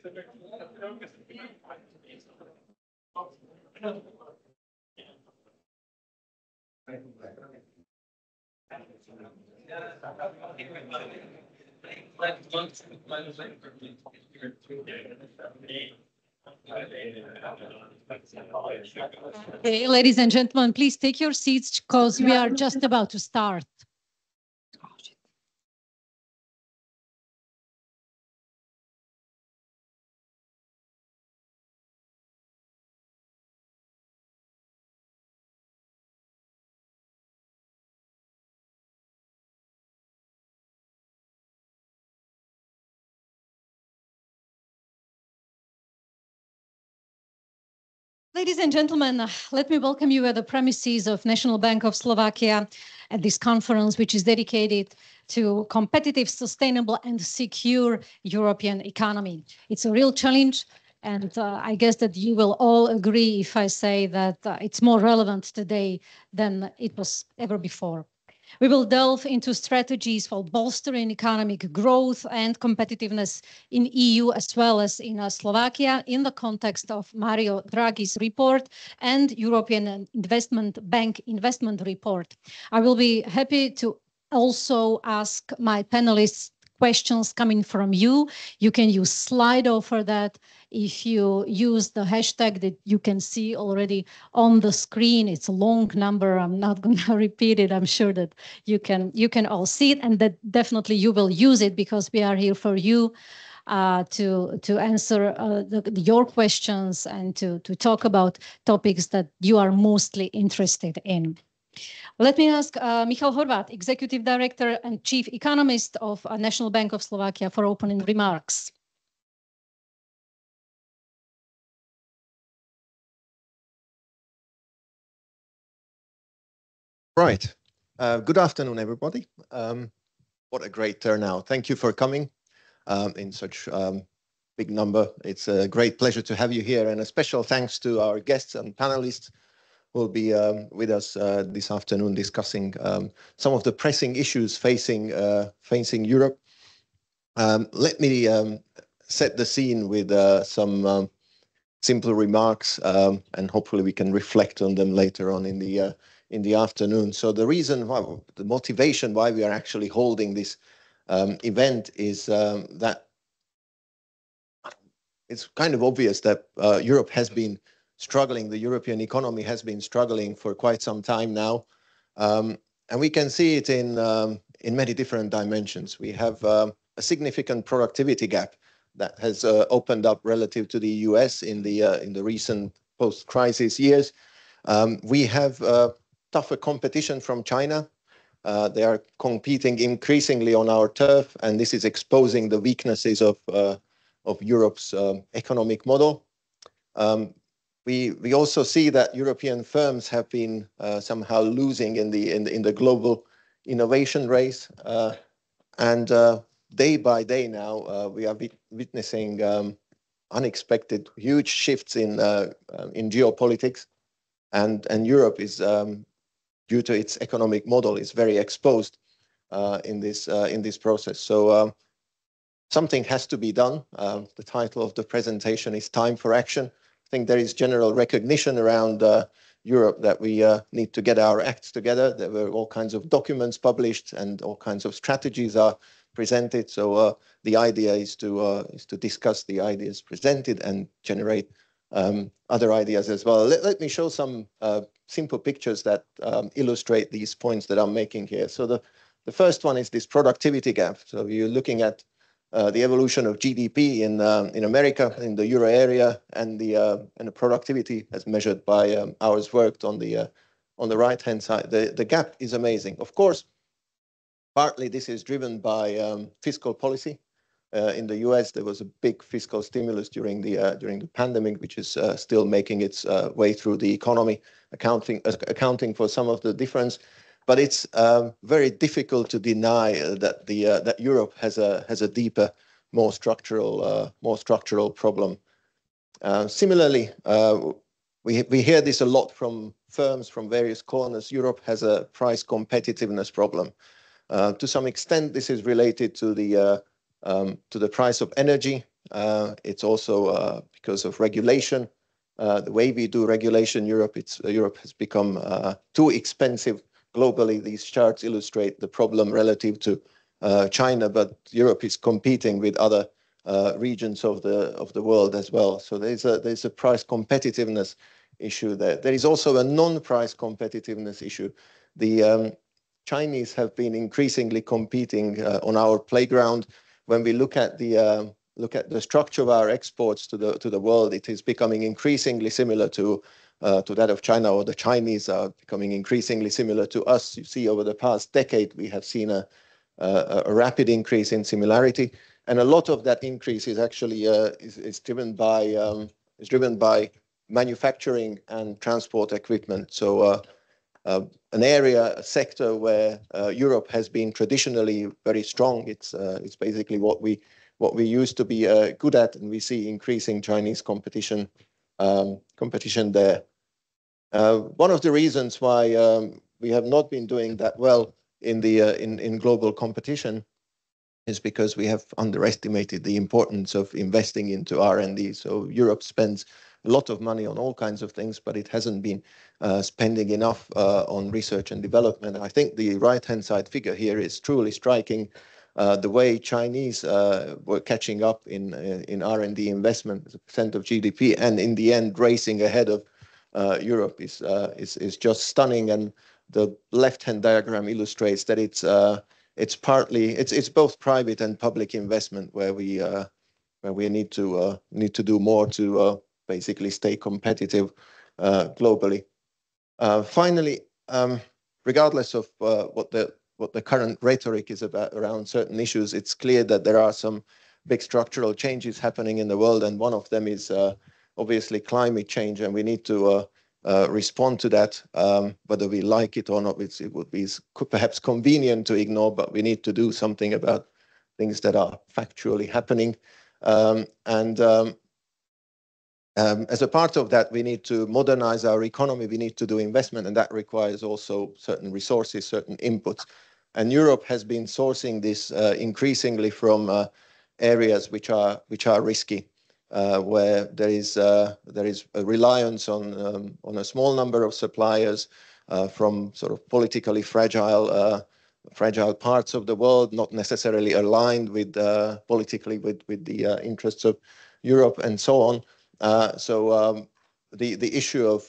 Okay, ladies and gentlemen, please take your seats because we are just about to start. Ladies and gentlemen, let me welcome you at the premises of National Bank of Slovakia at this conference, which is dedicated to competitive, sustainable and secure European economy. It's a real challenge. And I guess that you will all agree if I say that it's more relevant today than it was ever before. We will delve into strategies for bolstering economic growth and competitiveness in EU as well as in Slovakia in the context of Mario Draghi's report and European Investment Bank investment report. I will be happy to also ask my panelists questions coming from you. You can use Slido for that. If you use the hashtag that you can see already on the screen, it's a long number. I'm not going to repeat it. I'm sure that you can all see it, and that definitely you will use it because we are here for you to answer your questions and to talk about topics that you are mostly interested in. Let me ask Michal Horvat, Executive Director and Chief Economist of National Bank of Slovakia, for opening remarks. Right. Good afternoon, everybody. What a great turnout. Thank you for coming in such big number. It's a great pleasure to have you here, and a special thanks to our guests and panelists who will be with us this afternoon discussing some of the pressing issues facing Europe. Let me set the scene with some simple remarks, and hopefully we can reflect on them later on in the afternoon. So the reason why, the motivation why we are actually holding this event is that it's kind of obvious that Europe has been struggling. The European economy has been struggling for quite some time now, and we can see it in many different dimensions. We have a significant productivity gap that has opened up relative to the US in the recent post-crisis years. We have tougher competition from China. They are competing increasingly on our turf, and this is exposing the weaknesses of Europe's economic model. We also see that European firms have been somehow losing in the global innovation race, and day by day now we are witnessing unexpected huge shifts in geopolitics, and Europe is due to its economic model is very exposed in this process. So something has to be done. The title of the presentation is Time for Action. I think there is general recognition around Europe that we need to get our acts together. There were all kinds of documents published and all kinds of strategies are presented. So the idea is to discuss the ideas presented and generate other ideas as well. Let me show some simple pictures that illustrate these points that I'm making here. So the first one is this productivity gap. So you're looking at the evolution of GDP in America, in the euro area, and the productivity as measured by hours worked on the right-hand side. The gap is amazing. Of course, partly this is driven by fiscal policy. In the US, there was a big fiscal stimulus during the pandemic, which is still making its way through the economy, accounting for some of the difference. But it's very difficult to deny that Europe has a deeper, more structural problem. Similarly, we hear this a lot from firms from various corners. Europe has a price competitiveness problem. To some extent, this is related to the price of energy. It's also because of regulation. The way we do regulation, Europe has become too expensive globally. These charts illustrate the problem relative to China, but Europe is competing with other regions of the world as well. So there's a price competitiveness issue there. There is also a non-price competitiveness issue. The Chinese have been increasingly competing on our playground. When we look at the structure of our exports to the world, it is becoming increasingly similar to that of China, or the Chinese are becoming increasingly similar to us. You see, over the past decade, we have seen a rapid increase in similarity, and a lot of that increase is actually is driven by manufacturing and transport equipment. So a sector where Europe has been traditionally very strong. It's basically what we used to be good at, and we see increasing Chinese competition there. One of the reasons why we have not been doing that well in global competition is because we have underestimated the importance of investing into R&D. So Europe spends a lot of money on all kinds of things, but it hasn't been spending enough on research and development. I think the right-hand side figure here is truly striking. The way Chinese were catching up in R&D investment as a percent of GDP, and in the end racing ahead of Europe is just stunning. And the left-hand diagram illustrates that it's both private and public investment where we need to do more to basically stay competitive globally. Finally, regardless of what the current rhetoric is about around certain issues, it's clear that there are some big structural changes happening in the world, and one of them is obviously climate change, and we need to respond to that, whether we like it or not. It would be perhaps convenient to ignore, but we need to do something about things that are factually happening. As a part of that, we need to modernize our economy. We need to do investment, and that requires also certain resources, certain inputs. And Europe has been sourcing this increasingly from areas which are risky, where there is a reliance on a small number of suppliers from sort of politically fragile parts of the world, not necessarily aligned with politically with the interests of Europe, and so on. So the issue of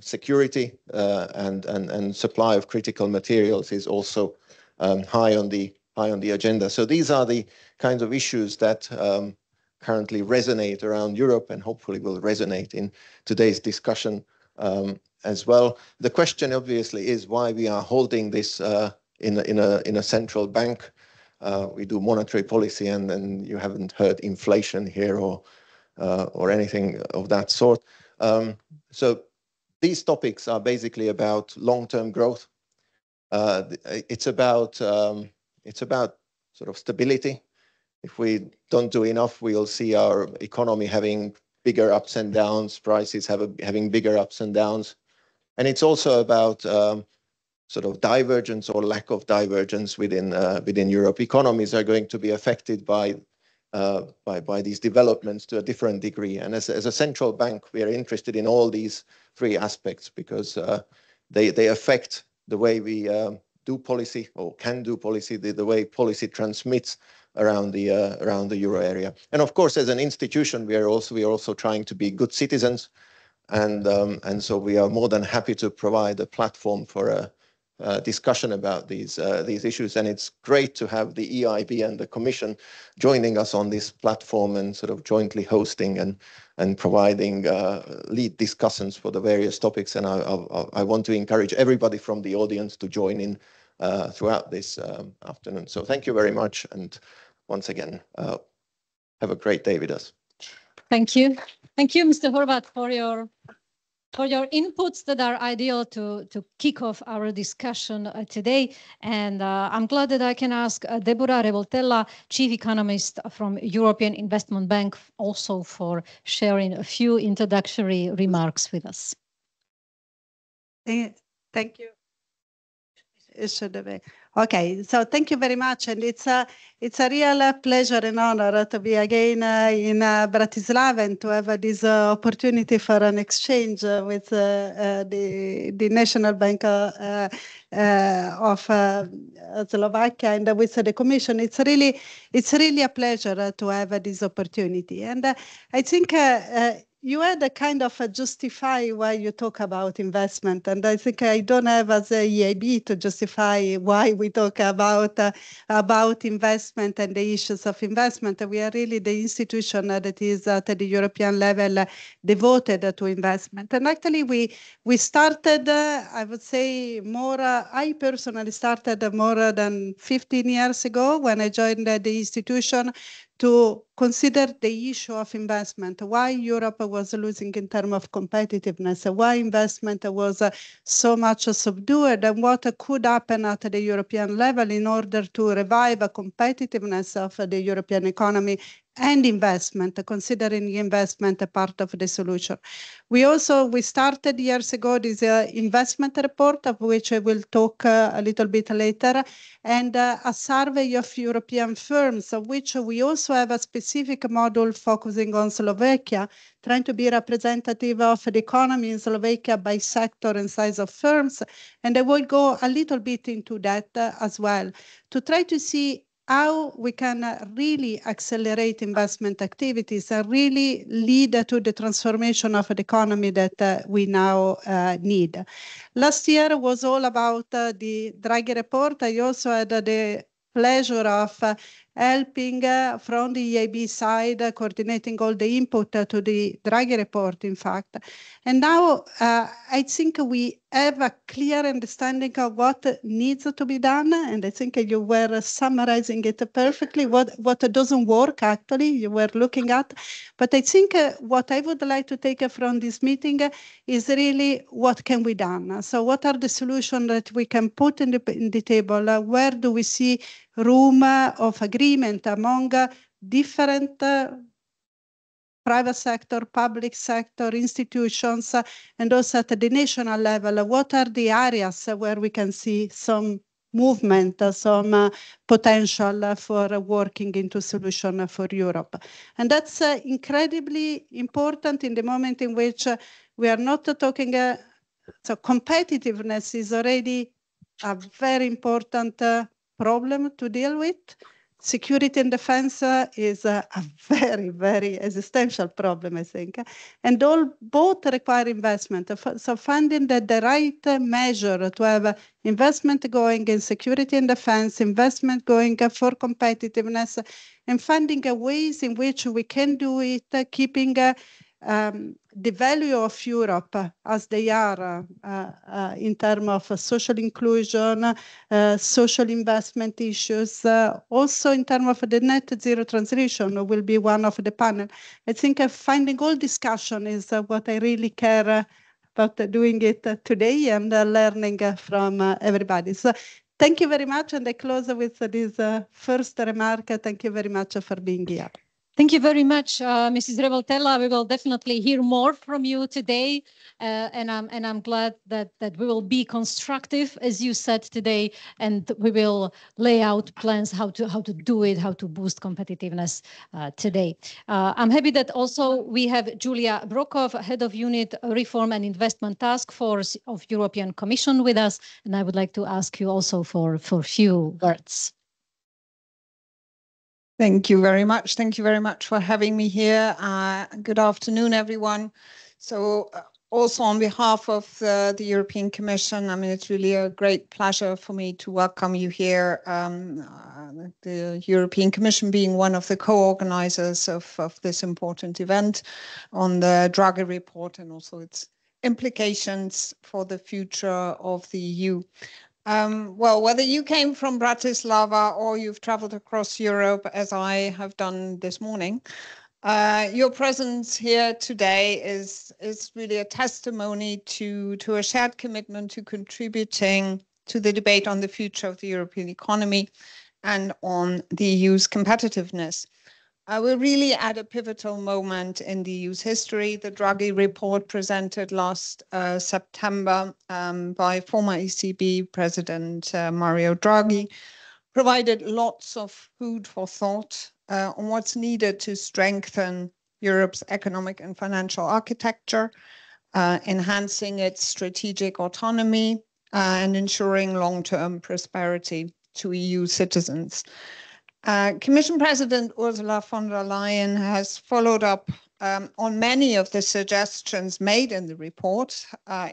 security and supply of critical materials is also high on the agenda. So these are the kinds of issues that currently resonate around Europe, and hopefully will resonate in today's discussion as well. The question obviously is why we are holding this in a central bank. We do monetary policy, and you haven't heard inflation here or anything of that sort. So these topics are basically about long-term growth. It's about sort of stability. If we don't do enough, we'll see our economy having bigger ups and downs, prices having bigger ups and downs. And it's also about sort of divergence or lack of divergence within Europe. Economies are going to be affected by these developments to a different degree. And as a central bank, we are interested in all these three aspects because they affect the way we do policy or can do policy, the way policy transmits around the euro area. And of course, as an institution, we are also trying to be good citizens, and so we are more than happy to provide a platform for a discussion about these issues. And it's great to have the EIB and the Commission joining us on this platform and sort of jointly hosting and providing lead discussions for the various topics. And I want to encourage everybody from the audience to join in throughout this afternoon. So thank you very much, and once again, have a great day with us. Thank you. Thank you, Mr. Horváth, for your inputs that are ideal to kick off our discussion today. And I'm glad that I can ask Deborah Revoltella, Chief Economist from European Investment Bank, also for sharing a few introductory remarks with us. Thank you. it should be. Okay, so thank you very much, and it's a real pleasure and honor to be again in Bratislava and to have this opportunity for an exchange with the National Bank of Slovakia and with the Commission. It's really a pleasure to have this opportunity, and I think. You had a kind of justify why you talk about investment, and I think I don't have as a EIB to justify why we talk about investment and the issues of investment. We are really the institution that is at the European level devoted to investment. And actually, we started, I would say, more. I personally started more than 15 years ago when I joined the institution to consider the issue of investment, why Europe was losing in terms of competitiveness, why investment was so much subdued, and what could happen at the European level in order to revive the competitiveness of the European economy and investment, considering investment a part of the solution. We started years ago this investment report, of which I will talk a little bit later, and a survey of European firms, of which we also have a specific module focusing on Slovakia, trying to be representative of the economy in Slovakia by sector and size of firms. And I will go a little bit into that as well, to try to see how we can really accelerate investment activities and really lead to the transformation of the economy that we now need. Last year was all about the Draghi report. I also had the pleasure of helping from the EIB side, coordinating all the input to the Draghi report, in fact. And now I think we have a clear understanding of what needs to be done. And I think you were summarizing it perfectly, what doesn't work, actually, you were looking at. But I think what I would like to take from this meeting is really what can be done. So what are the solutions that we can put in the table? Where do we see room of agreement among different private sector, public sector, institutions, and also at the national level? What are the areas where we can see some movement, some potential for working into solution for Europe? And that's incredibly important in the moment in which we are not talking, so competitiveness is already a very important problem to deal with. Security and defense is a very, very existential problem, I think. And both require investment. So finding the right measure to have investment going in security and defense, investment going for competitiveness, and finding ways in which we can do it, keeping the value of Europe as they are in terms of social inclusion, social investment issues, also in terms of the net zero transition will be one of the panel. I think finding all discussion is what I really care about doing it today and learning from everybody. So thank you very much. And I close with this first remark. Thank you very much for being here. Thank you very much, Mrs. Revoltella. We will definitely hear more from you today, and I'm glad that we will be constructive, as you said today, and we will lay out plans how to do it, how to boost competitiveness today. I'm happy that also we have Julia Brokov, head of Unit Reform and Investment Task Force of European Commission, with us, and I would like to ask you also for a few words. Thank you very much. Thank you very much for having me here. Good afternoon, everyone. So also on behalf of the European Commission, I mean, it's really a great pleasure for me to welcome you here. The European Commission being one of the co-organizers of this important event on the Draghi report and also its implications for the future of the EU. Well, whether you came from Bratislava or you've traveled across Europe, as I have done this morning, your presence here today is really a testimony to a shared commitment to contributing to the debate on the future of the European economy and on the EU's competitiveness. We're really at a pivotal moment in the EU's history. The Draghi report presented last September by former ECB President Mario Draghi provided lots of food for thought on what's needed to strengthen Europe's economic and financial architecture, enhancing its strategic autonomy, and ensuring long-term prosperity to EU citizens. Commission President Ursula von der Leyen has followed up on many of the suggestions made in the report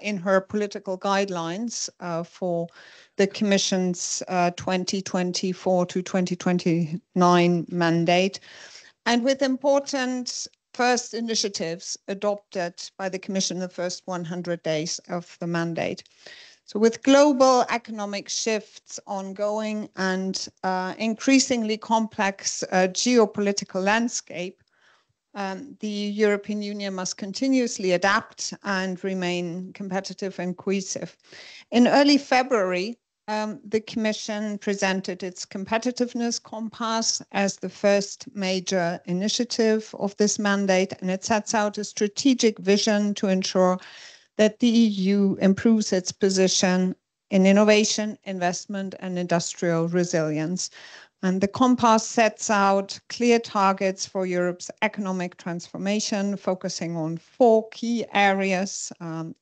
in her political guidelines for the Commission's 2024 to 2029 mandate, and with important first initiatives adopted by the Commission in the first 100 days of the mandate. So with global economic shifts ongoing and increasingly complex geopolitical landscape, the European Union must continuously adapt and remain competitive and cohesive. In early February, the Commission presented its competitiveness compass as the first major initiative of this mandate, and it sets out a strategic vision to ensure that the EU improves its position in innovation, investment, and industrial resilience. And the compass sets out clear targets for Europe's economic transformation, focusing on 4 key areas: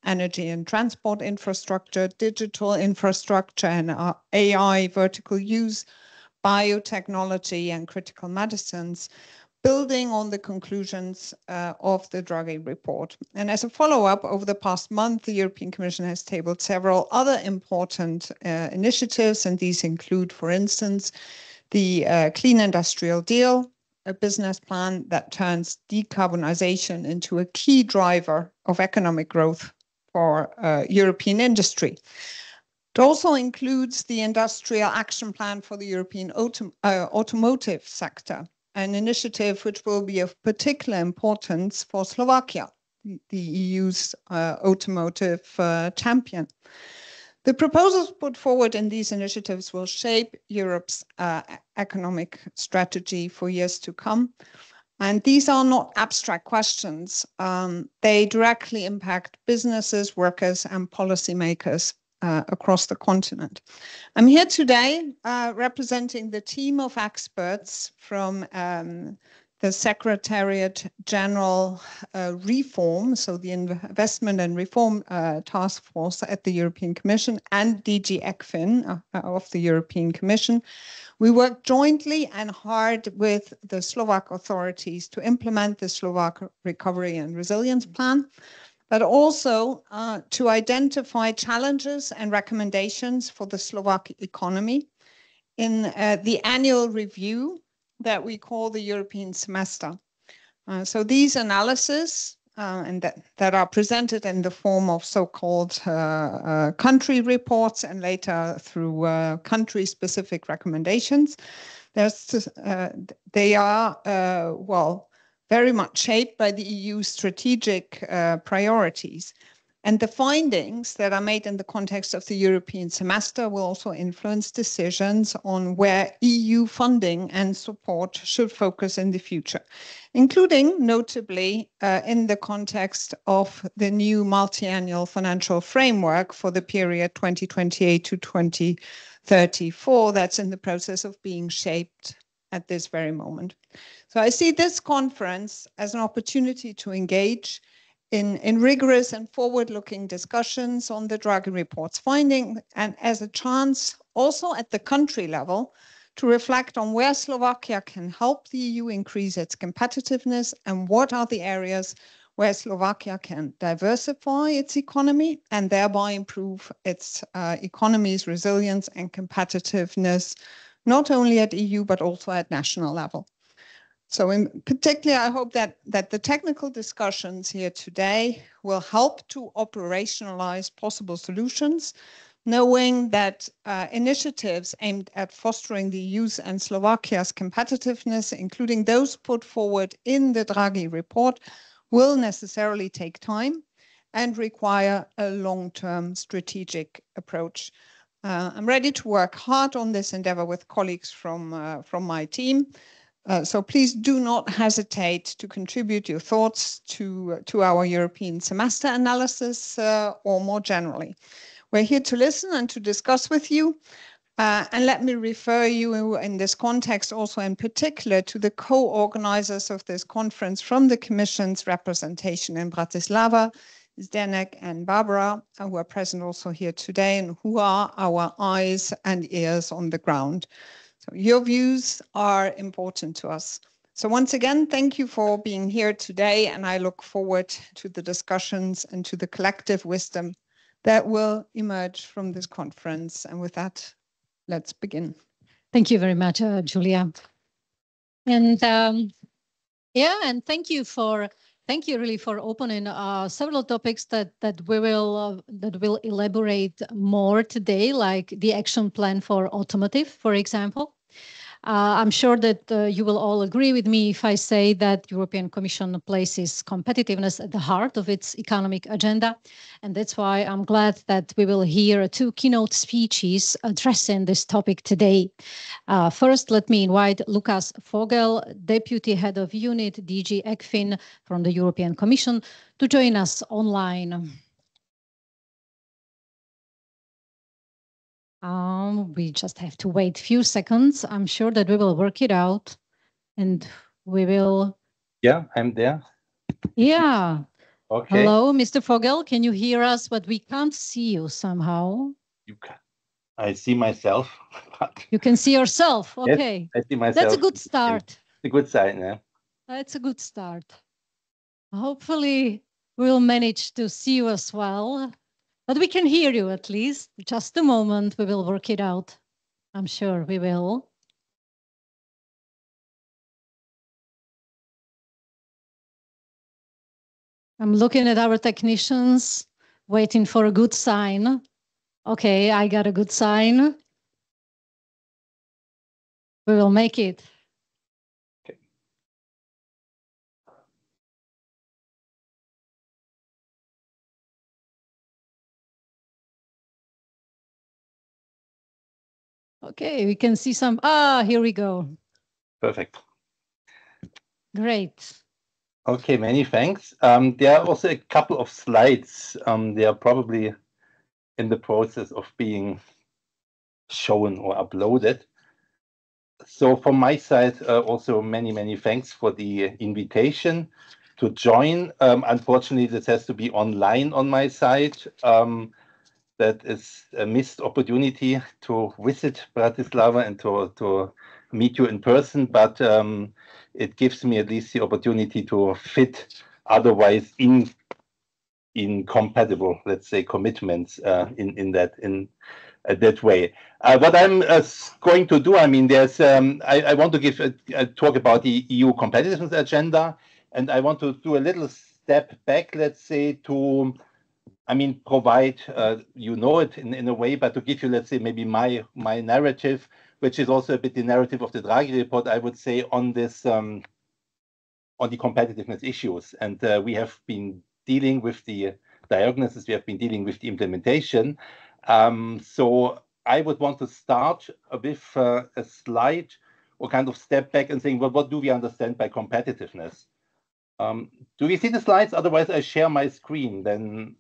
energy and transport infrastructure, digital infrastructure and AI, vertical use, biotechnology, and critical medicines, building on the conclusions of the Draghi report. And as a follow-up, over the past month, the European Commission has tabled several other important initiatives, and these include, for instance, the Clean Industrial Deal, a business plan that turns decarbonization into a key driver of economic growth for European industry. It also includes the Industrial Action Plan for the European automotive sector, an initiative which will be of particular importance for Slovakia, the EU's automotive champion. The proposals put forward in these initiatives will shape Europe's economic strategy for years to come. And these are not abstract questions. They directly impact businesses, workers, and policymakers across the continent. I'm here today representing the team of experts from the Secretariat General Reform, so the Investment and Reform Task Force at the European Commission, and DG ECFIN of the European Commission. We work jointly and hard with the Slovak authorities to implement the Slovak Recovery and Resilience Plan, but also to identify challenges and recommendations for the Slovak economy in the annual review that we call the European semester. So these analyses and that are presented in the form of so-called country reports and later through country-specific recommendations, they are, very much shaped by the EU's strategic priorities. And the findings that are made in the context of the European semester will also influence decisions on where EU funding and support should focus in the future, including notably in the context of the new multi-annual financial framework for the period 2028 to 2034 that's in the process of being shaped at this very moment. So I see this conference as an opportunity to engage in rigorous and forward-looking discussions on the Draghi report's finding, and as a chance also at the country level to reflect on where Slovakia can help the EU increase its competitiveness and what are the areas where Slovakia can diversify its economy and thereby improve its economy's resilience and competitiveness, not only at EU but also at national level. So in particular, I hope that the technical discussions here today will help to operationalize possible solutions, knowing that initiatives aimed at fostering the EU's and Slovakia's competitiveness, including those put forward in the Draghi report, will necessarily take time and require a long-term strategic approach. I'm ready to work hard on this endeavor with colleagues from my team. So please do not hesitate to contribute your thoughts to our European semester analysis or more generally. We're here to listen and to discuss with you. And let me refer you in this context also in particular to the co-organizers of this conference from the Commission's representation in Bratislava, Zdenek and Barbara, who are present also here today and who are our eyes and ears on the ground. So your views are important to us. So once again, thank you for being here today, and I look forward to the discussions and to the collective wisdom that will emerge from this conference. And with that, let's begin. Thank you very much, Julia. And and thank you really for opening several topics that will elaborate more today, like the action plan for automotive, for example. I'm sure that you will all agree with me if I say that European Commission places competitiveness at the heart of its economic agenda. And that's why I'm glad that we will hear two keynote speeches addressing this topic today. First, let me invite Lukas Vogel, Deputy Head of Unit DG ECFIN from the European Commission, to join us online. We just have to wait a few seconds. I'm sure that we will work it out and we will. Yeah, I'm there. Yeah. Okay. Hello, Mr. Vogel. Can you hear us? But we can't see you somehow. You can. I see myself. You can see yourself. Okay. Yes, I see myself. That's a good start. It's a good sign, yeah. That's a good start. Hopefully, we'll manage to see you as well. But we can hear you at least. Just a moment, we will work it out. I'm sure we will. I'm looking at our technicians, waiting for a good sign. Okay, I got a good sign. We will make it. Okay. Okay, we can see some. Here we go. Perfect. Great. Okay, many thanks. There are also a couple of slides. They are probably in the process of being shown or uploaded. So from my side, also many thanks for the invitation to join. Unfortunately, this has to be online on my side. That is a missed opportunity to visit Bratislava and to meet you in person, but it gives me at least the opportunity to fit otherwise incompatible, let's say, commitments in that way. What I'm going to do, I mean, there's I want to give a talk about the EU competitiveness agenda, and I want to do a little step back, let's say, to provide, you know it in a way, but to give you, let's say, maybe my narrative, which is also a bit the narrative of the Draghi report, I would say, on this, on the competitiveness issues. And we have been dealing with the diagnosis, we have been dealing with the implementation. So I would want to start with a slide or kind of step back and saying, well, what do we understand by competitiveness? Do we see the slides? Otherwise, I share my screen. Then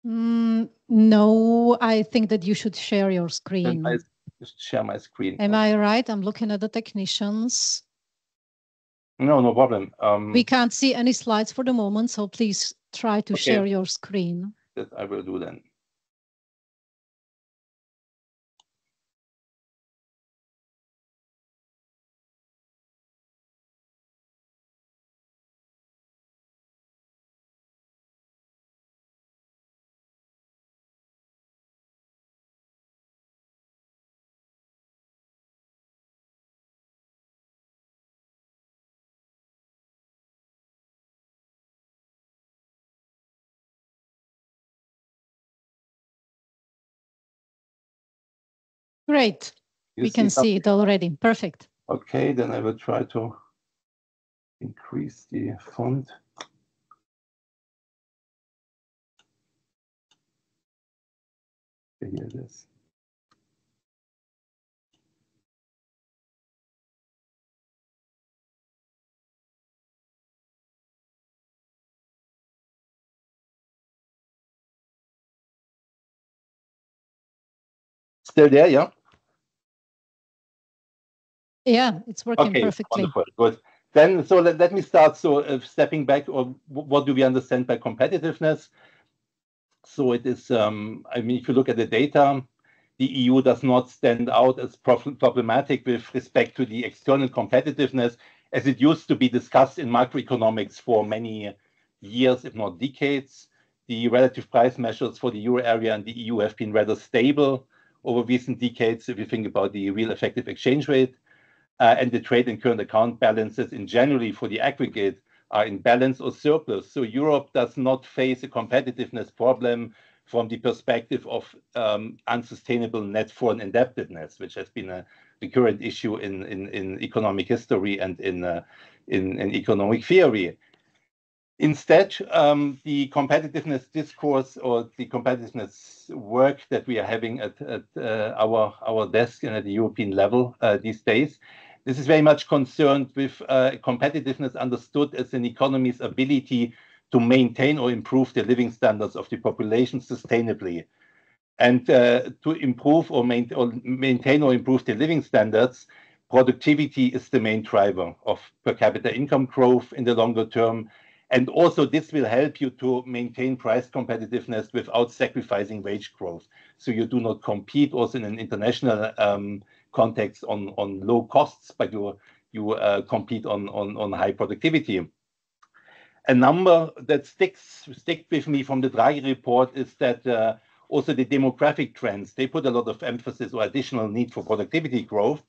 no, I think that you should share your screen. I just share my screen. Am I right? I'm looking at the technicians. No problem. We can't see any slides for the moment, so please try to share your screen. That I will do then. Great. We can see it already. Perfect. Okay, then I will try to increase the font. Here it is. Still there, yeah? Yeah, it's working perfectly. Wonderful, good. Then, so let me start. So stepping back, or what do we understand by competitiveness? So it is, I mean, if you look at the data, the EU does not stand out as problematic with respect to the external competitiveness as it used to be discussed in macroeconomics for many years, if not decades. The relative price measures for the euro area and the EU have been rather stable over recent decades, if you think about the real effective exchange rate. And the trade and current account balances in generally for the aggregate are in balance or surplus. So Europe does not face a competitiveness problem from the perspective of unsustainable net foreign indebtedness, which has been a recurrent issue in economic history and in economic theory. Instead, the competitiveness discourse or the competitiveness work that we are having at our desk and at the European level these days, this is very much concerned with competitiveness understood as an economy's ability to maintain or improve the living standards of the population sustainably. And to improve or maintain or improve the living standards, productivity is the main driver of per capita income growth in the longer term. And also this will help you to maintain price competitiveness without sacrificing wage growth. So you do not compete also in an international context on low costs, but you compete on high productivity. A number that sticks with me from the Draghi report is that also the demographic trends, they put a lot of emphasis or additional need for productivity growth.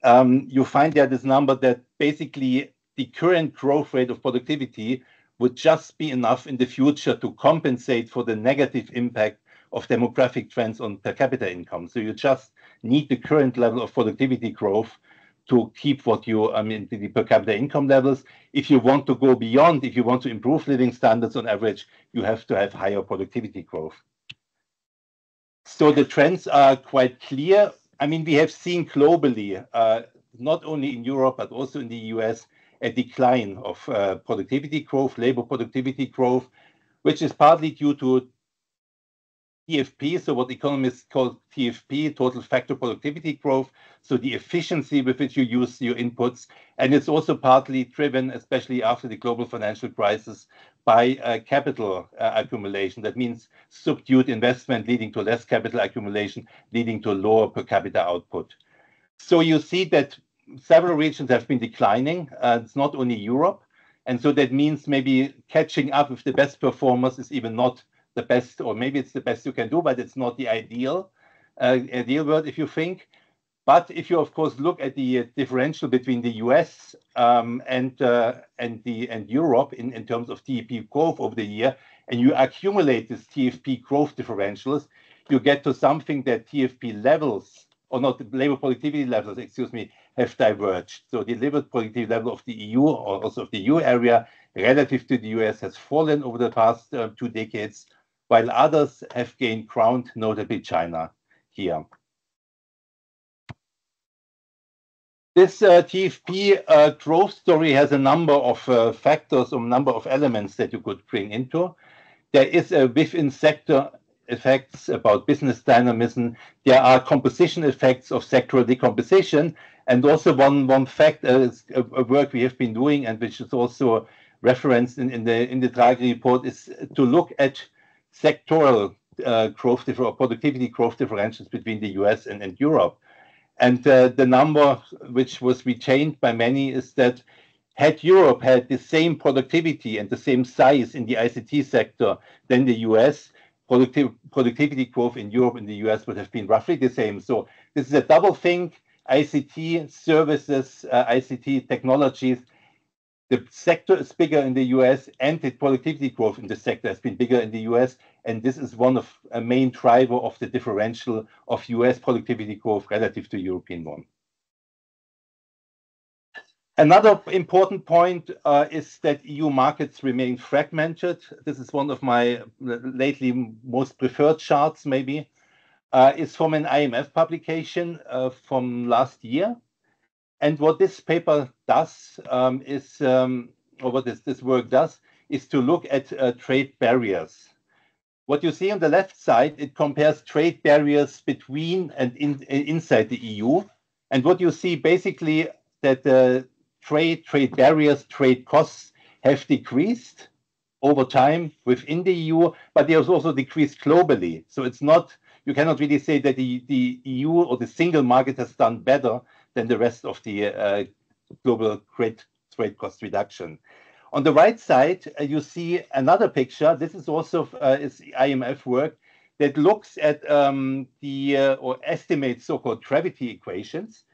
You find there this number that basically the current growth rate of productivity would just be enough in the future to compensate for the negative impact of demographic trends on per capita income. So you just need the current level of productivity growth to keep what you, the per capita income levels. If you want to go beyond, if you want to improve living standards on average, you have to have higher productivity growth. So the trends are quite clear. I mean, we have seen globally, not only in Europe, but also in the US, a decline of productivity growth, labor productivity growth, which is partly due to TFP, so what economists call TFP, total factor productivity growth, so the efficiency with which you use your inputs. And it's also partly driven, especially after the global financial crisis, by capital accumulation. That means subdued investment leading to less capital accumulation, leading to lower per capita output. So you see that several regions have been declining. It's not only Europe. And so that means maybe catching up with the best performers is even not the best, or maybe it's the best you can do, but it's not the ideal world if you think. But if you, of course, look at the differential between the US and Europe in terms of TFP growth over the year, and you accumulate this TFP growth differentials, you get to something that TFP levels, or not the labor productivity levels, excuse me, have diverged. So the labor productivity level of the EU or also of the EU area relative to the US has fallen over the past 2 decades, while others have gained ground, notably China here. This TFP growth story has a number of factors or number of elements that you could bring into. There is a within sector effects about business dynamism. There are composition effects of sectoral decomposition. And also one fact is a work we have been doing and which is also referenced in the Draghi report is to look at sectoral growth or productivity growth differentials between the US and Europe. And the number which was retained by many is that had Europe had the same productivity and the same size in the ICT sector than the US, productivity growth in Europe and the US would have been roughly the same. So this is a double thing, ICT services, ICT technologies. The sector is bigger in the US and the productivity growth in the sector has been bigger in the US. And this is one of a main driver of the differential of US productivity growth relative to European one. Another important point is that EU markets remain fragmented. This is one of my lately most preferred charts, maybe. It's from an IMF publication from last year. And what this paper does or what this work does, is to look at trade barriers. What you see on the left side, it compares trade barriers between and inside the EU. And what you see basically that the trade barriers, trade costs have decreased over time within the EU, but they have also decreased globally. So it's not, you cannot really say that the EU or the single market has done better than the rest of the global trade cost reduction. On the right side, you see another picture. This is also is IMF work that looks at or estimates so-called gravity equations,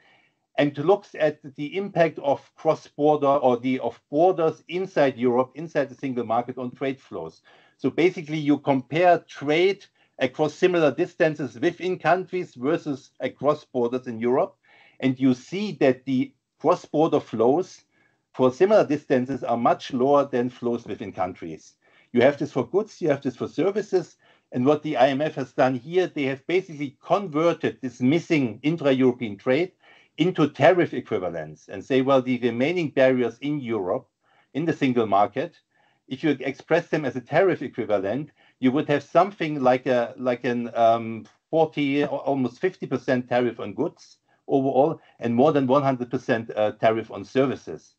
and looks at the impact of cross-border or of borders inside Europe, inside the single market on trade flows. So basically, you compare trade across similar distances within countries versus across borders in Europe, and you see that the cross-border flows for similar distances are much lower than flows within countries. You have this for goods, you have this for services, and what the IMF has done here, they have basically converted this missing intra-European trade into tariff equivalents and say, well, the remaining barriers in Europe, in the single market, if you express them as a tariff equivalent, you would have something like an 40, almost 50% tariff on goods overall, and more than 100% tariff on services.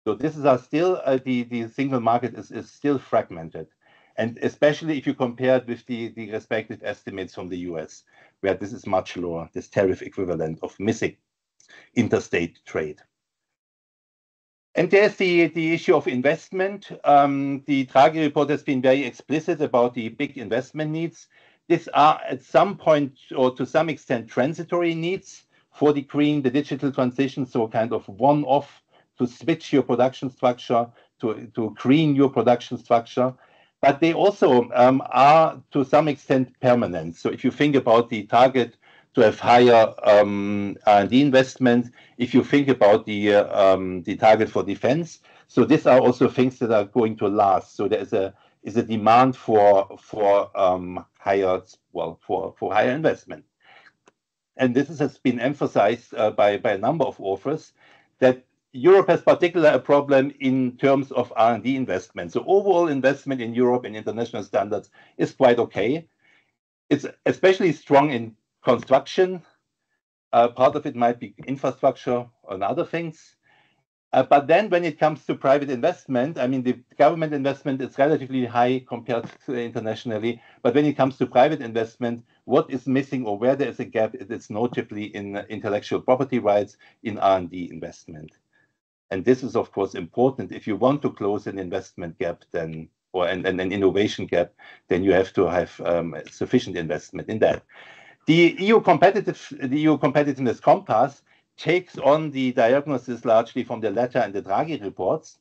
So this is still, the single market is still fragmented. And especially if you compare it with the respective estimates from the US, where this is much lower, this tariff equivalent of missing interstate trade. And there's the issue of investment. The Draghi report has been very explicit about the big investment needs. These are at some point or to some extent transitory needs for the green, the digital transition, so kind of one-off to switch your production structure, to green your production structure. But they also are to some extent permanent. So if you think about the target to have higher R&D investment, if you think about the target for defense, so these are also things that are going to last. So there is a demand for higher investment. And this has been emphasized by a number of authors that Europe has particularly a problem in terms of R&D investment. So overall investment in Europe in international standards is quite okay. It's especially strong in construction. Part of it might be infrastructure and other things. But then when it comes to private investment, I mean, the government investment is relatively high compared to internationally. But when it comes to private investment, what is missing or where there is a gap, it is notably in intellectual property rights, in R&D investment. And this is, of course, important. If you want to close an investment gap, then or an innovation gap, then you have to have sufficient investment in that. The EU competitiveness compass takes on the diagnosis largely from the Letter and the Draghi reports,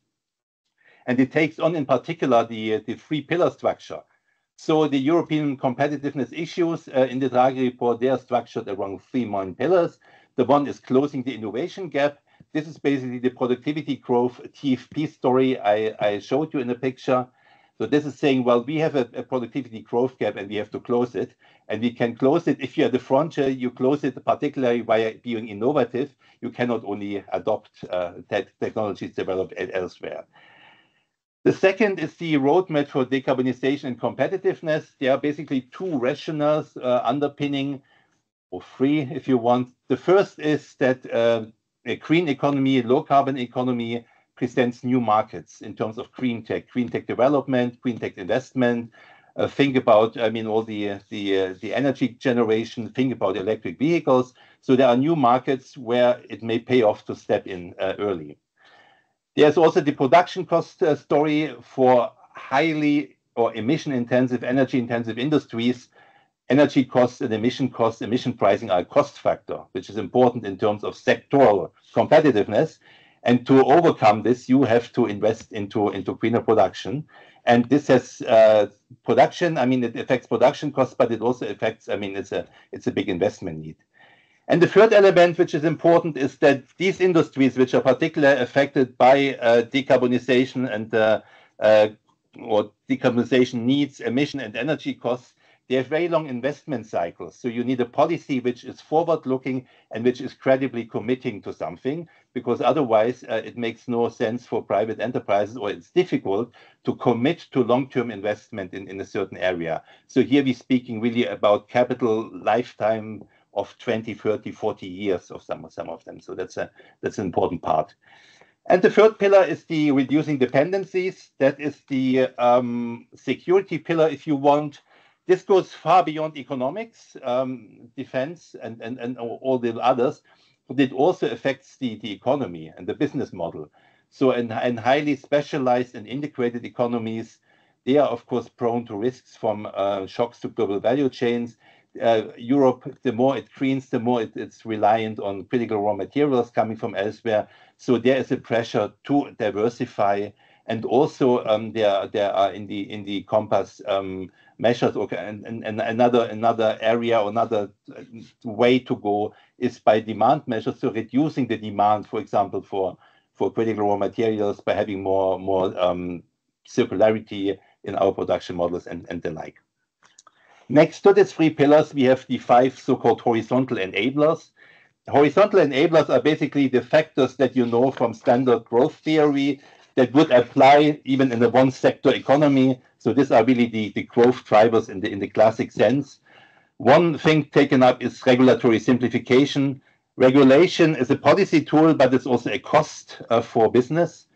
and it takes on in particular the three-pillar structure. So the European competitiveness issues in the Draghi report, they are structured around three main pillars. The one is closing the innovation gap. This is basically the productivity growth TFP story I showed you in the picture. So this is saying, well, we have a productivity growth gap and we have to close it. And we can close it if you're at the frontier, you close it particularly by being innovative. You cannot only adopt technologies developed elsewhere. The second is the roadmap for decarbonization and competitiveness. There are basically two rationales underpinning, or three if you want. The first is that a green economy, low carbon economy presents new markets in terms of green tech development, green tech investment. Think about, I mean, all the energy generation, think about electric vehicles. So there are new markets where it may pay off to step in early. There's also the production cost story for highly or emission-intensive, energy-intensive industries. Energy costs and emission pricing are a cost factor, which is important in terms of sectoral competitiveness. And to overcome this, you have to invest into greener production. And this has production, I mean, it affects production costs, but it also affects, I mean, it's a big investment need. And the third element, which is important, is that these industries, which are particularly affected by decarbonization and or decarbonization needs, emission and energy costs, they have very long investment cycles. So you need a policy which is forward-looking and which is credibly committing to something, because otherwise it makes no sense for private enterprises, or it's difficult to commit to long-term investment in a certain area. So here we're speaking really about capital lifetime of 20, 30, 40 years of some of them. So that's an important part. And the third pillar is the reducing dependencies. That is the security pillar, if you want. This goes far beyond economics, defense, and all the others, but it also affects the economy and the business model. So in highly specialized and integrated economies, they are, of course, prone to risks from shocks to global value chains. Europe, the more it greens, the more it's reliant on critical raw materials coming from elsewhere. So there is a pressure to diversify, and also there are in the compass measures. And another area or another way to go is by demand measures, so reducing the demand, for example, for critical raw materials by having more circularity in our production models and the like. Next to the three pillars, we have the five so-called horizontal enablers. Horizontal enablers are basically the factors that you know from standard growth theory that would apply even in a one-sector economy. So these are really the growth drivers in the classic sense. One thing taken up is regulatory simplification. Regulation is a policy tool, but it's also a cost for business.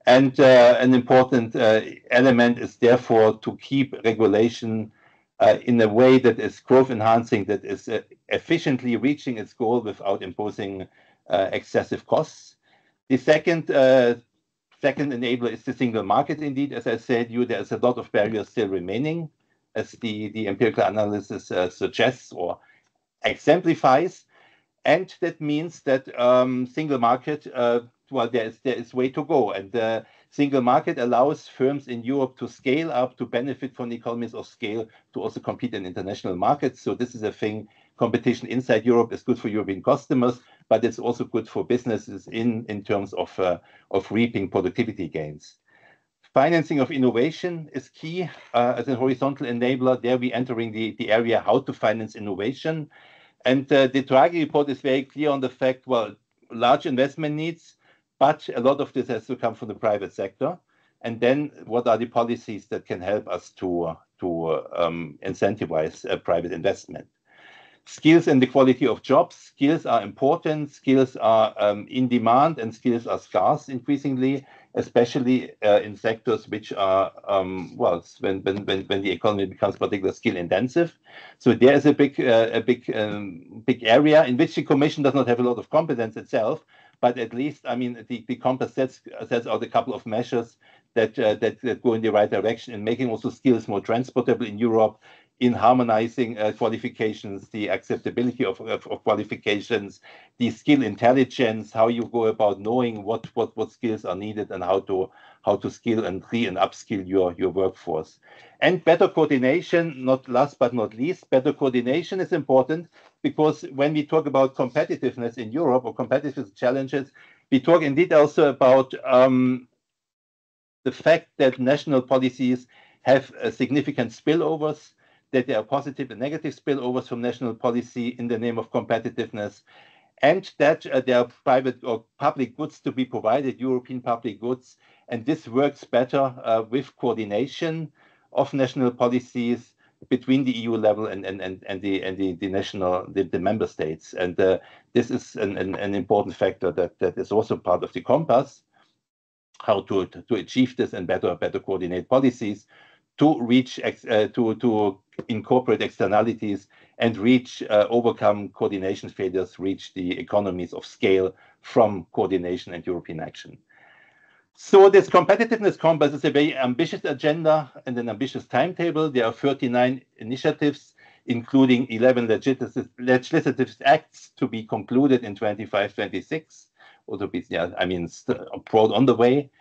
And an important element is therefore to keep regulation in a way that is growth enhancing, that is efficiently reaching its goal without imposing excessive costs. The second enabler is the single market. Indeed, as I said, there's a lot of barriers still remaining, as the empirical analysis suggests or exemplifies. And that means that single market, well, there is way to go. And the single market allows firms in Europe to scale up, to benefit from economies of scale, to also compete in international markets. So this is a thing. Competition inside Europe is good for European customers, but it's also good for businesses in terms of reaping productivity gains. Financing of innovation is key as a horizontal enabler. There we're entering the area how to finance innovation. And the Draghi report is very clear on the fact, well, large investment needs, but a lot of this has to come from the private sector. And then what are the policies that can help us to incentivize private investment? Skills and the quality of jobs. Skills are important. Skills are in demand, and skills are scarce increasingly, especially in sectors which are, well, when the economy becomes particularly skill intensive. So there is a big area in which the Commission does not have a lot of competence itself, but at least, I mean, the compass sets out a couple of measures that go in the right direction, in making also skills more transportable in Europe, in harmonizing qualifications, the acceptability of qualifications, the skill intelligence, how you go about knowing what skills are needed and how to skill and and upskill your workforce. And better coordination, not last but not least, better coordination is important, because when we talk about competitiveness in Europe or competitive challenges, we talk indeed also about the fact that national policies have significant spillovers, that there are positive and negative spillovers from national policy in the name of competitiveness, and that there are private or public goods to be provided, European public goods, and this works better with coordination of national policies between the EU level and the member states. And this is an important factor that is also part of the compass, how to achieve this and better coordinate policies, to reach to incorporate externalities and overcome coordination failures, reach the economies of scale from coordination and European action. So this competitiveness compass is a very ambitious agenda and an ambitious timetable. There are 39 initiatives, including 11 legislative acts to be concluded in 25-26, or to be, brought on the way.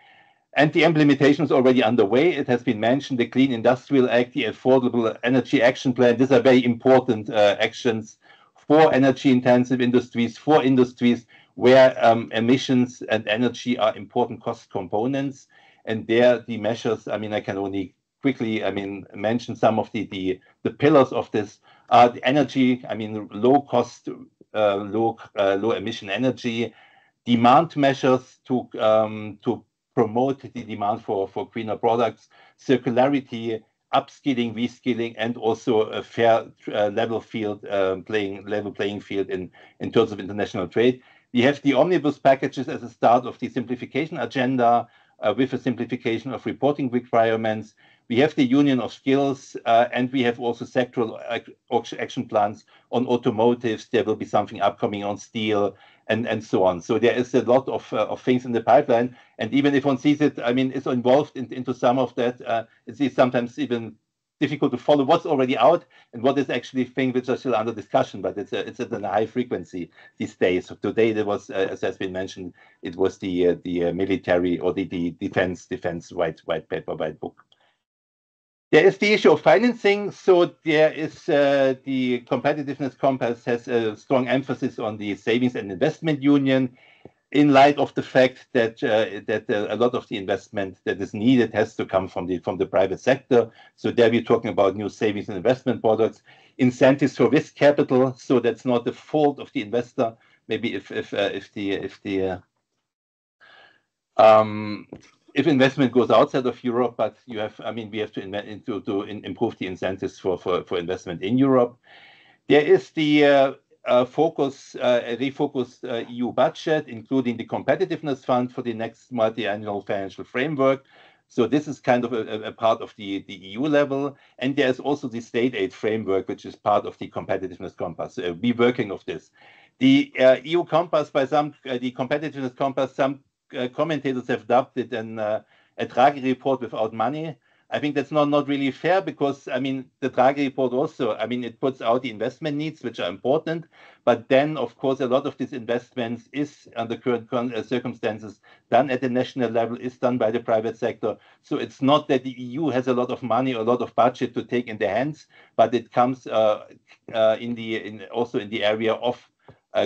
And the implementation is already underway. It has been mentioned, the Clean Industrial Act, the Affordable Energy Action Plan. These are very important actions for energy-intensive industries, for industries where emissions and energy are important cost components. And there, the measures, I can only quickly, mention some of the pillars of this. The energy, low cost, low emission energy, demand measures to promote the demand for greener products, circularity, upskilling, reskilling, and also a fair level playing field in terms of international trade. We have the omnibus packages as a start of the simplification agenda with a simplification of reporting requirements. We have the union of skills, and we have also sectoral action plans on automotives. There will be something upcoming on steel and so on. So there is a lot of things in the pipeline. And even if one sees it, I mean, it's involved into some of that. It's sometimes even difficult to follow what's already out and what is actually things which are still under discussion, but it's at a high frequency these days. So today there was, as has been mentioned, it was the military or the defense white paper, white book. There is the issue of financing. So there is the competitiveness compass has a strong emphasis on the savings and investment union, in light of the fact that a lot of the investment that is needed has to come from the private sector. So there we're talking about new savings and investment products, incentives for risk capital. So that's not the fault of the investor. Maybe if investment goes outside of Europe, but we have to improve the incentives for investment in Europe. There is the refocused EU budget, including the competitiveness fund for the next multi-annual financial framework. So this is kind of a part of the EU level. And there's also the state aid framework, which is part of the competitiveness compass. We're working of this. The EU compass, the competitiveness compass, some commentators have dubbed it a Draghi report without money. I think that's not really fair, because I mean the Draghi report also, it puts out the investment needs, which are important, but then of course a lot of these investments is under current circumstances done at the national level, is done by the private sector. So it's not that the EU has a lot of money or a lot of budget to take in their hands, but it comes also in the area of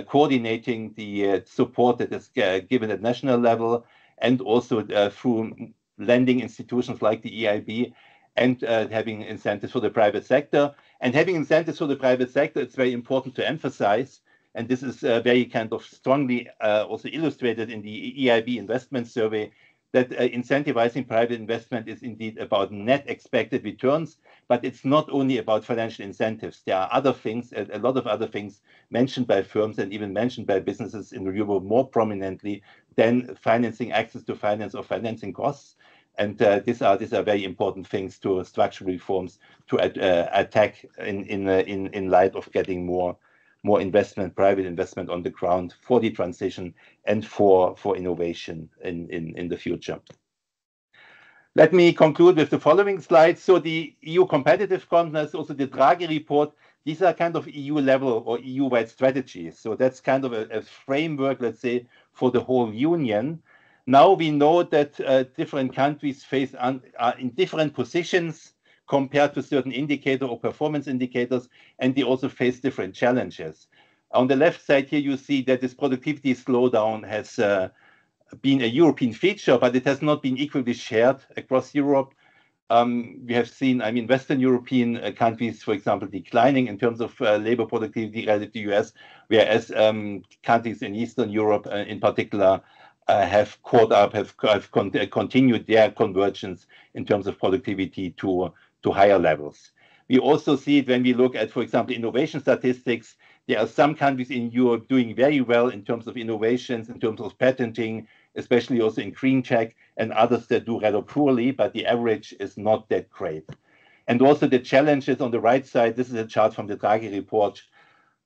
coordinating the support that is given at national level, and also through lending institutions like the EIB, and having incentives for the private sector. And having incentives for the private sector, it's very important to emphasize, and this is very kind of strongly also illustrated in the EIB investment survey, that incentivizing private investment is indeed about net expected returns, but it's not only about financial incentives. There are other things, a lot of other things mentioned by firms and even mentioned by businesses in Europe more prominently than financing, access to finance or financing costs. And these are very important things to structural reforms to attack in light of getting more investment, private investment on the ground for the transition and for innovation in the future. Let me conclude with the following slide. So the EU competitive compass, also the Draghi report, these are kind of EU level or EU-wide strategies. So that's kind of a framework, let's say, for the whole union. Now we know that different countries are in different positions compared to certain indicator or performance indicators, and they also face different challenges. On the left side here, you see that this productivity slowdown has been a European feature, but it has not been equally shared across Europe. We have seen, Western European countries, for example, declining in terms of labor productivity relative to the US, whereas countries in Eastern Europe in particular have caught up, have continued their convergence in terms of productivity to higher levels. We also see it when we look at, for example, innovation statistics. There are some countries in Europe doing very well in terms of innovations, in terms of patenting, especially also in green tech, and others that do rather poorly, but the average is not that great. And also the challenges on the right side, this is a chart from the Draghi report,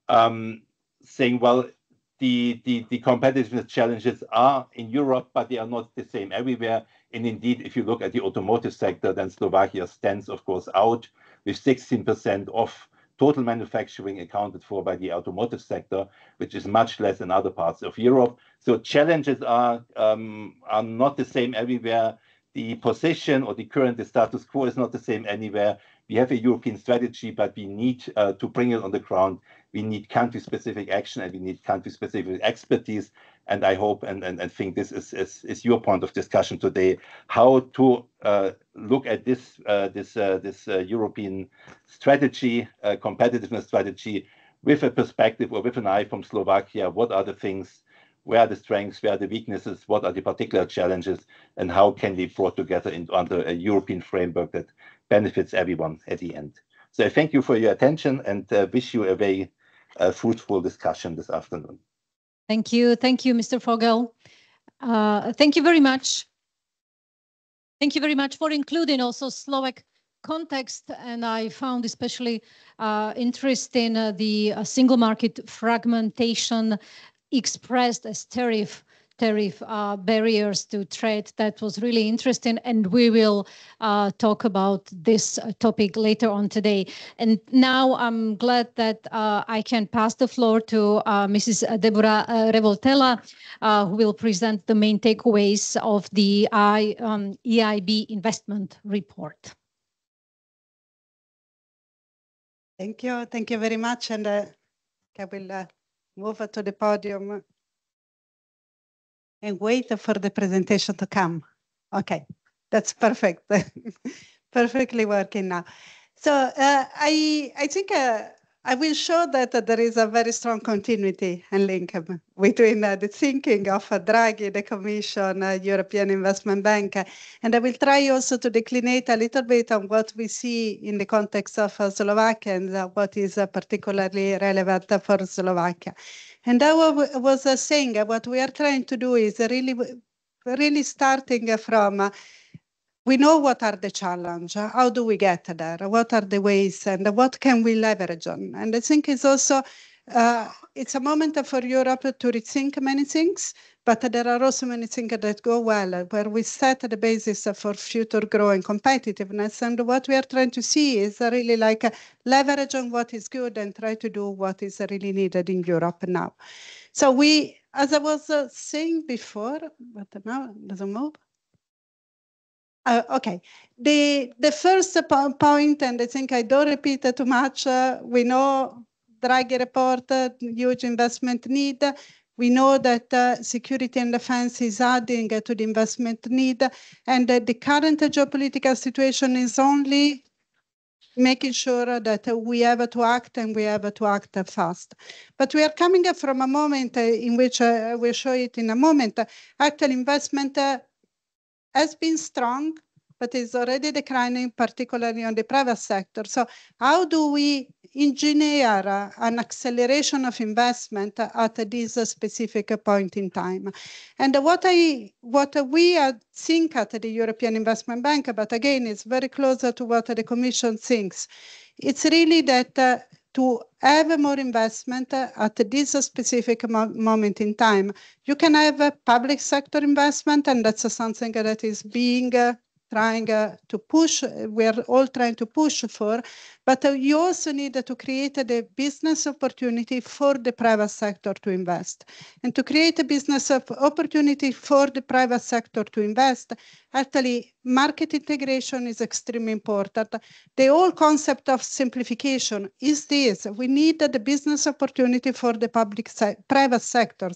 saying, well, the competitiveness challenges are in Europe, but they are not the same everywhere. And indeed, if you look at the automotive sector, then Slovakia stands, of course, out with 16% of total manufacturing accounted for by the automotive sector, which is much less in other parts of Europe. So challenges are not the same everywhere. The position or the status quo is not the same anywhere. We have a European strategy, but we need to bring it on the ground. We need country-specific action, and we need country-specific expertise. And I hope and think this is your point of discussion today, how to look at this European strategy, competitiveness strategy, with a perspective or with an eye from Slovakia. What are the things where are the strengths, where are the weaknesses, what are the particular challenges, and how can we brought together under a European framework that benefits everyone at the end. So I thank you for your attention and wish you a very fruitful discussion this afternoon. Thank you, Mr. Vogel. Thank you very much. Thank you very much for including also Slovak context, and I found especially interesting the single market fragmentation expressed as tariff barriers to trade. That was really interesting, and we will talk about this topic later on today. And now I'm glad that I can pass the floor to Mrs. Deborah Revoltella, who will present the main takeaways of the EIB investment report. Thank you very much, and I will move to the podium and wait for the presentation to come. Okay, that's perfect. Perfectly working now. So I think I will show that there is a very strong continuity and link between the thinking of Draghi, the Commission, European Investment Bank, and I will try also to declinate a little bit on what we see in the context of Slovakia and what is particularly relevant for Slovakia. And I was saying what we are trying to do is really starting from we know what are the challenges, how do we get there, what are the ways, and what can we leverage on. And I think it's also, it's a moment for Europe to rethink many things, but there are also many things that go well, where we set the basis for future growth and competitiveness. And what we are trying to see is really like leverage on what is good and try to do what is really needed in Europe now. So we, as I was saying before, but now it doesn't move. Okay, the first point, and I think I don't repeat it too much, we know Draghi report, huge investment need. We know that security and defense is adding to the investment need, and the current geopolitical situation is only making sure that we have to act and we have to act fast. But we are coming from a moment in which we'll show it in a moment. Actual investment has been strong, but is already declining, particularly on the private sector. So how do we engineer an acceleration of investment at this specific point in time? And what we think at the European Investment Bank, but again, it's very closer to what the Commission thinks. It's really that to have more investment at this specific moment in time. You can have a public sector investment, and that's something that is being trying to push, we're all trying to push for, but you also need to create the business opportunity for the private sector to invest. And to create a business opportunity for the private sector to invest, actually market integration is extremely important. The whole concept of simplification is this: we need the business opportunity for the private sector,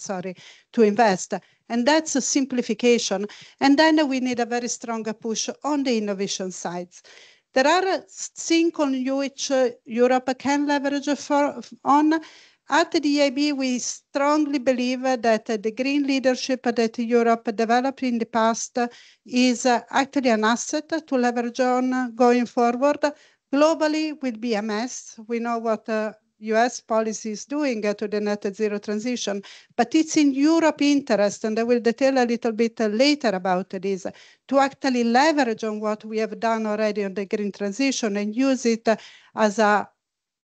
to invest. And that's a simplification. And then we need a very strong push on the innovation sides. There are things on which Europe can leverage on. At the EIB, we strongly believe that the green leadership that Europe developed in the past is actually an asset to leverage on going forward. Globally, will be a mess. We know what US policy is doing to the net zero transition, but it's in Europe's interest, and I will detail a little bit later about this, to actually leverage on what we have done already on the green transition and use it as an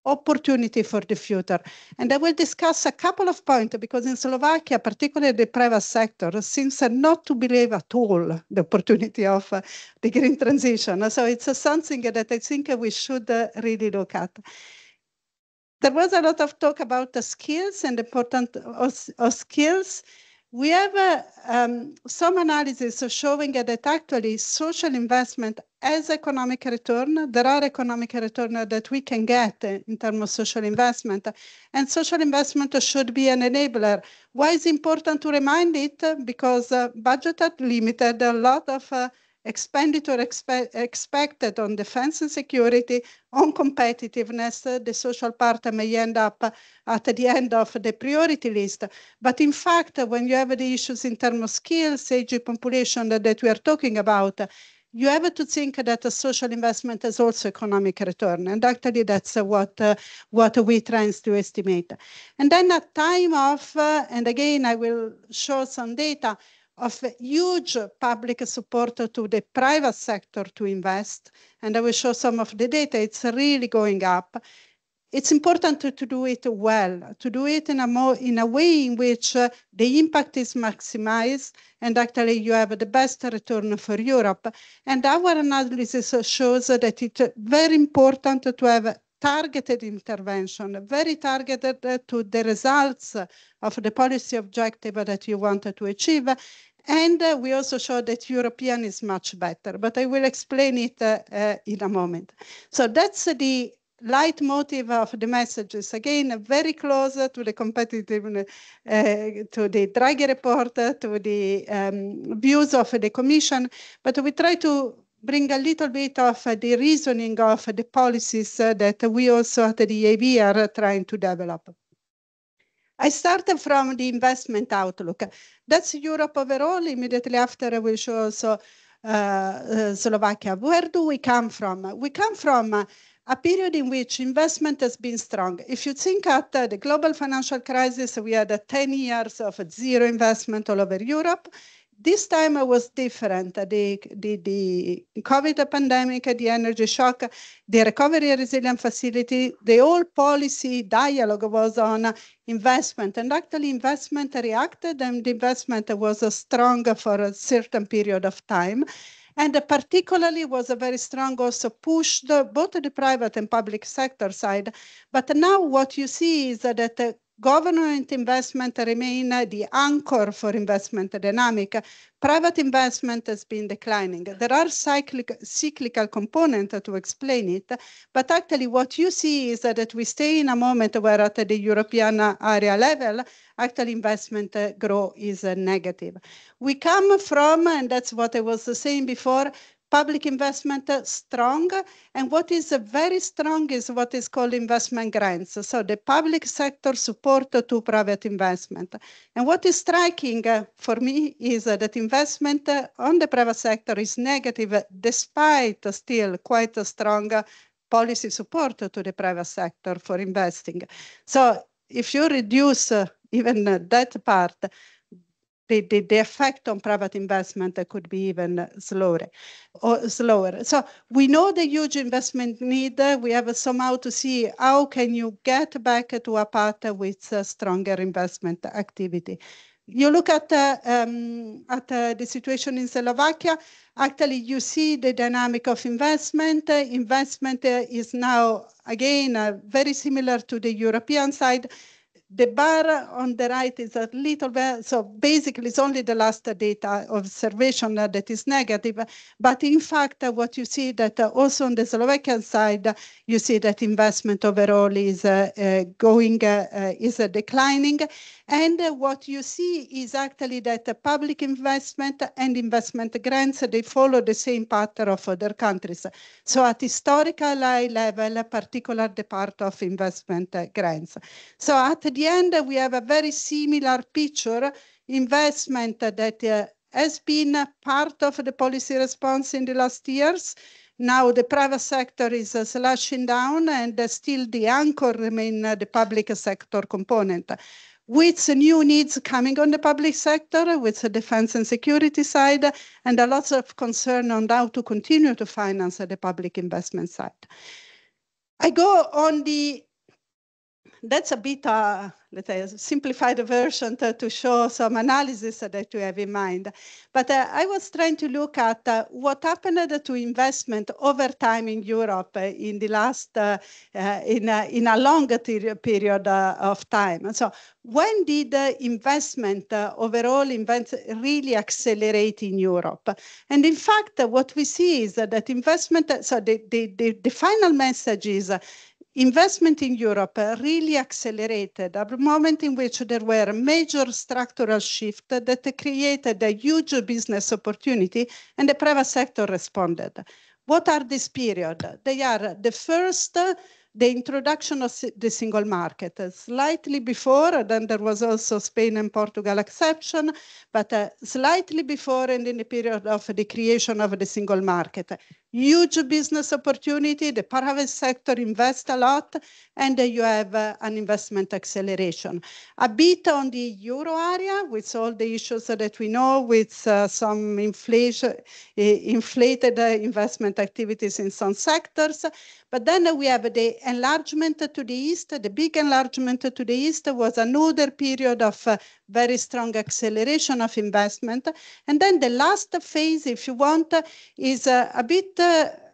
opportunity for the future. And I will discuss a couple of points, because in Slovakia, particularly the private sector, seems not to believe at all the opportunity of the green transition. So it's something that I think we should really look at. There was a lot of talk about the skills and the importance of skills. We have some analysis showing that actually social investment has economic return. There are economic return that we can get in terms of social investment, and social investment should be an enabler. Why is it important to remind it? Because budget are limited. A lot of expenditure expected on defense and security, on competitiveness. The social part may end up at the end of the priority list. But in fact, when you have the issues in terms of skills, aging population that we are talking about, you have to think that a social investment has also economic return. And actually, that's what we try to estimate. And then at time of, and again, I will show some data, of huge public support to the private sector to invest. And I will show some of the data. It's really going up. It's important to do it well, to do it in a way in which the impact is maximized, and actually you have the best return for Europe. And our analysis shows that it's very important to have targeted intervention, very targeted to the results of the policy objective that you wanted to achieve. And we also show that European is much better, but I will explain it in a moment. So that's the leitmotif of the messages. Again, very close to the competitiveness, to the Draghi report, to the views of the Commission, but we try to bring a little bit of the reasoning of the policies that we also at the EIB are trying to develop. I started from the investment outlook. That's Europe overall. Immediately after, I will show also Slovakia. Where do we come from? We come from a period in which investment has been strong. If you think at the global financial crisis, we had 10 years of zero investment all over Europe. This time it was different. The COVID pandemic, the energy shock, the recovery and resilience facility, the whole policy dialogue was on investment. And actually investment reacted, and the investment was strong for a certain period of time. And particularly was a very strong also pushed both the private and public sector side. But now what you see is that government investment remain the anchor for investment dynamic. Private investment has been declining. There are cyclical components to explain it, but actually what you see is that we stay in a moment where at the European area level, actually investment growth is negative. We come from, and that's what I was saying before, public investment strong, and what is very strong is what is called investment grants. So the public sector support to private investment. And what is striking for me is that investment on the private sector is negative despite still quite a strong policy support to the private sector for investing. So if you reduce even that part, the effect on private investment could be even slower. So we know the huge investment need. We have somehow to see how can you get back to a path with stronger investment activity. You look at the situation in Slovakia, actually you see the dynamic of investment. Investment is now, again, very similar to the European side. The bar on the right is a little bit, so basically it's only the last data observation that is negative. But in fact, what you see that also on the Slovakian side, you see that investment overall is declining. And what you see is actually that public investment and investment grants, they follow the same pattern of other countries. So at historical high level, particularly the part of investment grants. So at the end, we have a very similar picture, investment that has been part of the policy response in the last years. Now the private sector is slashing down, and still the anchor remain the public sector component. With new needs coming on the public sector, with the defense and security side, and a lot of concern on how to continue to finance the public investment side. I go on that's a bit, let's say, a simplified version to show some analysis that you have in mind. But I was trying to look at what happened to investment over time in Europe in the last, in a longer period of time. And so when did investment, overall really accelerate in Europe? And in fact, what we see is that investment, so the final message is, investment in Europe really accelerated at the moment in which there were major structural shifts that created a huge business opportunity, and the private sector responded. What are these periods? They are the first, the introduction of the single market. Slightly before, then there was also Spain and Portugal exception, but slightly before and in the period of the creation of the single market. Huge business opportunity, the private sector invests a lot, and you have an investment acceleration. A bit on the euro area, with all the issues that we know, with some inflated investment activities in some sectors. But then we have the enlargement to the east. The big enlargement to the east was another period of very strong acceleration of investment. And then the last phase, if you want, is a bit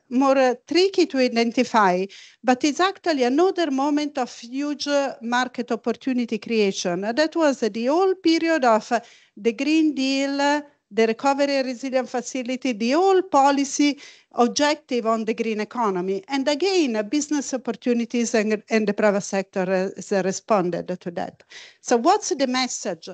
more tricky to identify, but it's actually another moment of huge market opportunity creation. That was the whole period of the Green Deal, the Recovery and Resilience Facility, the whole policy objective on the green economy. And again, business opportunities and the private sector has responded to that. So what's the message?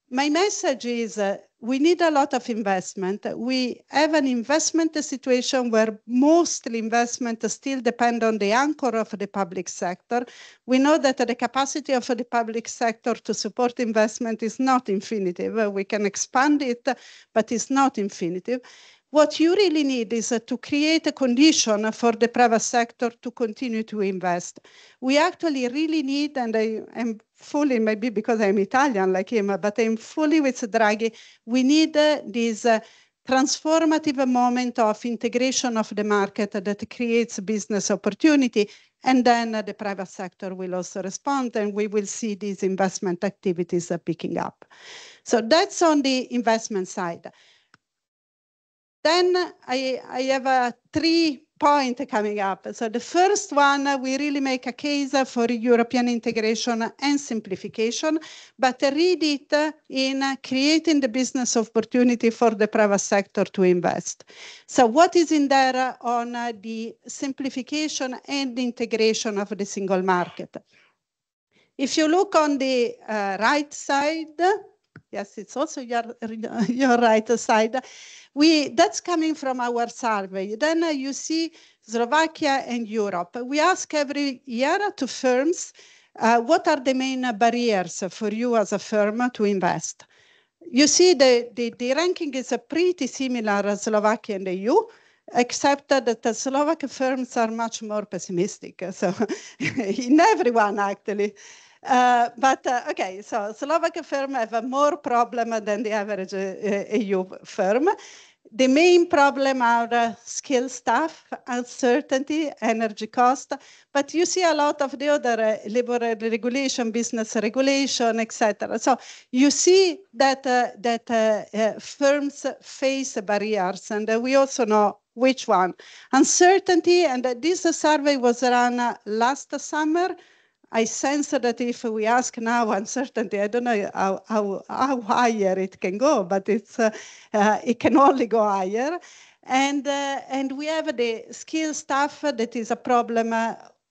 My message is we need a lot of investment. We have an investment situation where mostly investment still depend on the anchor of the public sector. We know that the capacity of the public sector to support investment is not infinitive. We can expand it, but it's not infinitive. What you really need is to create a condition for the private sector to continue to invest. We actually really need, and I am fully, maybe because I'm Italian like him, but I'm fully with Draghi, we need this transformative moment of integration of the market that creates business opportunity, and then the private sector will also respond, and we will see these investment activities picking up. So that's on the investment side. Then I have 3 points coming up. So the first one, we really make a case for European integration and simplification, but read it in creating the business opportunity for the private sector to invest. So what is in there on the simplification and integration of the single market? If you look on the right side, yes, it's also your right side. That's coming from our survey. Then you see Slovakia and Europe. We ask every year to firms, what are the main barriers for you as a firm to invest? You see the ranking is pretty similar as Slovakia and the EU, except that the Slovak firms are much more pessimistic. So in everyone, actually. Okay, so Slovak firm have a more problem than the average EU firm. The main problem are skill staff, uncertainty, energy cost, but you see a lot of the other labor regulation, business regulation, etc. So you see that firms face barriers, and we also know which one. Uncertainty, and this survey was run last summer. I sense that if we ask now uncertainty, I don't know how higher it can go, but it can only go higher. And we have the skill staff that is a problem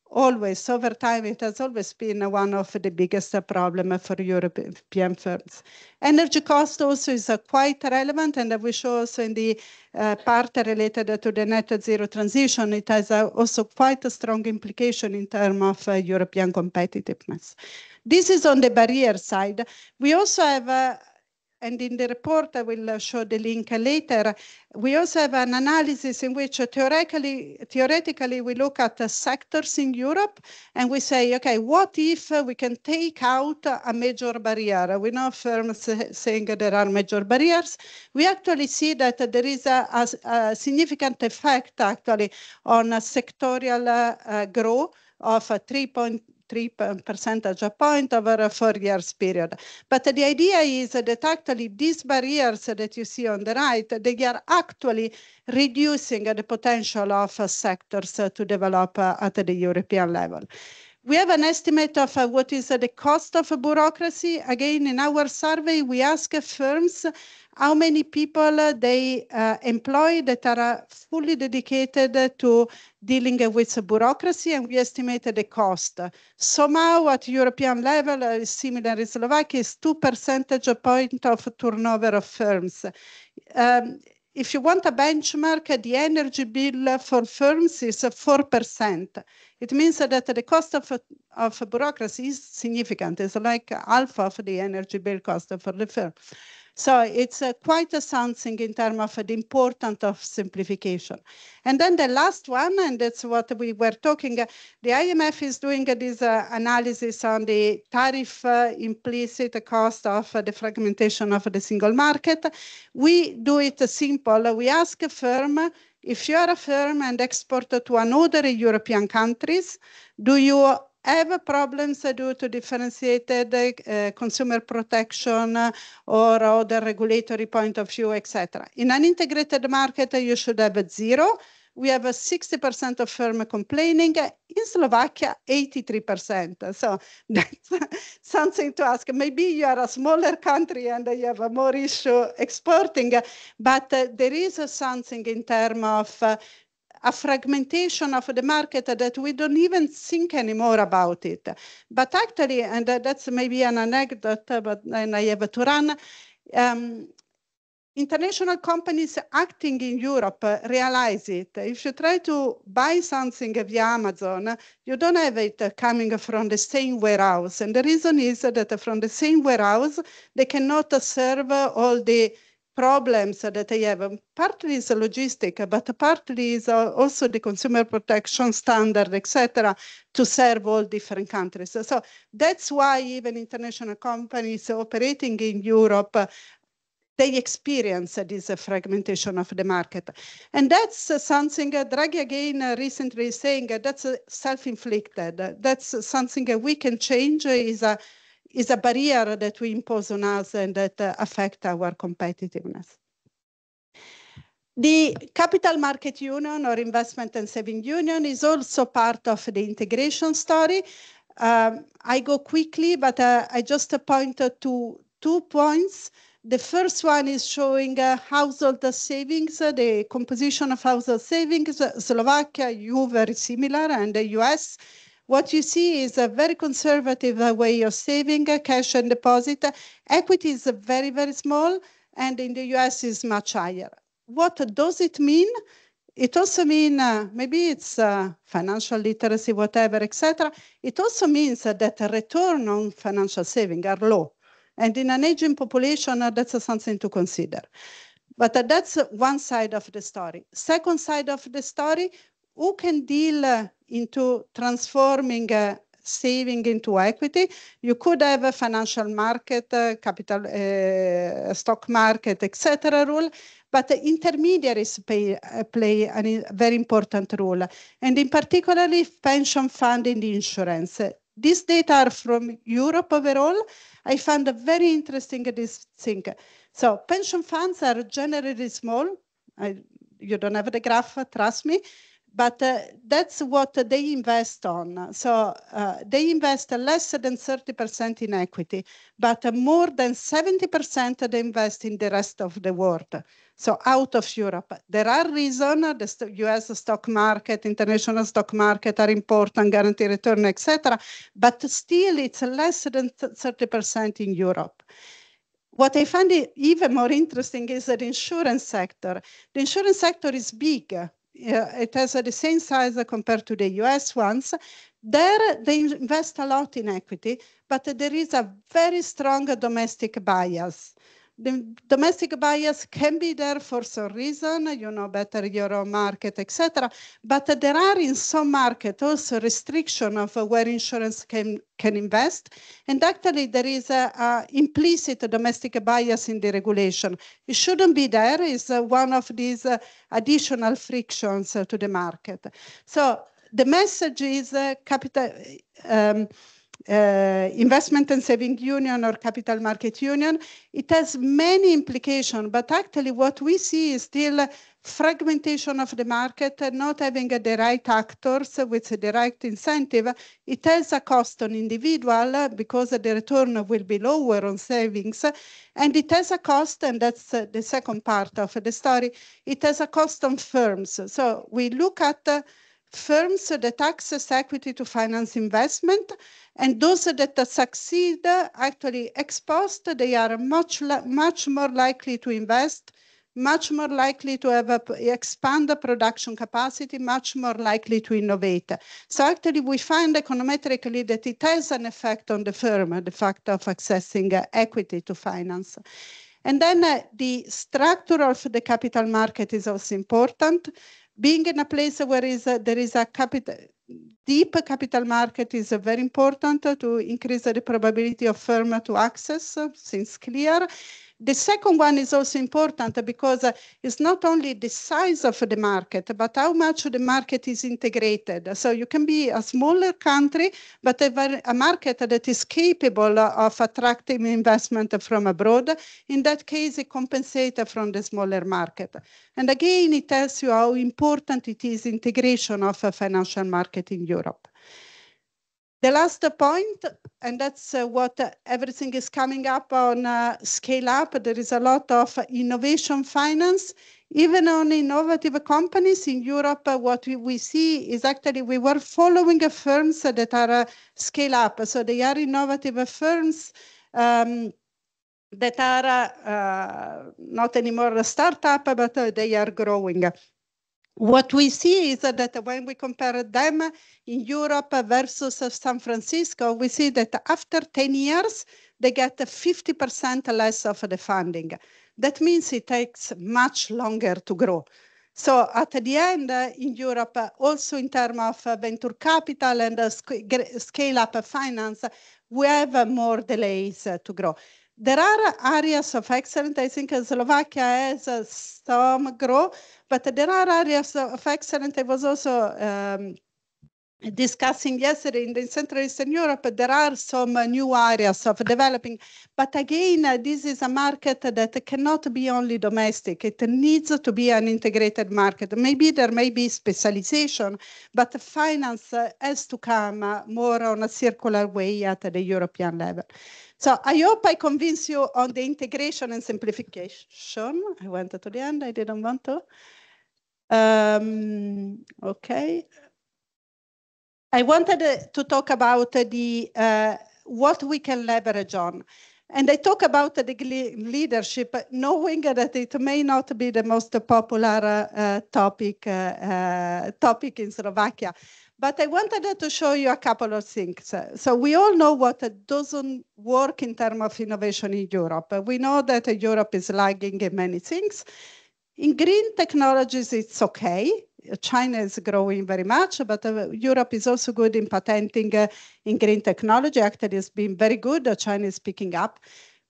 always. Over time, it has always been one of the biggest problems for European firms. Energy cost also is quite relevant, and we show also in the part related to the net zero transition, it has also quite a strong implication in terms of European competitiveness. This is on the barrier side. We also have and in the report, I will show the link later, we also have an analysis in which theoretically we look at the sectors in Europe and we say, okay, what if we can take out a major barrier? We know firms saying there are major barriers. We actually see that there is a significant effect actually on a sectorial growth of 3.3 percentage point over a 4 years period. But the idea is that actually these barriers that you see on the right, they are actually reducing the potential of sectors to develop at the European level. We have an estimate of what is the cost of bureaucracy. Again, in our survey, we ask firms how many people they employ that are fully dedicated to dealing with bureaucracy, and we estimated the cost. Somehow at European level, similar in Slovakia, is 2 percentage points of turnover of firms. If you want a benchmark, the energy bill for firms is 4%. It means that the cost of bureaucracy is significant. It's like half of the energy bill cost for the firm. So it's quite something in terms of the importance of simplification. And then the last one, and that's what we were talking, the IMF is doing this analysis on the tariff implicit cost of the fragmentation of the single market. We do it simple. We ask a firm, if you are a firm and export to another European countries, do you have problems due to differentiated consumer protection or other regulatory point of view, etc. In an integrated market, you should have 0. We have 60% of firms complaining. In Slovakia, 83%. So that's something to ask. Maybe you are a smaller country and you have more issue exporting, but there is something in terms of a fragmentation of the market that we don't even think anymore about it. But actually, and that's maybe an anecdote, but then I have to run, international companies acting in Europe realize it. If you try to buy something via Amazon, you don't have it coming from the same warehouse. And the reason is that from the same warehouse, they cannot serve all the problems that they have. Partly is logistic, but partly is also the consumer protection standard, etc., to serve all different countries. So that's why even international companies operating in Europe, they experience this fragmentation of the market. And that's something Draghi again recently is saying that's self-inflicted. That's something we can change, is a barrier that we impose on us and that affect our competitiveness. The Capital Market Union or Investment and Saving Union is also part of the integration story. I go quickly, but I just pointed to 2 points. The first one is showing household savings, the composition of household savings. Slovakia, EU, very similar, and the US. What you see is a very conservative way of saving, cash and deposit. Equity is very, very small, and in the US is much higher. What does it mean? It also means, maybe it's financial literacy, whatever, etc. It also means that the return on financial saving are low. And in an aging population, that's something to consider. But that's one side of the story. Second side of the story, who can deal into transforming saving into equity? You could have a financial market, capital, stock market, etc. rule, but the intermediaries play a very important role. And in particularly pension fund and insurance. These data are from Europe overall. I found very interesting this thing. So pension funds are generally small. You don't have the graph, trust me. But that's what they invest on. So they invest less than 30% in equity, but more than 70% they invest in the rest of the world. So out of Europe. There are reasons, the US stock market, international stock market are important, guarantee return, etc. But still it's less than 30% in Europe. What I find even more interesting is the insurance sector. The insurance sector is big. It has the same size compared to the US ones. There, they invest a lot in equity, but there is a very strong domestic bias. The domestic bias can be there for some reason, you know better your own market, etc. But there are in some markets also restriction of where insurance can invest. And actually there is a implicit domestic bias in the regulation. It shouldn't be there. It's one of these additional frictions to the market. So the message is investment and saving union or capital market union. It has many implications, but actually what we see is still fragmentation of the market, not having the right actors with the right incentive. It has a cost on individual because the return will be lower on savings, and it has a cost, and that's the second part of the story, it has a cost on firms. So we look at firms that access equity to finance investment, and those that succeed actually ex post, they are much more likely to invest, much more likely to have expand the production capacity, much more likely to innovate. So actually we find econometrically that it has an effect on the firm, the fact of accessing equity to finance. And then the structure of the capital market is also important. Being in a place where there is a deep capital market is very important to increase the probability of firm to access, seems clear. The second one is also important because it's not only the size of the market, but how much the market is integrated. So you can be a smaller country, but a market that is capable of attracting investment from abroad. In that case, it compensates from the smaller market. And again, it tells you how important it is integration of a financial market in Europe. The last point, and that's what everything is coming up on scale up. There is a lot of innovation finance, even on innovative companies in Europe. What we see is actually we were following firms that are scale up. So they are innovative firms that are not anymore a startup, but they are growing. What we see is that when we compare them in Europe versus San Francisco, we see that after 10 years, they get 50% less of the funding. That means it takes much longer to grow. So at the end, in Europe, also in terms of venture capital and scale-up finance, we have more delays to grow. There are areas of excellence. I think Slovakia has some growth, but there are areas of excellence. I was also discussing yesterday in Central Eastern Europe, there are some new areas of developing. But again, this is a market that cannot be only domestic. It needs to be an integrated market. Maybe there may be specialization, but finance has to come more on a circular way at the European level. So I hope I convince you on the integration and simplification. I went to the end, I didn't want to. Okay. I wanted to talk about the what we can leverage on. And I talk about the leadership, knowing that it may not be the most popular topic in Slovakia. But I wanted to show you a couple of things. So we all know what doesn't work in terms of innovation in Europe. We know that Europe is lagging in many things. In green technologies, it's okay. China is growing very much, but Europe is also good in patenting in green technology. Actually, it's been very good. China is picking up.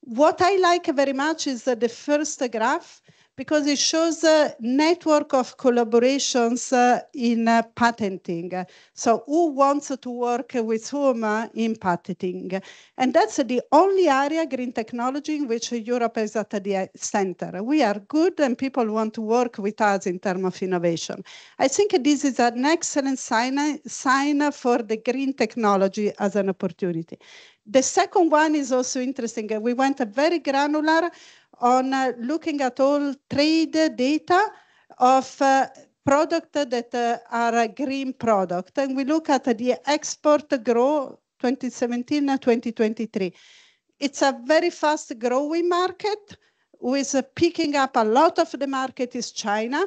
What I like very much is the first graph, because it shows a network of collaborations in patenting. So who wants to work with whom in patenting? And that's the only area, green technology, in which Europe is at the center. We are good and people want to work with us in terms of innovation. I think this is an excellent sign for the green technology as an opportunity. The second one is also interesting. We went very granular on looking at all trade data of products that are a green product. And we look at the export growth 2017-2023. It's a very fast growing market with picking up a lot of the market is China.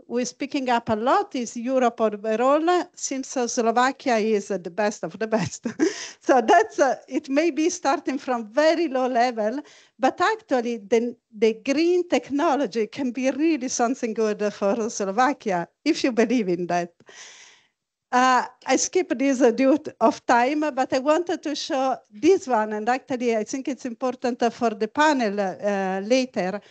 With picking up a lot is Europe overall. Seems Slovakia is the best of the best. So that's it may be starting from very low level, but actually the green technology can be really something good for Slovakia, if you believe in that. I skipped this due of time, but I wanted to show this one, and actually I think it's important for the panel later.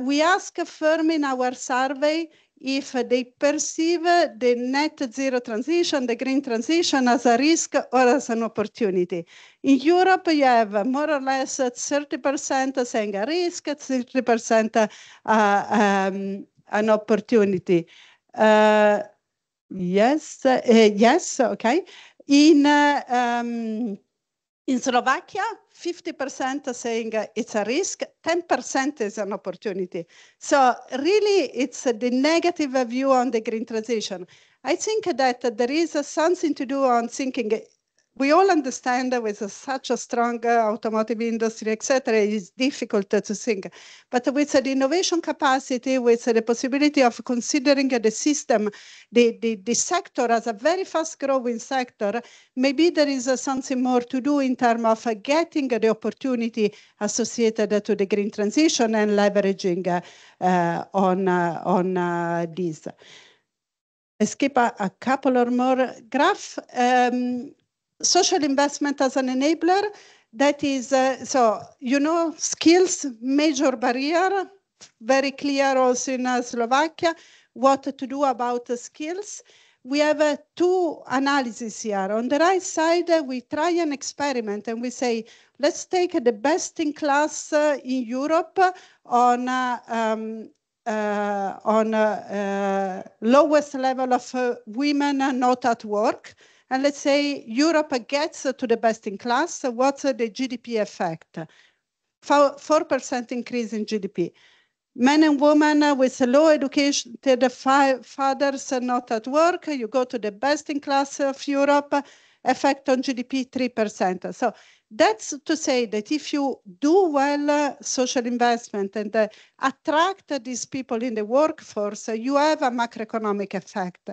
We ask a firm in our survey if they perceive the net zero transition, the green transition, as a risk or as an opportunity. In Europe, you have more or less 30% saying a risk, 30% an opportunity. Yes, okay. In Slovakia, 50% saying it's a risk, 10% is an opportunity. So really, it's the negative view on the green transition. I think that there is something to do on thinking. We all understand that with such a strong automotive industry, etc., it's difficult to think. But with the innovation capacity, with the possibility of considering the system, the sector as a very fast-growing sector, maybe there is something more to do in terms of getting the opportunity associated to the green transition and leveraging on this. I skip a couple or more graphs. Social investment as an enabler, that is, skills, major barrier, very clear also in Slovakia, what to do about the skills. We have two analyses here. On the right side, we try an experiment and we say, let's take the best in class in Europe on lowest level of women not at work. And let's say Europe gets to the best in class. What's the GDP effect? 4% increase in GDP. Men and women with low educated fathers not at work, you go to the best in class of Europe, effect on GDP 3%. So that's to say that if you do well social investment and attract these people in the workforce, you have a macroeconomic effect.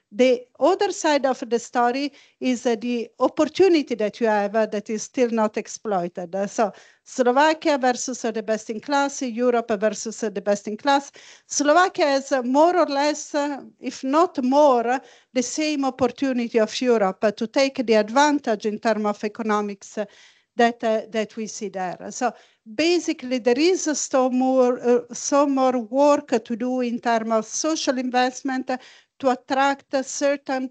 The other side of the story is the opportunity that you have that is still not exploited. So Slovakia versus the best in class, Europe versus the best in class. Slovakia has more or less, if not more, the same opportunity of Europe to take the advantage in terms of economics that we see there. So basically, there is some more work to do in terms of social investment to attract a certain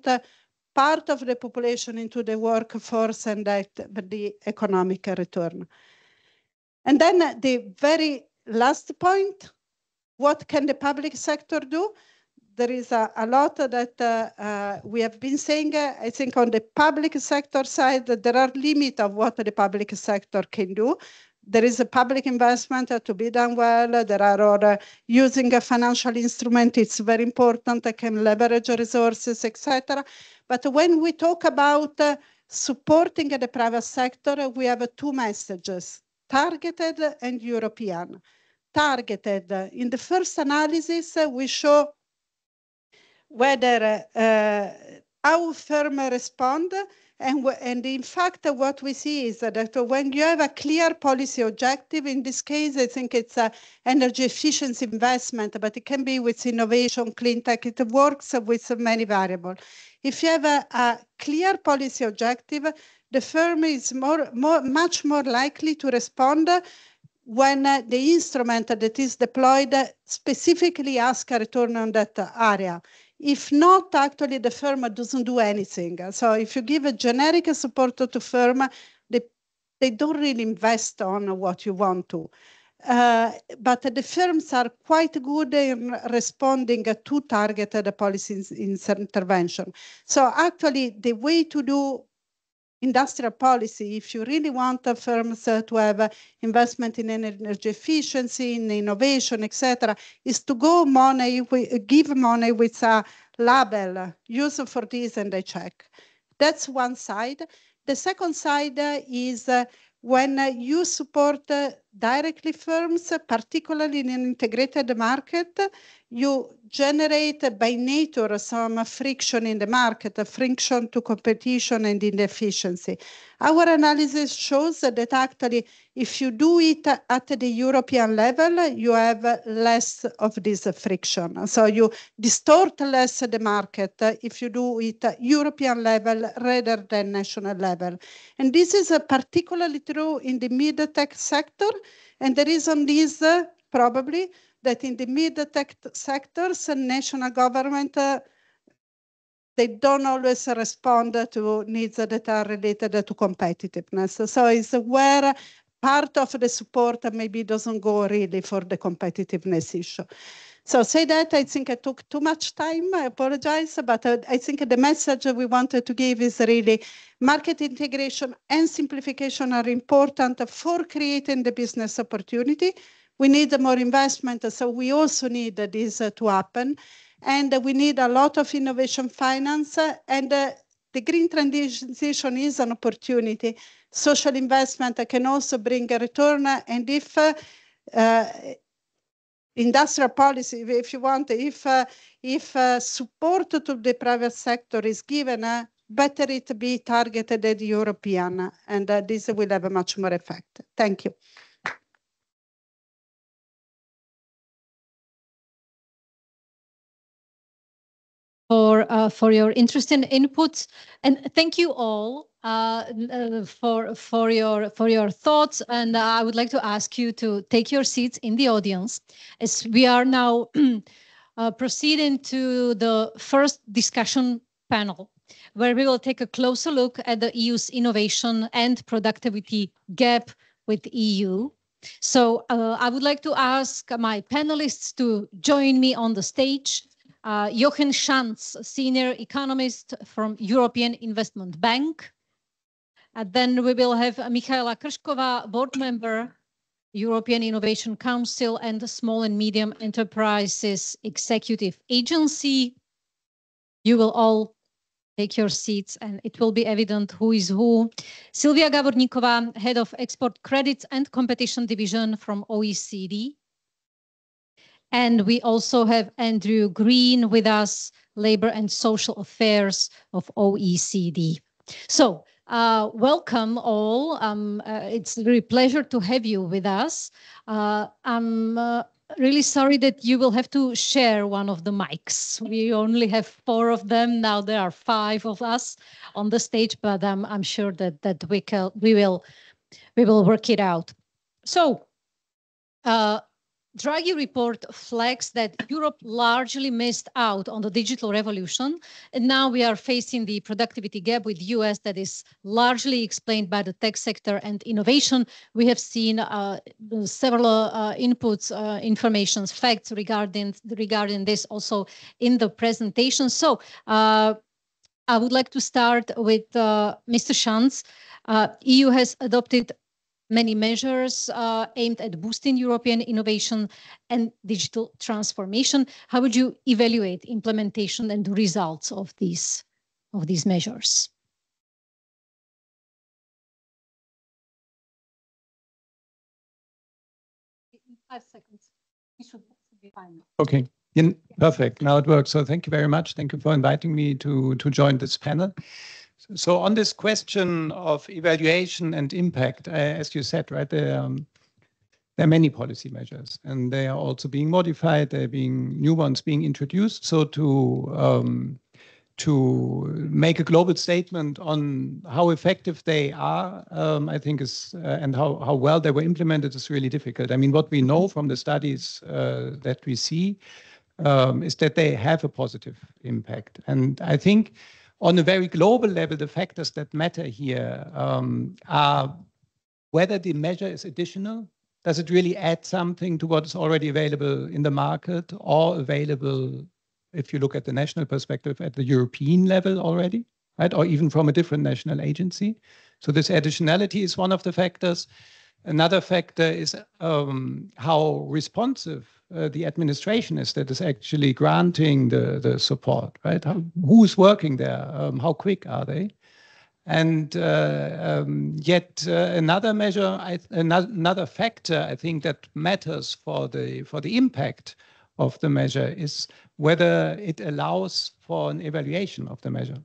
part of the population into the workforce and the economic return. And then the very last point, what can the public sector do? There is a lot that we have been saying. I think on the public sector side, there are limits of what the public sector can do. There is a public investment to be done well. There are other using a financial instrument. It's very important. I can leverage resources, etc. But when we talk about supporting the private sector, we have two messages: targeted and European. Targeted. In the first analysis, we show whether how firms respond. And in fact, what we see is that when you have a clear policy objective, in this case, I think it's energy efficiency investment, but it can be with innovation, clean tech. It works with many variables. If you have a clear policy objective, the firm is much more likely to respond when the instrument that is deployed specifically asks a return on that area. If not, actually, the firm doesn't do anything. So if you give a generic support to firm, they don't really invest on what you want to. But the firms are quite good in responding to targeted policy intervention. So actually, the way to do industrial policy, if you really want the firms to have investment in energy efficiency, in innovation, etc., is to give money with a label, use for this and they check. That's one side. The second side is when you support directly firms, particularly in an integrated market, you generate by nature some friction in the market, friction to competition and inefficiency. Our analysis shows that actually, if you do it at the European level, you have less of this friction. So you distort less the market if you do it at European level rather than national level. And this is particularly true in the mid-tech sector. And the reason is probably that in the mid-tech sectors, national government they don't always respond to needs that are related to competitiveness. So it's where part of the support maybe doesn't go really for the competitiveness issue. So say that, I think I took too much time, I apologize, but I think the message we wanted to give is really market integration and simplification are important for creating the business opportunity. We need more investment, so we also need this to happen. And we need a lot of innovation finance, and the green transition is an opportunity. Social investment can also bring a return, and if industrial policy, if you want, if support to the private sector is given, better it be targeted at the European, and this will have a much more effect. Thank you. For your interesting inputs, and thank you all for your thoughts. And I would like to ask you to take your seats in the audience as we are now proceeding to the first discussion panel, where we will take a closer look at the EU's innovation and productivity gap with the EU. So I would like to ask my panelists to join me on the stage. Jochen Schanz, Senior Economist from European Investment Bank. And then we will have Michaela Kršková, Board Member, European Innovation Council and Small and Medium Enterprises Executive Agency. You will all take your seats and it will be evident who is who. Silvia Gavorníková, Head of Export Credits and Competition Division from OECD. And we also have Andrew Green with us, Labor and Social Affairs of OECD. So welcome all. It's a really pleasure to have you with us. I'm really sorry that you will have to share one of the mics. We only have 4 of them. Now there are 5 of us on the stage, but I'm sure that we will work it out. So Draghi report flags that Europe largely missed out on the digital revolution, and now we are facing the productivity gap with the US that is largely explained by the tech sector and innovation. We have seen several inputs, information, facts regarding this also in the presentation. So I would like to start with Mr. Schanz. EU has adopted many measures aimed at boosting European innovation and digital transformation. How would you evaluate implementation and the results of these measures? 5 seconds. It should be fine. Okay. Perfect. Now it works. So thank you very much. Thank you for inviting me to join this panel. So on this question of evaluation and impact, as you said, right, there are many policy measures, and they are also being modified. There are new ones being introduced. So to make a global statement on how effective they are, I think and how well they were implemented is really difficult. I mean, what we know from the studies that we see is that they have a positive impact. And I think on a very global level, the factors that matter here are whether the measure is additional. Does it really add something to what is already available in the market, or available, if you look at the national perspective, at the European level already, right? Or even from a different national agency. So this additionality is one of the factors. Another factor is how responsive the administration is that is actually granting the support, right? Who's working there? How quick are they? And yet another measure, another factor I think that matters for the impact of the measure is whether it allows for an evaluation of the measure.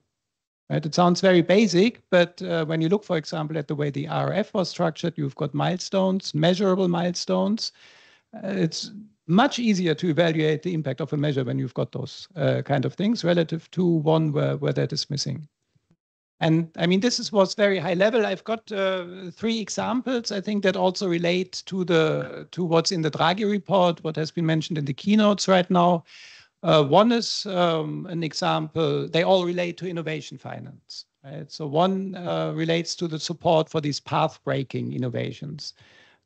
Right? It sounds very basic, but when you look, for example, at the way the RRF was structured, you've got milestones, measurable milestones. It's much easier to evaluate the impact of a measure when you've got those kind of things relative to one where that is missing. And I mean, was very high level. I've got 3 examples, I think, that also relate to what's in the Draghi report, what has been mentioned in the keynotes right now. One is an example, they all relate to innovation finance. Right? So one relates to the support for these path-breaking innovations.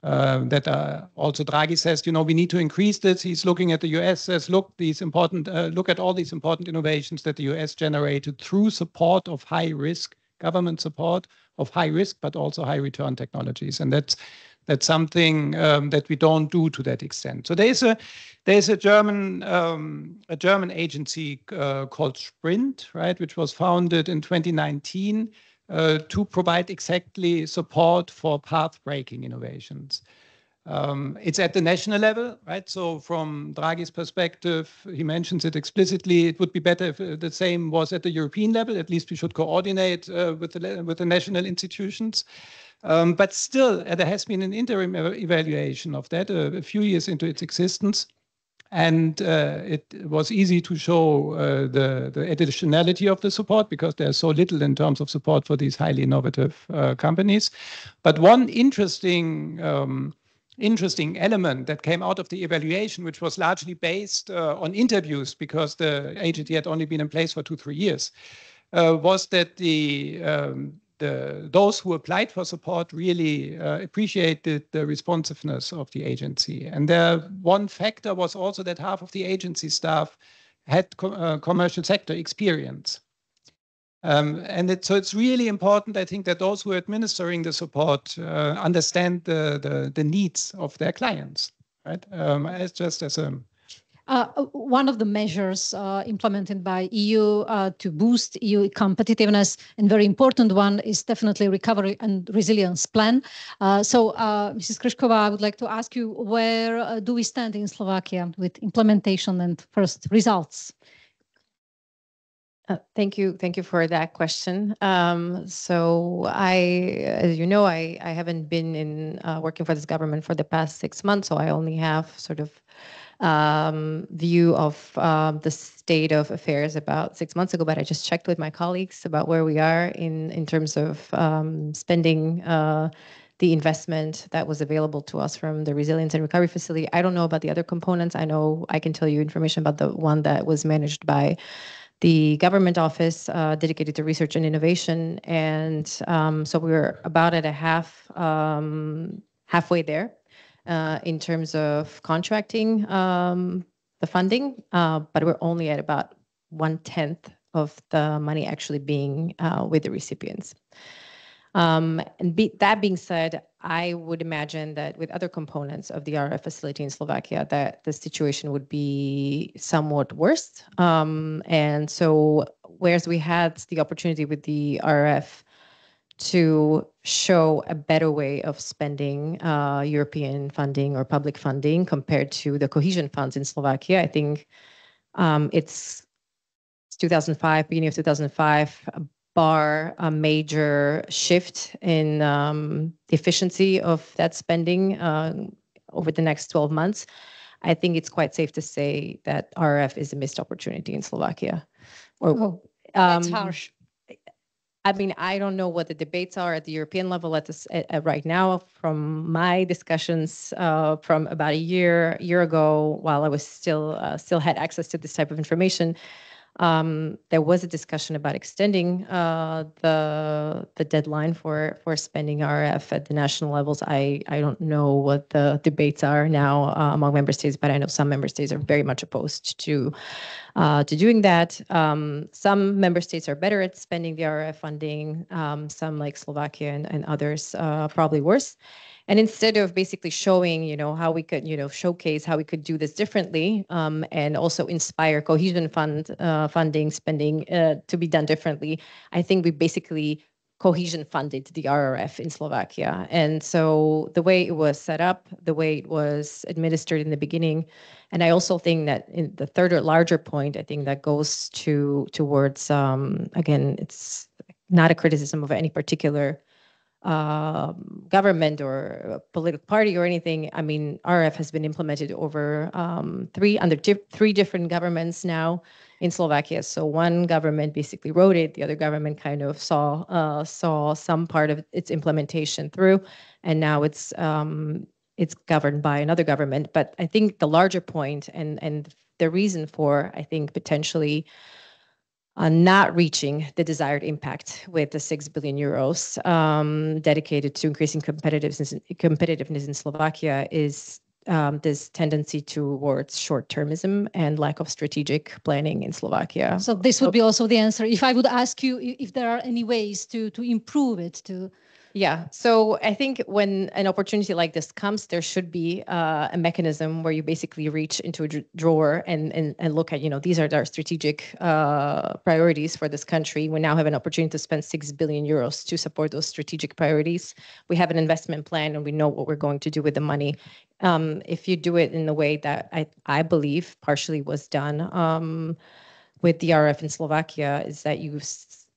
That also Draghi says, we need to increase this. He's looking at the US, says, look at all these important innovations that the US generated through support of high risk, government support of high risk, but also high return technologies. And that's something that we don't do to that extent. So there's a German agency called Sprint, right, which was founded in 2019 to provide exactly support for path-breaking innovations. It's at the national level, right? So from Draghi's perspective, he mentions it explicitly. It would be better if the same was at the European level. At least we should coordinate with the national institutions. But still, there has been an interim evaluation of that a few years into its existence. And it was easy to show the additionality of the support because there's so little in terms of support for these highly innovative companies. But one interesting element that came out of the evaluation, which was largely based on interviews because the agency had only been in place for 2-3 years, was that those who applied for support really appreciated the responsiveness of the agency. And one factor was also that half of the agency staff had commercial sector experience. So it's really important, I think, that those who are administering the support understand the needs of their clients, right? It's just as a... One of the measures implemented by EU to boost EU competitiveness, and very important one, is definitely recovery and resilience plan. So, Mrs. Kryšková, I would like to ask you, where do we stand in Slovakia with implementation and first results? Thank you for that question. So as you know, I haven't been working for this government for the past 6 months, so I only have sort of view of the state of affairs about 6 months ago, but I just checked with my colleagues about where we are in terms of spending the investment that was available to us from the Resilience and Recovery Facility. I don't know about the other components. I know I can tell you information about the one that was managed by the government office dedicated to research and innovation. And so we were about at a halfway there. In terms of contracting the funding, but we're only at about 1/10 of the money actually being with the recipients. That being said, I would imagine that with other components of the RRF facility in Slovakia, that the situation would be somewhat worse. And so whereas we had the opportunity with the RRF to show a better way of spending European funding or public funding compared to the cohesion funds in Slovakia. I think it's 2005, beginning of 2005, bar a major shift in the efficiency of that spending over the next 12 months. I think it's quite safe to say that RRF is a missed opportunity in Slovakia. That's harsh. I mean, I don't know what the debates are at the European level right now. From my discussions from about a year ago, while I was still had access to this type of information, there was a discussion about extending the deadline for spending RRF at the national levels. I don't know what the debates are now among member states, but I know some member states are very much opposed to doing that. Some member states are better at spending the RRF funding. Some, like Slovakia and others, probably worse. And instead of basically showing, how we could, showcase how we could do this differently, and also inspire cohesion funding spending to be done differently, I think we basically cohesion funded the RRF in Slovakia. And so the way it was set up, the way it was administered in the beginning, and I also think that in the third or larger point, I think that goes towards, again, it's not a criticism of any particular government or political party or anything. I mean, RRF has been implemented over three different governments now. in Slovakia. So one government basically wrote it, the other government kind of saw some part of its implementation through, and now it's governed by another government. But I think the larger point and the reason for, I think, potentially not reaching the desired impact with the 6 billion euros dedicated to increasing competitiveness in Slovakia is this tendency towards short-termism and lack of strategic planning in Slovakia. So this would be also the answer. If I would ask you if there are any ways to improve it, Yeah. So I think when an opportunity like this comes, there should be a mechanism where you basically reach into a drawer and look at, these are our strategic priorities for this country. We now have an opportunity to spend 6 billion euros to support those strategic priorities. We have an investment plan and we know what we're going to do with the money. If you do it in the way that I believe partially was done with the RF in Slovakia, is that you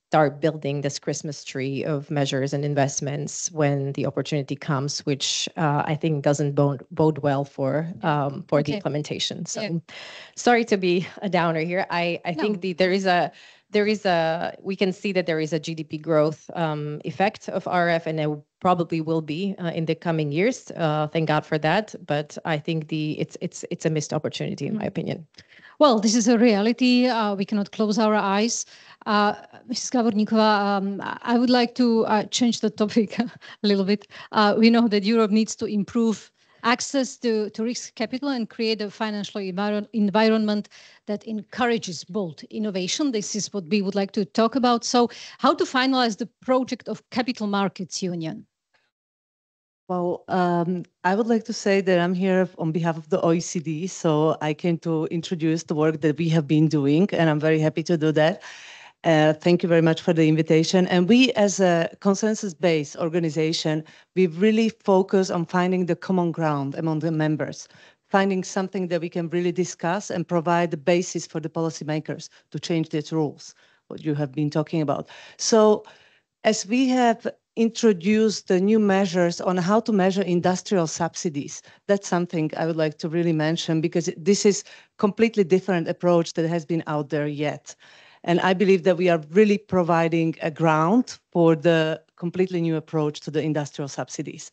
start building this Christmas tree of measures and investments when the opportunity comes, which I think doesn't bode well for the implementation. So sorry to be a downer here. I think we can see that there is a GDP growth effect of RF, and there probably will be in the coming years. Thank God for that. But I think it's a missed opportunity, in my opinion. Well, this is a reality. We cannot close our eyes. Mrs. Gavorníková, I would like to change the topic a little bit. We know that Europe needs to improve access to risk capital and create a financial environment that encourages bold innovation. This is what we would like to talk about. So how to finalize the project of Capital Markets Union? Well, I would like to say that I'm here on behalf of the OECD, so I came to introduce the work that we have been doing, and I'm very happy to do that. Thank you very much for the invitation. And we, as a consensus-based organization, we really focus on finding the common ground among the members, finding something that we can really discuss and provide the basis for the policymakers to change these rules, what you have been talking about. So as we have introduced the new measures on how to measure industrial subsidies, that's something I would like to really mention, because this is completely different approach that has been out there yet. And I believe that we are really providing a ground for the completely new approach to the industrial subsidies.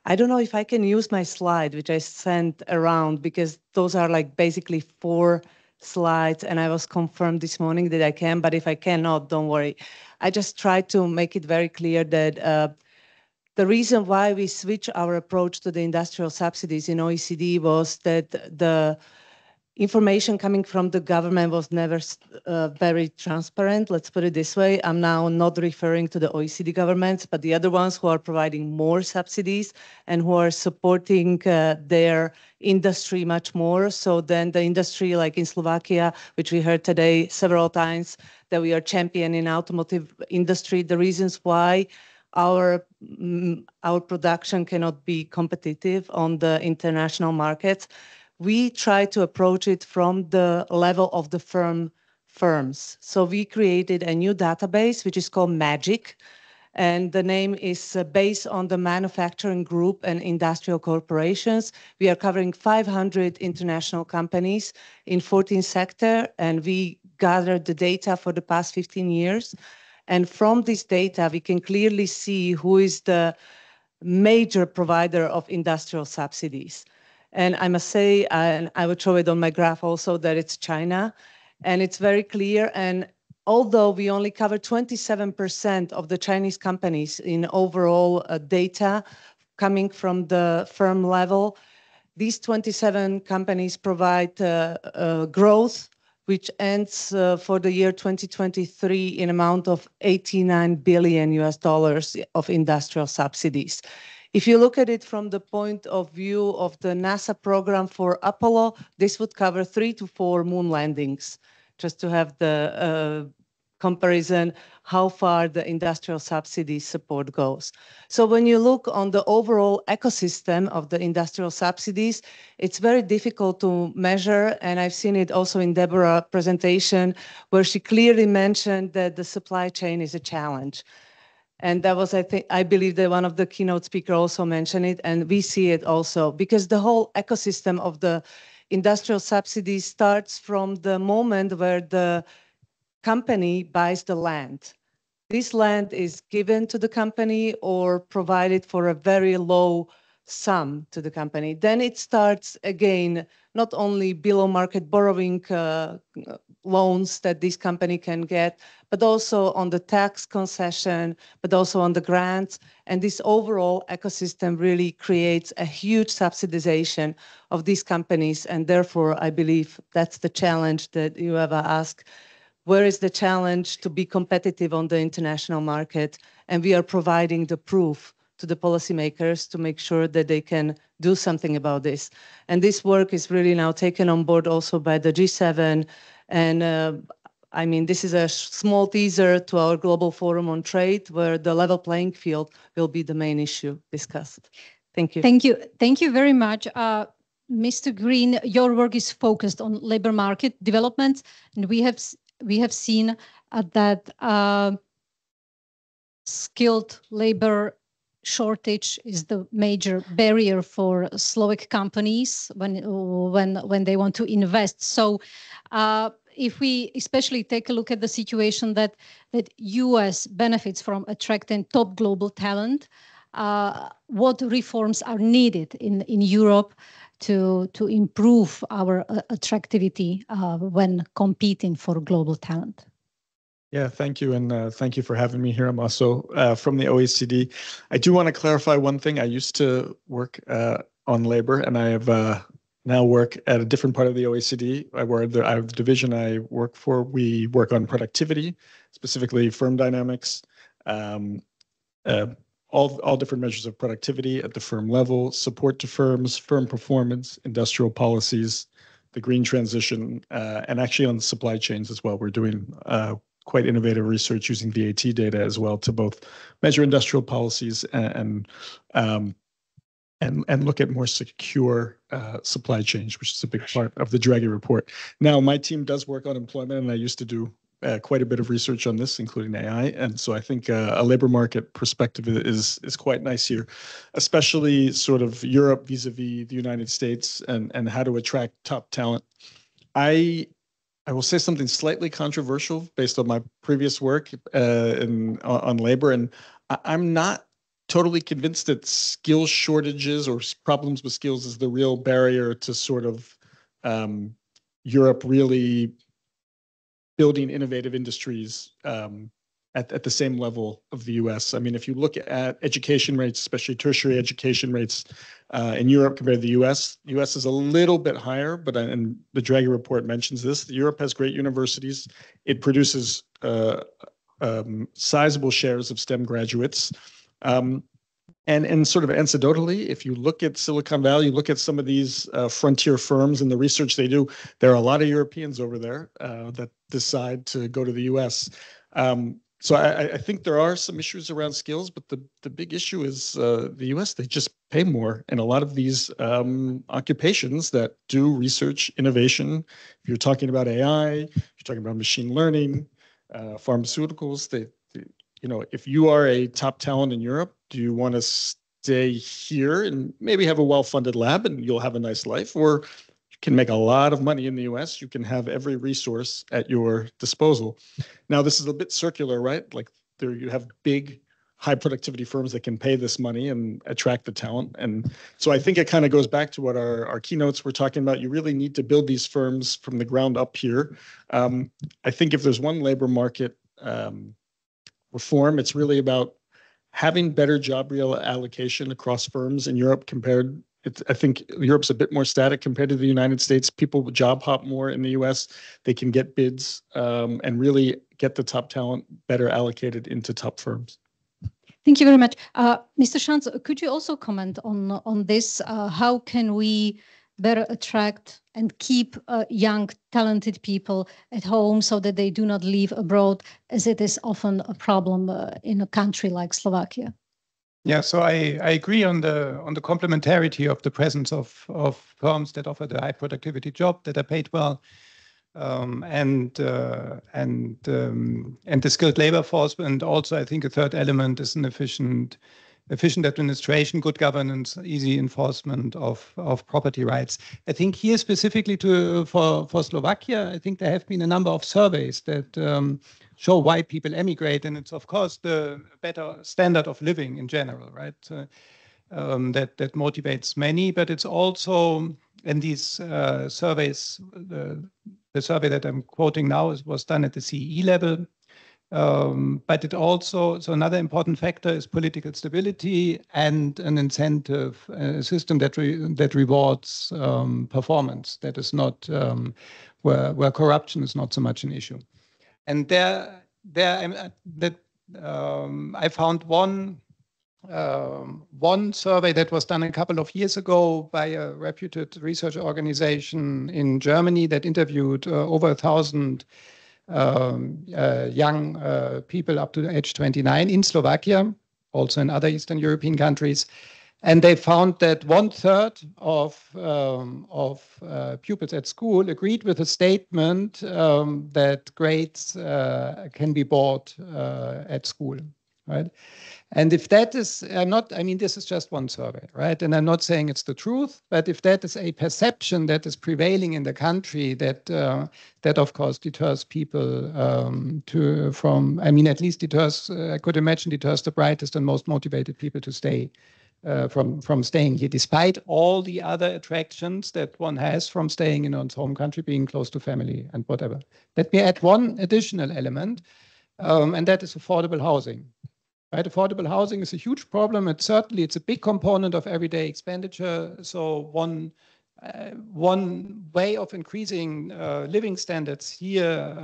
I don't know if I can use my slide, which I sent around, because those are like basically 4 slides, and I was confirmed this morning that I can, but if I cannot, don't worry. I just tried to make it very clear that the reason why we switch our approach to the industrial subsidies in OECD was that the information coming from the government was never very transparent, let's put it this way. I'm now not referring to the OECD governments, but the other ones who are providing more subsidies and who are supporting their industry much more. So then the industry, like in Slovakia, which we heard today several times, that we are champion in automotive industry, the reasons why our production cannot be competitive on the international markets. We try to approach it from the level of the firms. So we created a new database, which is called MAGIC. And the name is based on the manufacturing group and industrial corporations. We are covering 500 international companies in 14 sectors, and we gathered the data for the past 15 years. And from this data, we can clearly see who is the major provider of industrial subsidies. And I must say, and I would show it on my graph also, that it's China. And it's very clear. And although we only cover 27% of the Chinese companies in overall data coming from the firm level, these 27 companies provide growth, which ends for the year 2023 in amount of $89 billion of industrial subsidies. If you look at it from the point of view of the NASA program for Apollo, this would cover 3 to 4 moon landings, just to have the comparison how far the industrial subsidy support goes. So when you look on the overall ecosystem of the industrial subsidies, it's very difficult to measure. And I've seen it also in Deborah's presentation, where she clearly mentioned that the supply chain is a challenge. And that was, I believe that one of the keynote speakers also mentioned it, and we see it also, because the whole ecosystem of the industrial subsidy starts from the moment where the company buys the land. This land is given to the company or provided for a very low sum to the company. Then it starts again, not only below market borrowing loans that this company can get, but also on the tax concession, but also on the grants. And this overall ecosystem really creates a huge subsidization of these companies. And therefore, I believe that's the challenge that you have asked. Where is the challenge to be competitive on the international market? And we are providing the proof to the policymakers to make sure that they can do something about this. And this work is really now taken on board also by the G7. And I mean, this is a small teaser to our global forum on trade, where the level playing field will be the main issue discussed. Thank you. Thank you. Thank you very much. Mr. Green, your work is focused on labor market development, and we have seen that skilled labor shortage is the major barrier for Slovak companies when they want to invest. So if we especially take a look at the situation that US benefits from attracting top global talent, what reforms are needed in Europe to improve our attractivity when competing for global talent? Yeah, thank you. And thank you for having me here. I'm also from the OECD. I do want to clarify one thing. I used to work on labor, and I have now work at a different part of the OECD. I have the division I work for. We work on productivity, specifically firm dynamics, all different measures of productivity at the firm level, support to firms, firm performance, industrial policies, the green transition, and actually on the supply chains as well. We're doing quite innovative research using VAT data as well to both measure industrial policies and look at more secure supply chains, which is a big part of the Draghi report. Now, my team does work on employment, and I used to do quite a bit of research on this, including AI. And so I think a labor market perspective is quite nice here, especially sort of Europe vis-a-vis the United States and how to attract top talent. I will say something slightly controversial based on my previous work on labor, and I'm not totally convinced that skill shortages or problems with skills is the real barrier to sort of Europe really building innovative industries at the same level of the US. I mean, if you look at education rates, especially tertiary education rates in Europe compared to the US is a little bit higher, but and the Draghi report mentions this. Europe has great universities. It produces sizable shares of STEM graduates. And sort of anecdotally, if you look at Silicon Valley, you look at some of these frontier firms and the research they do, there are a lot of Europeans over there that decide to go to the US. So I think there are some issues around skills, but the big issue is the US, they just pay more. And a lot of these occupations that do research, innovation, if you're talking about AI, if you're talking about machine learning, pharmaceuticals, you know, if you are a top talent in Europe, do you want to stay here and maybe have a well-funded lab and you'll have a nice life, or you can make a lot of money in the US, you can have every resource at your disposal. Now, this is a bit circular, right? Like there you have big, high productivity firms that can pay this money and attract the talent. And so I think it kind of goes back to what our keynotes were talking about. You really need to build these firms from the ground up here. I think if there's one labor market reform, it's really about having better job reallocation across firms in Europe compared. I think Europe's a bit more static compared to the United States. People job hop more in the US. They can get bids and really get the top talent better allocated into top firms. Thank you very much. Mr. Schanz, could you also comment on this? How can we better attract and keep young, talented people at home so that they do not leave abroad, as it is often a problem in a country like Slovakia? Yeah, so I agree on the complementarity of the presence of firms that offer the high productivity job that are paid well, and the skilled labor force. And also, I think a third element is an efficient efficient administration, good governance, easy enforcement of property rights. I think here specifically for Slovakia, I think there have been a number of surveys that show why people emigrate, and it's of course the better standard of living in general, right? That motivates many, but it's also, and these surveys, the survey that I'm quoting now was done at the CE level. But it also, so another important factor is political stability and an incentive system that rewards performance. That is not where corruption is not so much an issue. And I found one survey that was done a couple of years ago by a reputed research organization in Germany that interviewed over 1,000 young people up to age 29 in Slovakia, also in other Eastern European countries. And they found that 1/3 of pupils at school agreed with a statement that grades can be bought at school, right? And if that is this is just one survey, right? And I'm not saying it's the truth, but if that is a perception that is prevailing in the country, that of course deters people at least deters, I could imagine deters the brightest and most motivated people to stay from staying here, despite all the other attractions that one has from staying in one's home country, being close to family and whatever. Let me add one additional element, and that is affordable housing. Right, affordable housing is a huge problem. It's a big component of everyday expenditure. So one way of increasing living standards here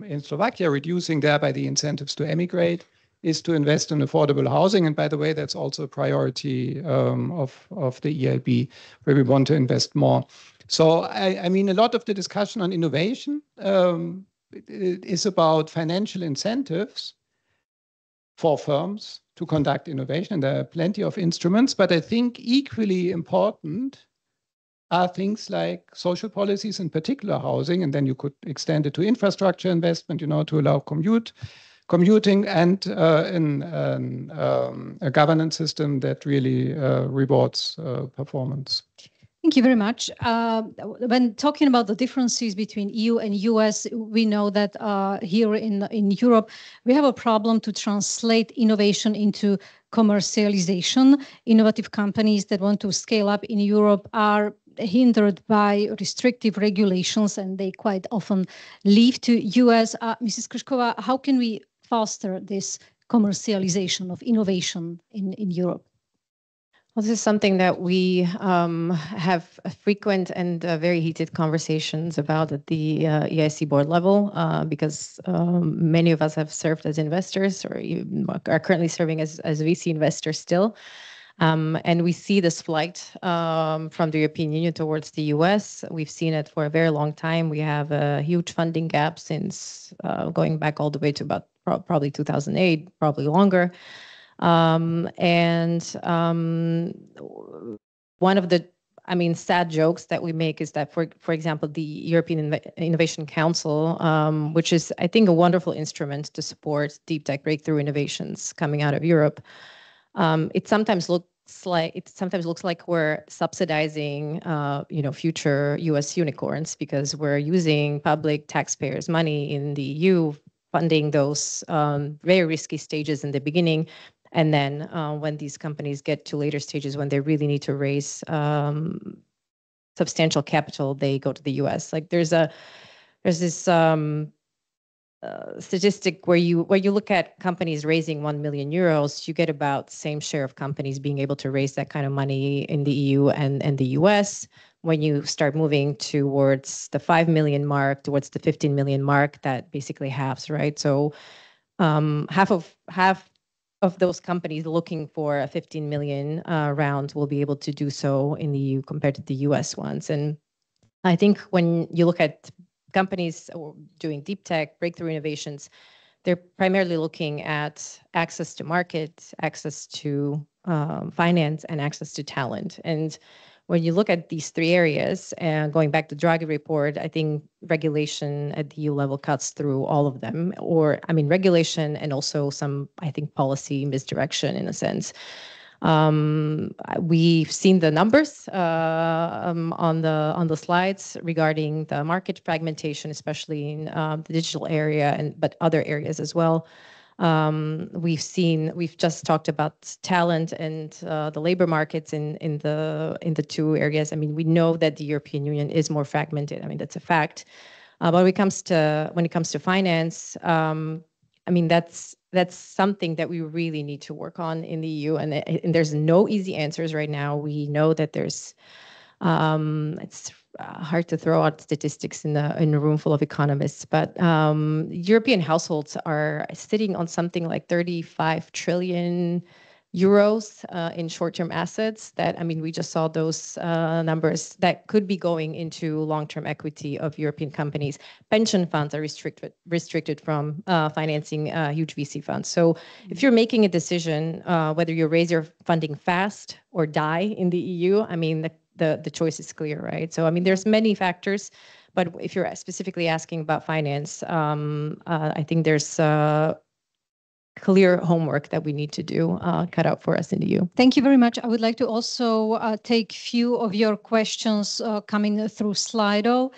in Slovakia, reducing thereby the incentives to emigrate, is to invest in affordable housing. And by the way, that's also a priority of the EIB, where we want to invest more. So I mean, a lot of the discussion on innovation is about financial incentives for firms to conduct innovation. And there are plenty of instruments, but I think equally important are things like social policies, in particular housing, and then you could extend it to infrastructure investment, to allow commuting, and a governance system that really rewards performance. Thank you very much. When talking about the differences between EU and US, we know that here in Europe, we have a problem to translate innovation into commercialization. Innovative companies that want to scale up in Europe are hindered by restrictive regulations, and they quite often leave to US. Mrs. Kryšková, how can we foster this commercialization of innovation in Europe? Well, this is something that we have frequent and very heated conversations about at the EIC board level, because many of us have served as investors or are currently serving as VC investors still. And we see this flight from the European Union towards the US. We've seen it for a very long time. We have a huge funding gap since going back all the way to about probably 2008, probably longer. One of the, sad jokes that we make is that, for example, the European Innovation Council, which is, I think, a wonderful instrument to support deep tech breakthrough innovations coming out of Europe, it sometimes looks like we're subsidizing, future U.S. unicorns, because we're using public taxpayers' money in the EU, funding those very risky stages in the beginning. And then when these companies get to later stages, when they really need to raise substantial capital, they go to the US. Like there's this statistic where you look at companies raising 1 million euros, you get about the same share of companies being able to raise that kind of money in the EU and the US. When you start moving towards the 5 million mark, towards the 15 million mark, that basically halves, right? So half of those companies looking for a 15 million round will be able to do so in the EU compared to the US ones. And I think when you look at companies doing deep tech, breakthrough innovations, they're primarily looking at access to market, access to finance, and access to talent. And when you look at these three areas, and going back to Draghi report, I think regulation at the EU level cuts through all of them, regulation and also some, I think, policy misdirection in a sense. We've seen the numbers on the slides regarding the market fragmentation, especially in the digital area, but other areas as well. We've just talked about talent and the labor markets in the two areas. I mean, we know that the European Union is more fragmented. I mean, that's a fact. But when it comes to finance, I mean, that's something that we really need to work on in the EU, and there's no easy answers right now. We know that there's it's hard to throw out statistics in a room full of economists, but European households are sitting on something like 35 trillion euros in short-term assets. That, I mean, we just saw those numbers that could be going into long-term equity of European companies. Pension funds are restricted from financing huge VC funds. So if you're making a decision whether you raise your funding fast or die in the EU, I mean, the choice is clear, right? So, I mean, there's many factors, but if you're specifically asking about finance, I think there's clear homework that we need to do cut out for us in the EU. Thank you very much. I would like to also take few of your questions coming through Slido.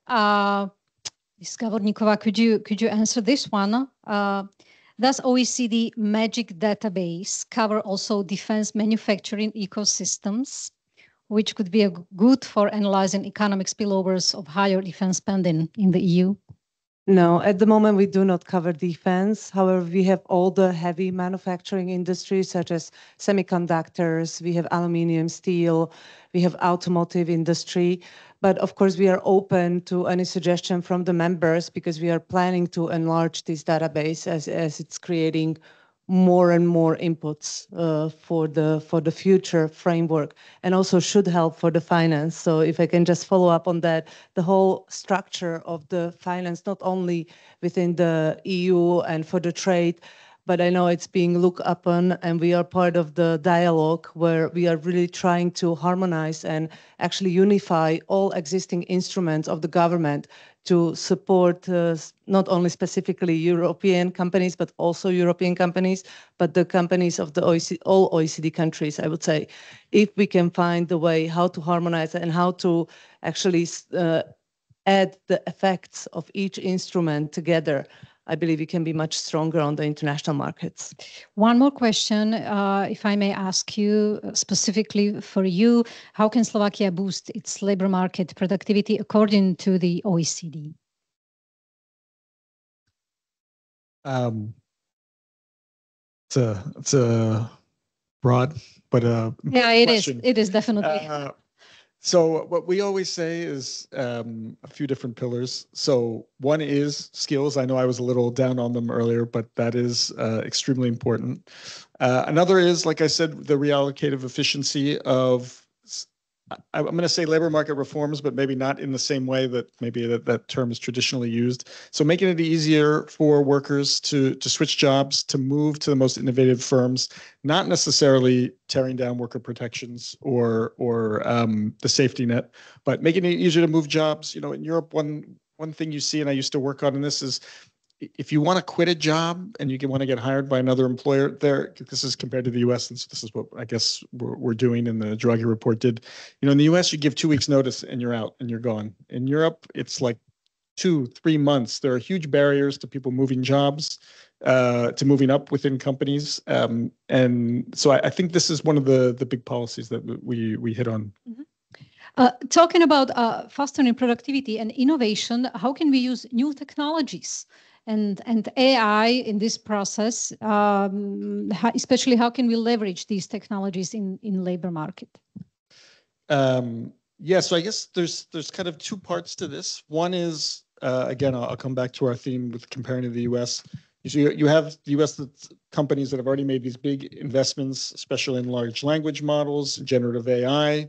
Ms. Gavorníková, could you answer this one? Does OECD Magic Database cover also defense manufacturing ecosystems, which could be good for analyzing economic spillovers of higher defense spending in the EU? No, at the moment we do not cover defense. However, we have all the heavy manufacturing industries such as semiconductors, we have aluminium, steel, we have automotive industry. But of course, we are open to any suggestion from the members because we are planning to enlarge this database as it's creating more and more inputs for the future framework, and also should help for the finance. So if I can just follow up on that, the whole structure of the finance, not only within the EU and for the trade, but I know it's being looked upon, and we are part of the dialogue where we are really trying to harmonize and actually unify all existing instruments of the government to support not only specifically European companies, but also European companies, but the companies of the all OECD countries, I would say. If we can find the way how to harmonize and how to actually add the effects of each instrument together, I believe we can be much stronger on the international markets. One more question, if I may ask you specifically for you, how can Slovakia boost its labor market productivity according to the OECD? It's a broad, but yeah, it question. is. It is definitely. So what we always say is a few different pillars. So one is skills. I know I was a little down on them earlier, but that is extremely important. Another is, like I said, the reallocative efficiency of, I'm going to say labor market reforms, but maybe not in the same way that maybe that term is traditionally used. So making it easier for workers to switch jobs, to move to the most innovative firms, not necessarily tearing down worker protections or the safety net, but making it easier to move jobs. You know, in Europe, one thing you see, and I used to work on this, is if you want to quit a job and you want to get hired by another employer there, this is compared to the US, and so this is what I guess we're doing and the Draghi report did. You know, in the US, you give 2 weeks notice and you're out and you're gone. In Europe, it's like 2-3 months. There are huge barriers to people moving jobs, to moving up within companies. And so I think this is one of the big policies that we hit on. Mm-hmm. Talking about fostering productivity and innovation, how can we use new technologies and AI in this process, especially how can we leverage these technologies in labor market? Yeah, so I guess there's kind of 2 parts to this. One is, again, I'll come back to our theme with comparing to the US. You have the US companies that have already made these big investments, especially in large language models, generative AI.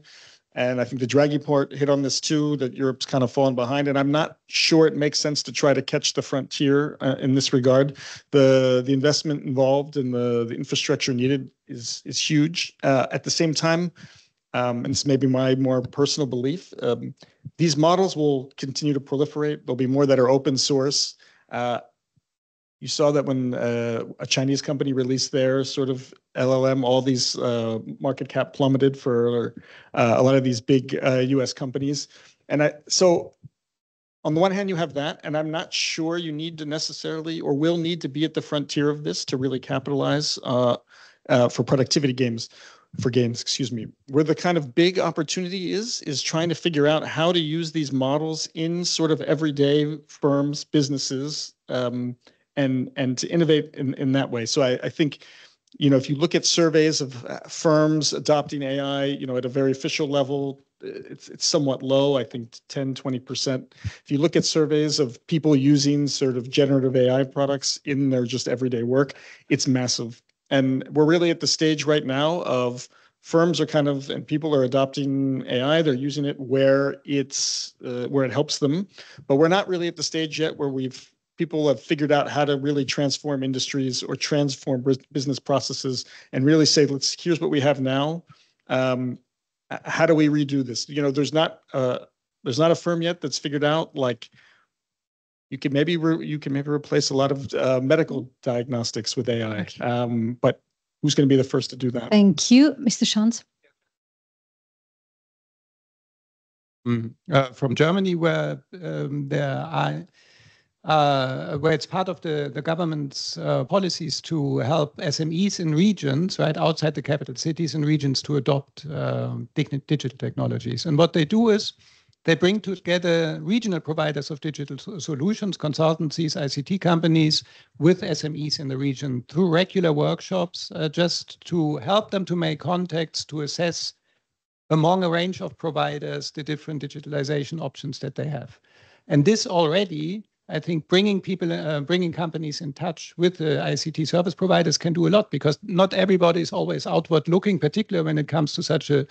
And I think the Draghi report hit on this too, that Europe's kind of fallen behind. And I'm not sure it makes sense to try to catch the frontier in this regard. The investment involved and the infrastructure needed is huge. At the same time, and this may be my more personal belief, these models will continue to proliferate. There'll be more that are open source. You saw that when a Chinese company released their sort of LLM, all these market cap plummeted for a lot of these big US companies. And so on the one hand, you have that, and I'm not sure you need to necessarily or will need to be at the frontier of this to really capitalize for productivity gains. Where the kind of big opportunity is trying to figure out how to use these models in sort of everyday firms, businesses, and to innovate in that way. So I think, if you look at surveys of firms adopting AI, at a very official level, it's somewhat low, I think 10, 20%. If you look at surveys of people using sort of generative AI products in their just everyday work, it's massive. And we're really at the stage right now of firms are and people are adopting AI. They're using it where where it helps them, but we're not really at the stage yet where people have figured out how to really transform industries or transform business processes and really say, here's what we have now. How do we redo this? There's not a firm yet that's figured out you can maybe replace a lot of medical diagnostics with AI, but who's going to be the first to do that? Thank you, Mr. Schanz. From Germany, where where it's part of the government's policies to help SMEs in regions, right, outside the capital cities and regions to adopt digital technologies. And what they do is they bring together regional providers of digital solutions, consultancies, ICT companies with SMEs in the region through regular workshops, just to help them to make contacts, to assess among a range of providers the different digitalization options that they have. And this already, I think, bringing companies in touch with the ICT service providers can do a lot, because not everybody is always outward looking, particularly when it comes to such a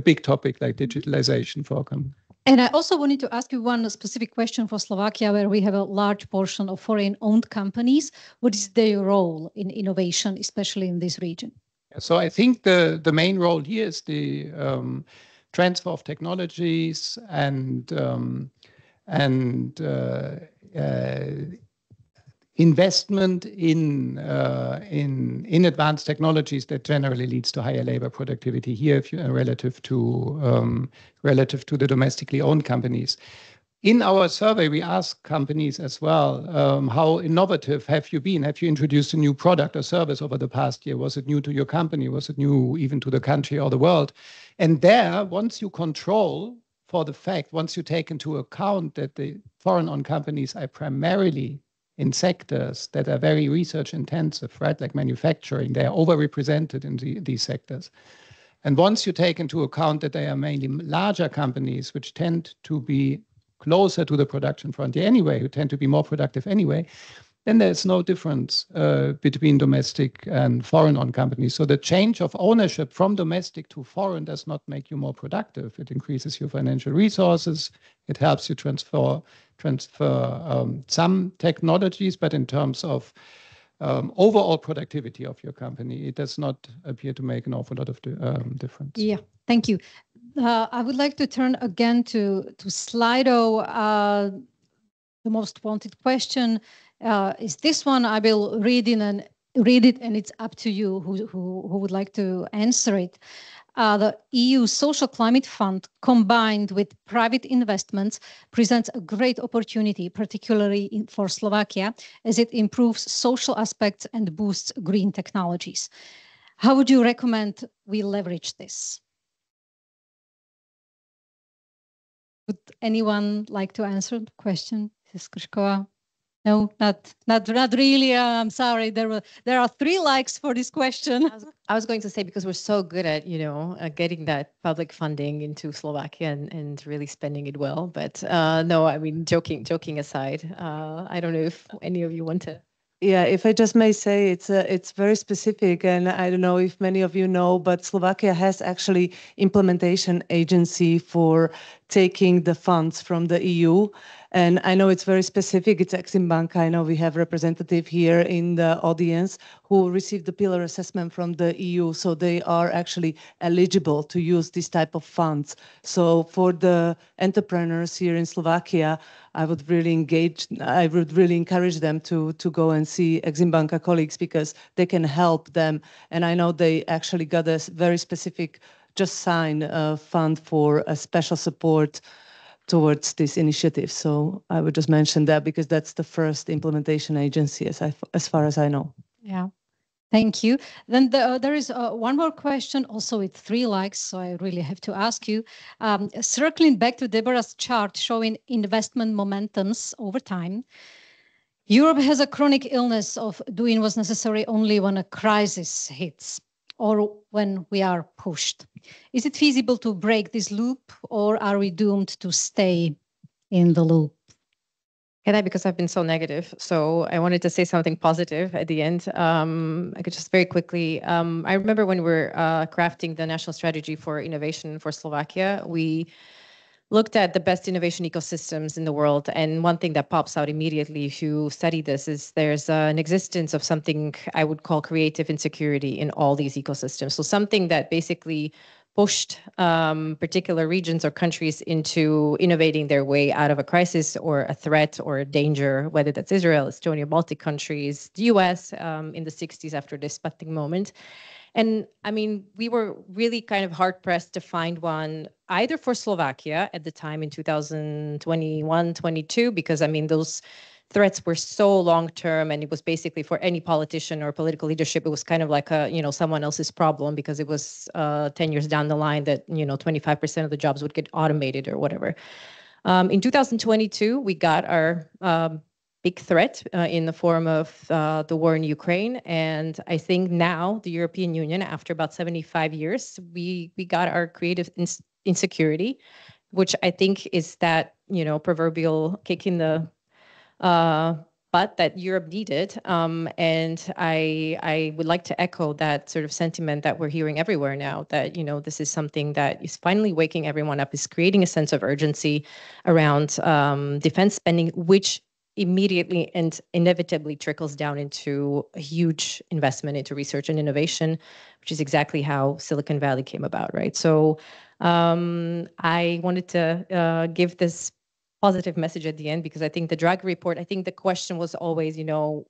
big topic like digitalization for companies. And I also wanted to ask you one specific question for Slovakia, where we have a large portion of foreign-owned companies. What is their role in innovation, especially in this region? So I think the main role here is the transfer of technologies and investment in advanced technologies that generally leads to higher labor productivity here, relative to the domestically owned companies. In our survey, we asked companies as well, how innovative have you been? Have you introduced a new product or service over the past year? Was it new to your company? Was it new even to the country or the world? And there, once you take into account that the foreign-owned companies are primarily in sectors that are very research intensive, right, like manufacturing, they are overrepresented in these sectors. And once you take into account that they are mainly larger companies, which tend to be closer to the production frontier anyway, who tend to be more productive anyway, then there's no difference between domestic and foreign-owned companies. So the change of ownership from domestic to foreign does not make you more productive. It increases your financial resources. It helps you transfer some technologies, but in terms of overall productivity of your company, it does not appear to make an awful lot of difference. Yeah, thank you. I would like to turn again to Slido. The most wanted question is this one. I will read it, and it's up to you who would like to answer it. The EU Social Climate Fund, combined with private investments, presents a great opportunity, particularly for Slovakia, as it improves social aspects and boosts green technologies. How would you recommend we leverage this? Would anyone like to answer the question? Mrs. Kršková? No, not really. I'm sorry. There are 3 likes for this question. I was going to say, because we're so good at getting that public funding into Slovakia and really spending it well. But no, I mean, joking aside, I don't know if any of you want to. Yeah, if I just may say, it's very specific, and I don't know if many of you know, but Slovakia has actually implementation agency for taking the funds from the EU, And I know it's very specific. It's Exim Bank. I know we have representative here in the audience who received the pillar assessment from the EU. So they are actually eligible to use this type of funds. So for the entrepreneurs here in Slovakia, I would really encourage them to go and see Exim Banka colleagues because they can help them. And I know they actually got a very specific, just signed a fund for a special support towards this initiative. So I would just mention that because that's the first implementation agency as far as I know. Yeah. Thank you. Then there is one more question, also with 3 likes, so I really have to ask you. Circling back to Deborah's chart showing investment momentums over time, Europe has a chronic illness of doing what's necessary only when a crisis hits or when we are pushed. Is it feasible to break this loop, or are we doomed to stay in the loop? Can I, because I've been so negative, so I wanted to say something positive at the end. I could just very quickly, I remember when we were crafting the national strategy for innovation for Slovakia, we looked at the best innovation ecosystems in the world. And one thing that pops out immediately if you study this is there's an existence of something I would call creative insecurity in all these ecosystems. So something that basically pushed particular regions or countries into innovating their way out of a crisis or a threat or a danger, whether that's Israel, Estonia, Baltic countries, the US in the 60s after the Sputnik moment. And I mean, we were really kind of hard pressed to find one either for Slovakia at the time in 2021, 22, because I mean, those threats were so long term, and it was basically for any politician or political leadership, it was kind of like a, someone else's problem, because it was 10 years down the line that, 25% of the jobs would get automated or whatever. In 2022, we got our big threat in the form of the war in Ukraine. And I think now the European Union, after about 75 years, we got our creative insecurity, which I think is that, proverbial kick in the butt that Europe needed. And I would like to echo that sort of sentiment that we're hearing everywhere now, that, this is something that is finally waking everyone up, is creating a sense of urgency around defense spending, which immediately and inevitably trickles down into a huge investment into research and innovation, which is exactly how Silicon Valley came about, right? So I wanted to give this positive message at the end, because I think the Draghi report, I think the question was always, Draghi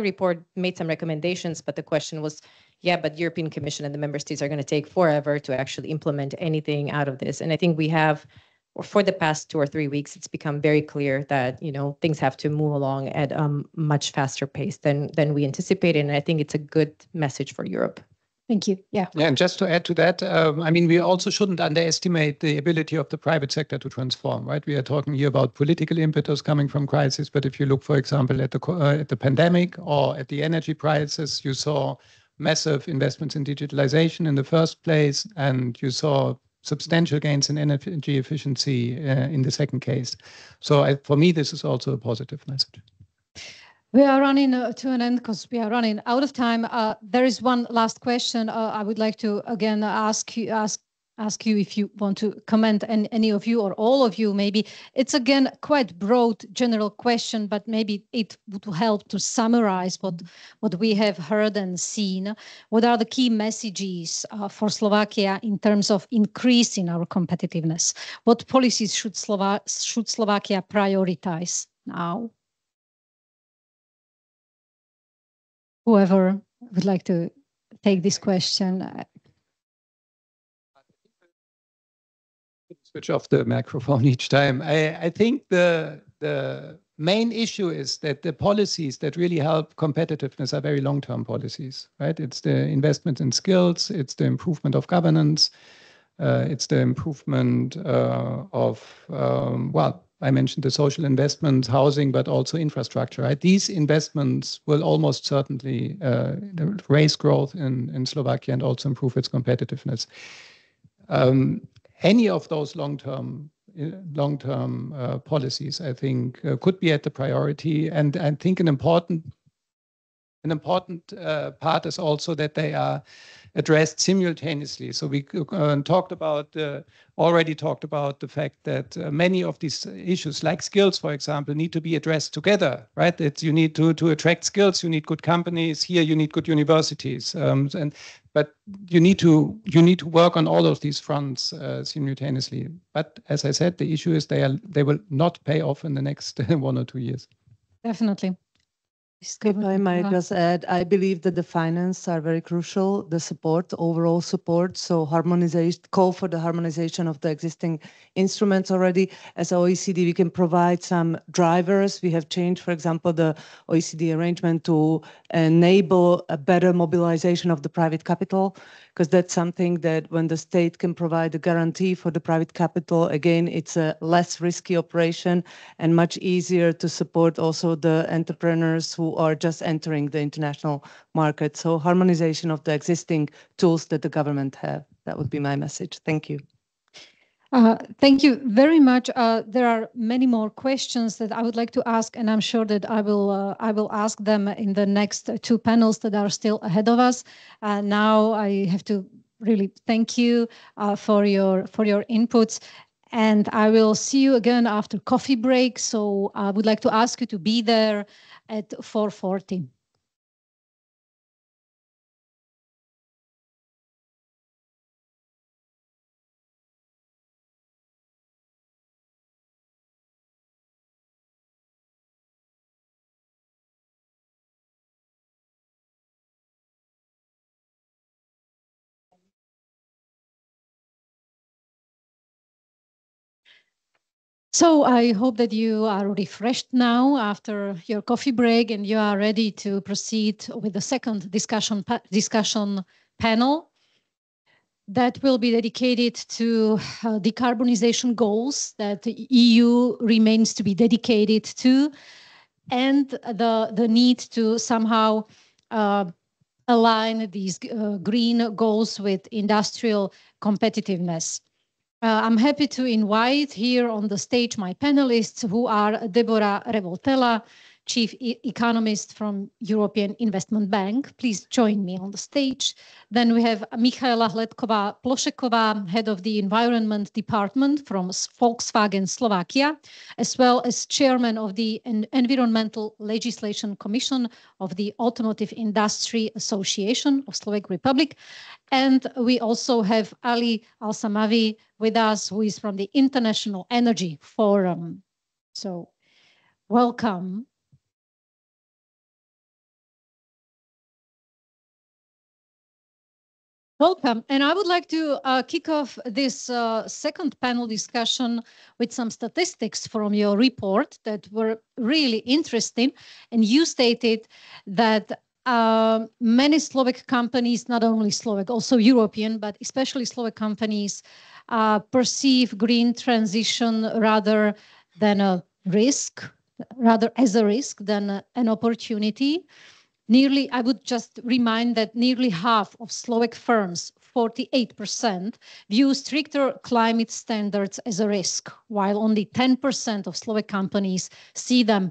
report made some recommendations, but the question was, yeah, but European Commission and the member states are going to take forever to actually implement anything out of this. And I think we have, or for the past 2 or 3 weeks, it's become very clear that, things have to move along at a much faster pace than we anticipated. And I think it's a good message for Europe. Thank you. Yeah. Yeah, and just to add to that, I mean, we also shouldn't underestimate the ability of the private sector to transform, right? We are talking here about political impetus coming from crisis, but if you look, for example, at the pandemic or at the energy prices, you saw massive investments in digitalization in the first place, and you saw substantial gains in energy efficiency in the second case. So for me, this is also a positive message. We are running to an end because we are running out of time. There is one last question. I would like to again ask you if you want to comment, and any of you or all of you maybe. It's again quite broad general question, but maybe it would help to summarize what we have heard and seen. What are the key messages for Slovakia in terms of increasing our competitiveness? What policies should Slovakia prioritize now? Whoever would like to take this question. Switch off the microphone each time. I think the main issue is that the policies that really help competitiveness are very long-term policies, right? It's the investment in skills, it's the improvement of governance, it's the improvement of, I mentioned the social investments, housing, but also infrastructure, right? These investments will almost certainly raise growth in Slovakia and also improve its competitiveness. Any of those long-term policies, I think, could be at the priority. And I think an important an important part is also that they are addressed simultaneously. So we already talked about the fact that many of these issues, like skills, for example, need to be addressed together, right? You need to attract skills, you need good companies. Here, you need good universities, but you need to work on all of these fronts simultaneously. But as I said, the issue is they will not pay off in the next 1 or 2 years. Definitely. If I might just add, I believe that the finance are very crucial, the support, overall support. So call for the harmonization of the existing instruments already. As OECD, we can provide some drivers. We have changed, for example, the OECD arrangement to enable a better mobilization of the private capital, because that's something that when the state can provide a guarantee for the private capital, again, it's a less risky operation and much easier to support also the entrepreneurs who are just entering the international market. So harmonization of the existing tools that the government have. That would be my message. Thank you. Thank you very much. There are many more questions that I would like to ask, and I'm sure that I will ask them in the next 2 panels that are still ahead of us. Now I have to really thank you for your inputs, and I will see you again after coffee break. So I would like to ask you to be there at 4:40. So I hope that you are refreshed now after your coffee break and you are ready to proceed with the second discussion panel that will be dedicated to decarbonization goals that the EU remains to be dedicated to, and the need to somehow align these green goals with industrial competitiveness. I'm happy to invite here on the stage my panelists, who are Deborah Revoltella, Chief Economist from European Investment Bank. Please join me on the stage. Then we have Michaela Hledková-Plošeková, Head of the Environment Department from Volkswagen Slovakia, as well as Chairman of the Environmental Legislation Commission of the Automotive Industry Association of Slovak Republic. And we also have Ali Al-Samavi with us, who is from the International Energy Forum. So welcome. Welcome. And I would like to kick off this second panel discussion with some statistics from your report that were really interesting. And you stated that many Slovak companies, not only Slovak, also European, but especially Slovak companies, perceive green transition rather than a risk, rather as a risk than an opportunity. I would just remind that nearly half of Slovak firms, 48%, view stricter climate standards as a risk, while only 10% of Slovak companies see them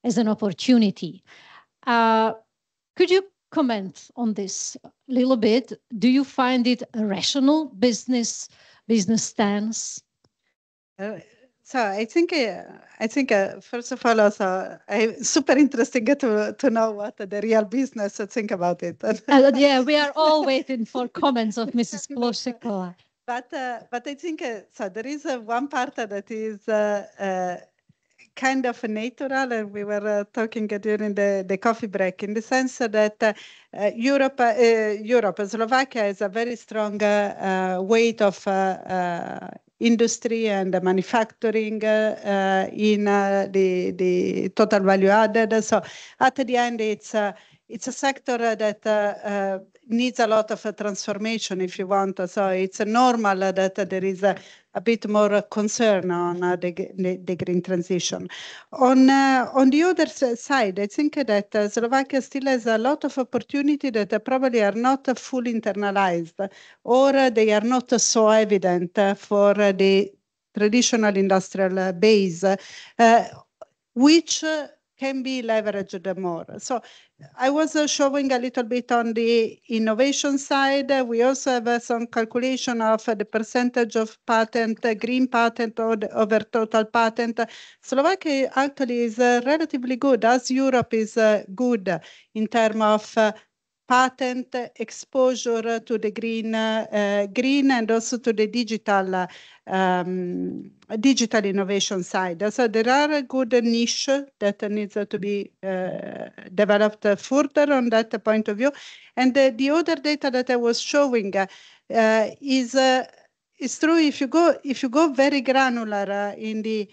as an opportunity. Could you comment on this a little bit? Do you find it a rational business stance? So I think first of all, also, super interesting to know what the real business think about it. Yeah, we are all waiting for comments of Mrs. Plošeková. But I think so. There is one part that is kind of natural, and we were talking during the coffee break, in the sense that Europe, Slovakia has a very strong weight of industry and manufacturing in the total value added. So at the end, it's a sector that needs a lot of transformation, if you want. So it's normal that there is a bit more concern on the green transition. On the other side, I think that Slovakia still has a lot of opportunity that probably are not fully internalized, or they are not so evident for the traditional industrial base, which can be leveraged more. So I was showing a little bit on the innovation side. We also have some calculation of the percentage of patent, green patent over total patent. Slovakia actually is relatively good, as Europe is good in terms of patent exposure to the green and also to the digital innovation side. So there are a good niche that needs to be developed further on that point of view. And the other data that I was showing is true. If you go very granular in the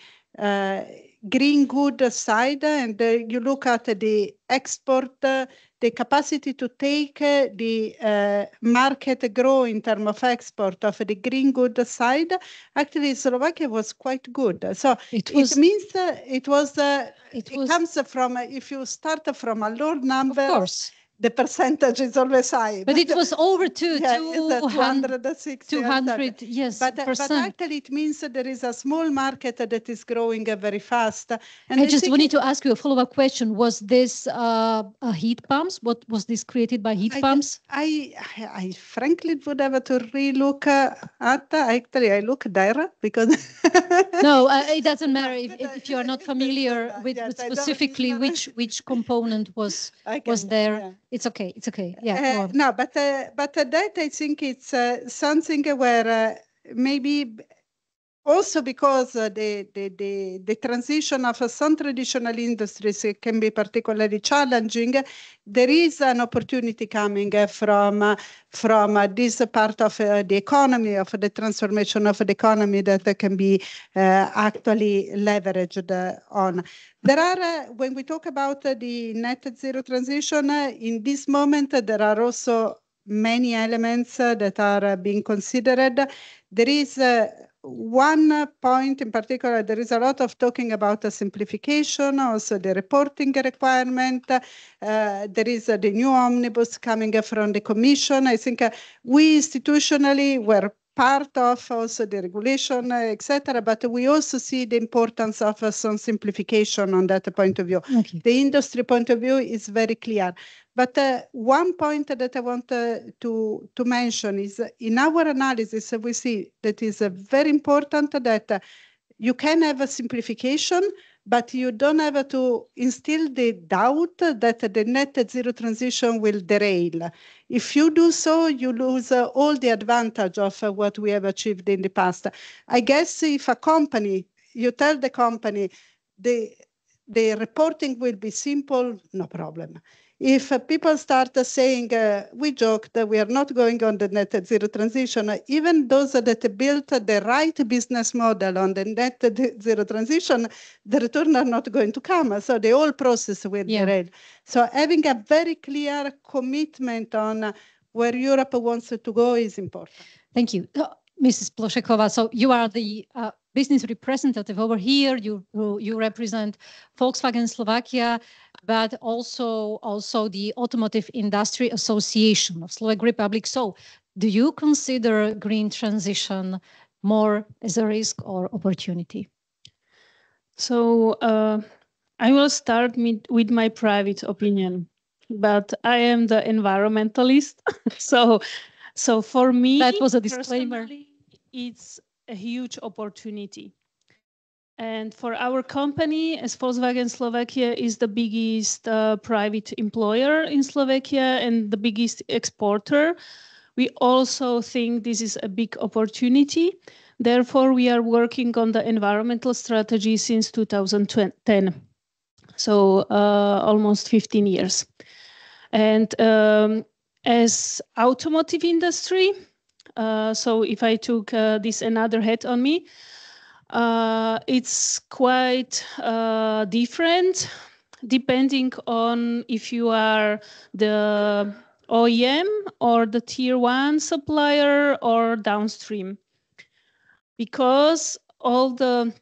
green good side and you look at the export, the capacity to take the market grow in terms of export of the green good side, actually Slovakia was quite good. So it means it comes from, if you start from a low number, of course, the percentage is always high. But it was over 260. 200, yes, but actually it means that there is a small market that is growing very fast. And I just wanted to ask you a follow-up question. Was this heat pumps? What was this created by heat pumps? I frankly would have to relook at. Actually, I look there because no, it doesn't matter if you are not familiar with specifically which component was there. Yeah. It's okay. It's okay. Yeah. No, but that I think it's something where maybe also because the transition of some traditional industries can be particularly challenging, there is an opportunity coming from this part of the economy, of the transformation of the economy that can be actually leveraged on. There are, when we talk about the net zero transition, in this moment, there are also many elements that are being considered. There is one point in particular, there is a lot of talking about the simplification, also the reporting requirement. There is the new omnibus coming from the Commission. I think we institutionally were part of also the regulation, etc. But we also see the importance of some simplification on that point of view. Okay. The industry point of view is very clear. But one point that I want to mention is in our analysis, we see that is very important that you can have a simplification, but you don't have to instill the doubt that the net zero transition will derail. If you do so, you lose all the advantage of what we have achieved in the past. I guess if a company, you tell the company, the reporting will be simple, no problem. If people start saying, we joked that we are not going on the net zero transition, even those that built the right business model on the net zero transition, the return are not going to come. So the whole process will derail. So having a very clear commitment on where Europe wants to go is important. Thank you. Mrs. Plošeková, so you are the business representative over here. You represent Volkswagen Slovakia, but also the Automotive Industry Association of Slovak Republic. So do you consider green transition more as a risk or opportunity? So I will start with my private opinion, but I am the environmentalist. So for me, that was a disclaimer. It's a huge opportunity. And for our company, as Volkswagen Slovakia is the biggest private employer in Slovakia and the biggest exporter, we also think this is a big opportunity. Therefore, we are working on the environmental strategy since 2010. So almost 15 years. And as automotive industry, so if I took this another hat on me, it's quite different depending on if you are the OEM or the tier 1 supplier or downstream. Because all the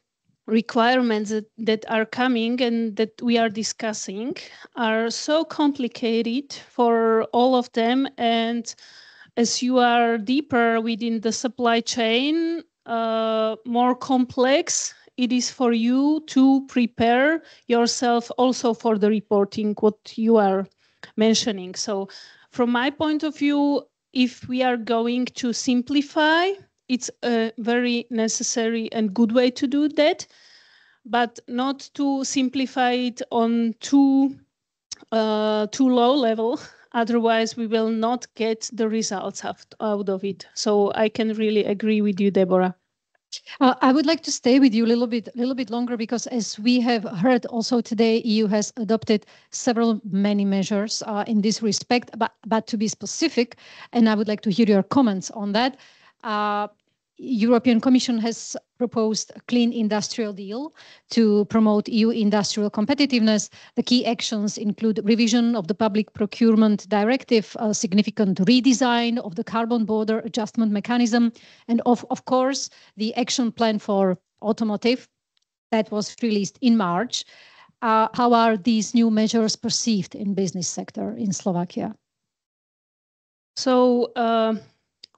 requirements that are coming and that we are discussing are so complicated for all of them, and as you are deeper within the supply chain, more complex it is for you to prepare yourself also for the reporting, what you are mentioning. So from my point of view, if we are going to simplify, it's a very necessary and good way to do that, but not to simplify it on too low level. Otherwise, we will not get the results out of it. So I can really agree with you, Deborah. I would like to stay with you a little bit longer, because as we have heard also today, EU has adopted many measures in this respect, but to be specific, and I would like to hear your comments on that. European Commission has proposed a clean industrial deal to promote EU industrial competitiveness. The key actions include revision of the public procurement directive, a significant redesign of the carbon border adjustment mechanism, and of course, the action plan for automotive that was released in March. How are these new measures perceived in business sector in Slovakia? So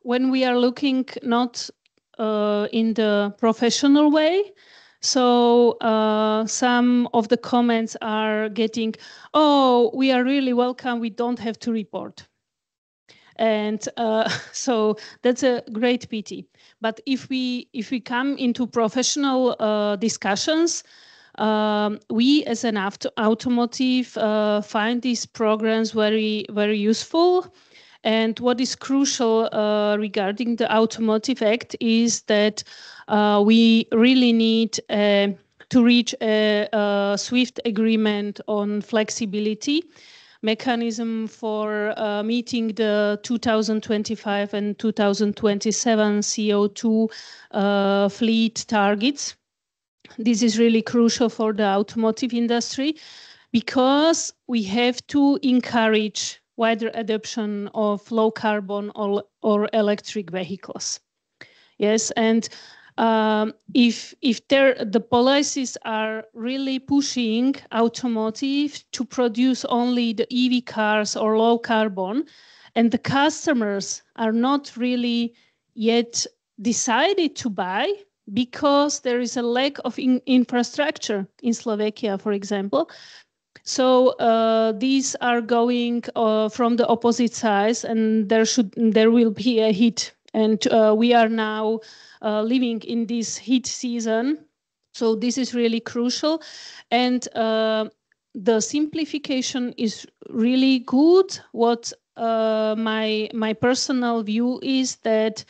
when we are looking not in the professional way, so some of the comments are getting, oh, we are really welcome, we don't have to report. And so that's a great pity. But if we come into professional discussions, we as an automotive find these programs very, very useful. And what is crucial regarding the Automotive Act is that we really need to reach a swift agreement on flexibility mechanism for meeting the 2025 and 2027 CO2 fleet targets. This is really crucial for the automotive industry, because we have to encourage wider adoption of low carbon or electric vehicles. Yes, and if the policies are really pushing automotive to produce only the EV cars or low carbon, and the customers are not really yet decided to buy because there is a lack of infrastructure in Slovakia, for example. So these are going from the opposite sides, and there will be a hit. And we are now living in this heat season, so this is really crucial. And the simplification is really good. What my personal view is that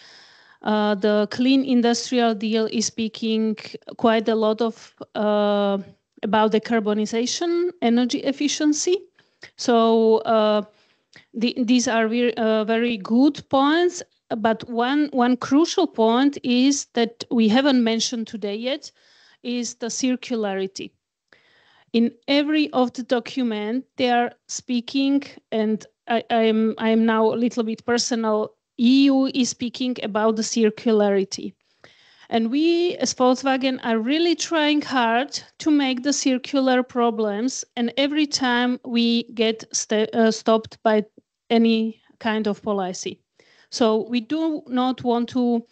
the clean industrial deal is speaking quite a lot of about decarbonization, energy efficiency. So these are very good points. But one crucial point is that we haven't mentioned today yet is the circularity. In every of the document, they are speaking, and I'm now a little bit personal, EU is speaking about the circularity. And we as Volkswagen are really trying hard to make the circular problems, and every time we get stopped by any kind of policy. So we do not want to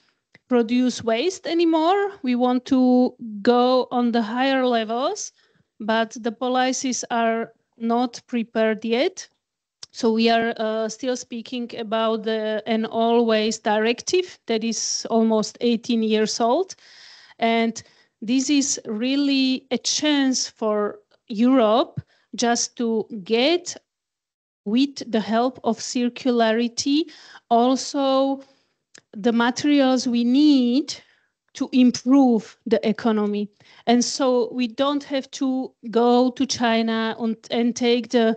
produce waste anymore. We want to go on the higher levels, but the policies are not prepared yet. So we are still speaking about the An All-Waste Directive that is almost 18 years old. And this is really a chance for Europe just to get, with the help of circularity, also the materials we need to improve the economy. And so we don't have to go to China and take the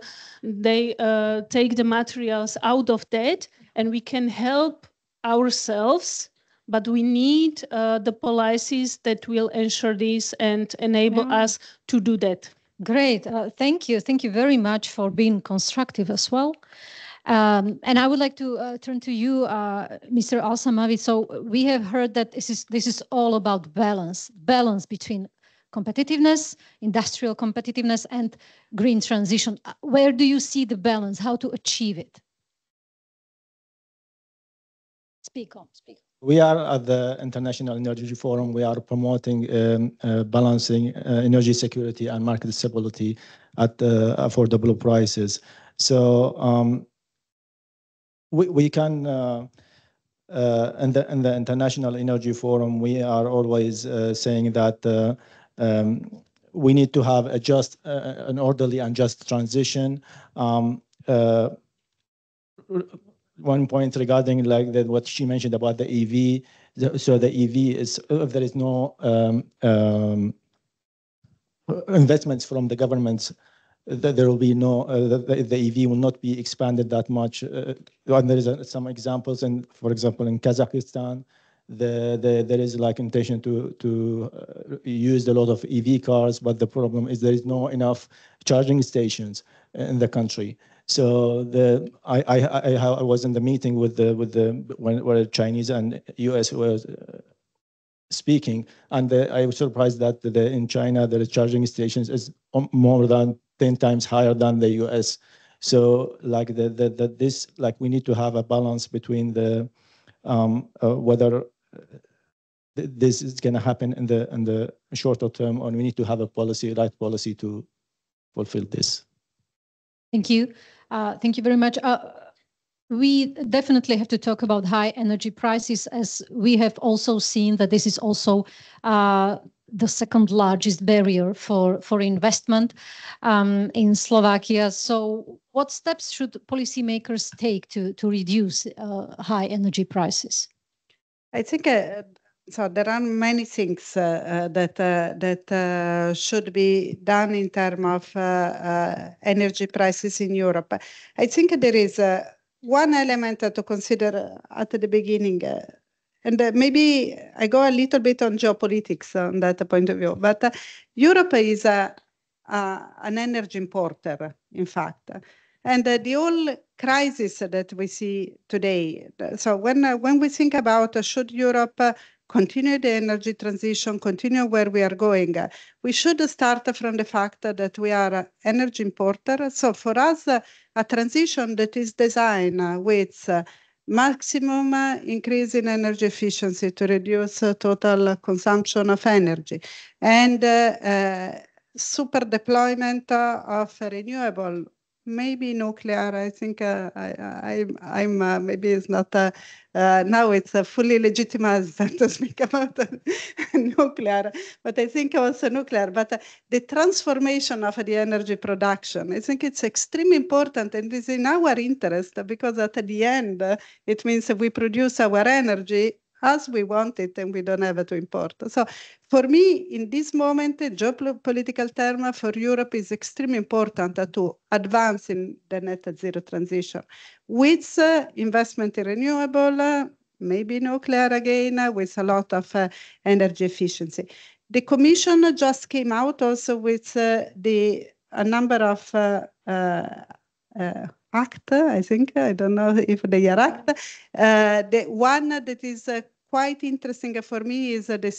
materials out of that, and we can help ourselves, but we need the policies that will ensure this and enable us to do that. Great. Thank you. Thank you very much for being constructive as well. And I would like to turn to you, Mr. Alsamavi. So we have heard that this is all about balance between competitiveness, industrial competitiveness, and green transition. Where do you see the balance? How to achieve it? Speak on. We are at the International Energy Forum. We are promoting balancing energy security and market stability at affordable prices. So we can, in the International Energy Forum, we are always saying that we need to have a just, an orderly and just transition. One point regarding like what she mentioned about the EV. So the EV is, if there is no investments from the governments, there will be no, the EV will not be expanded that much. And there is some examples, and for example, in Kazakhstan, there is like intention to use a lot of EV cars, but the problem is there is no enough charging stations in the country. So I was in the meeting where Chinese and US were speaking, and I was surprised that in China the charging stations is more than 10 times higher than the US. So like this, like we need to have a balance between the whether this is going to happen in the shorter term, or we need to have a right policy to fulfill this. Thank you. Thank you very much. We definitely have to talk about high energy prices, as we have also seen that this is also the second largest barrier for investment in Slovakia. So what steps should policymakers take to reduce high energy prices? I think so. There are many things that should be done in terms of energy prices in Europe. I think there is one element to consider at the beginning, and maybe I go a little bit on geopolitics on that point of view, but Europe is an energy importer, in fact. And the whole crisis that we see today, so when we think about should Europe continue the energy transition, continue where we are going, we should start from the fact that we are an energy importer. So for us, a transition that is designed with maximum increase in energy efficiency to reduce total consumption of energy, and super deployment of renewable, maybe nuclear. I think I'm maybe it's not now it's fully legitimate to speak about nuclear, but I think also nuclear. But the transformation of the energy production, I think it's extremely important, and it's in our interest, because at the end it means that we produce our energy as we want it, and we don't have to import. So for me, in this moment, geopolitical term for Europe is extremely important to advance in the net zero transition with investment in renewable, maybe nuclear again, with a lot of energy efficiency. The Commission just came out also with a number of act, I think, I don't know if they are act. The one that is quite interesting for me is the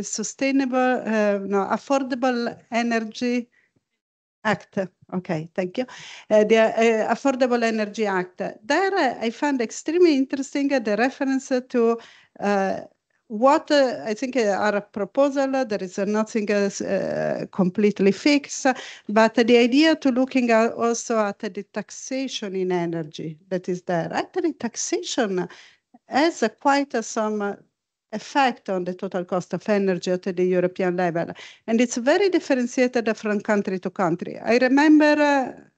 sustainable, affordable energy act. Okay, thank you. The Affordable Energy Act. There I found extremely interesting the reference to what I think are a proposal. There is nothing completely fixed, but the idea to looking at also at the taxation in energy that is there. Actually, taxation has quite some effect on the total cost of energy at the European level, and it's very differentiated from country to country. I remember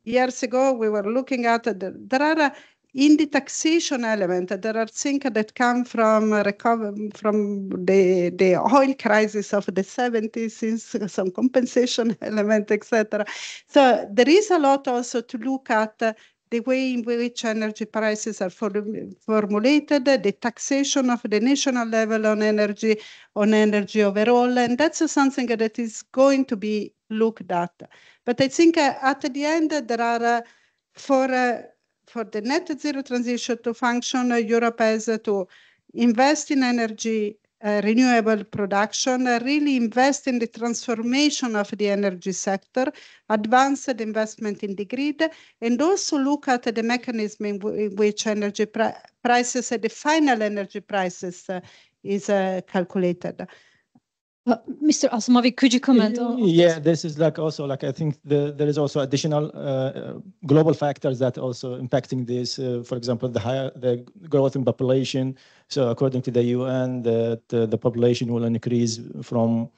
years ago we were looking at there are in the taxation element, there are things that come from the oil crisis of the 70s, some compensation element, etc. So there is a lot also to look at the way in which energy prices are formulated, the taxation of the national level on energy overall, and that's something that is going to be looked at. But I think at the end there are for the net zero transition to function, Europe has to invest in energy renewable production, really invest in the transformation of the energy sector, advance the investment in the grid, and also look at the mechanism in which energy prices, the final energy prices is calculated. Mr. Asmovic, could you comment on Yeah, this is like also like I think there is also additional global factors that also impacting this. For example, the growth in population. So according to the UN, the population will increase from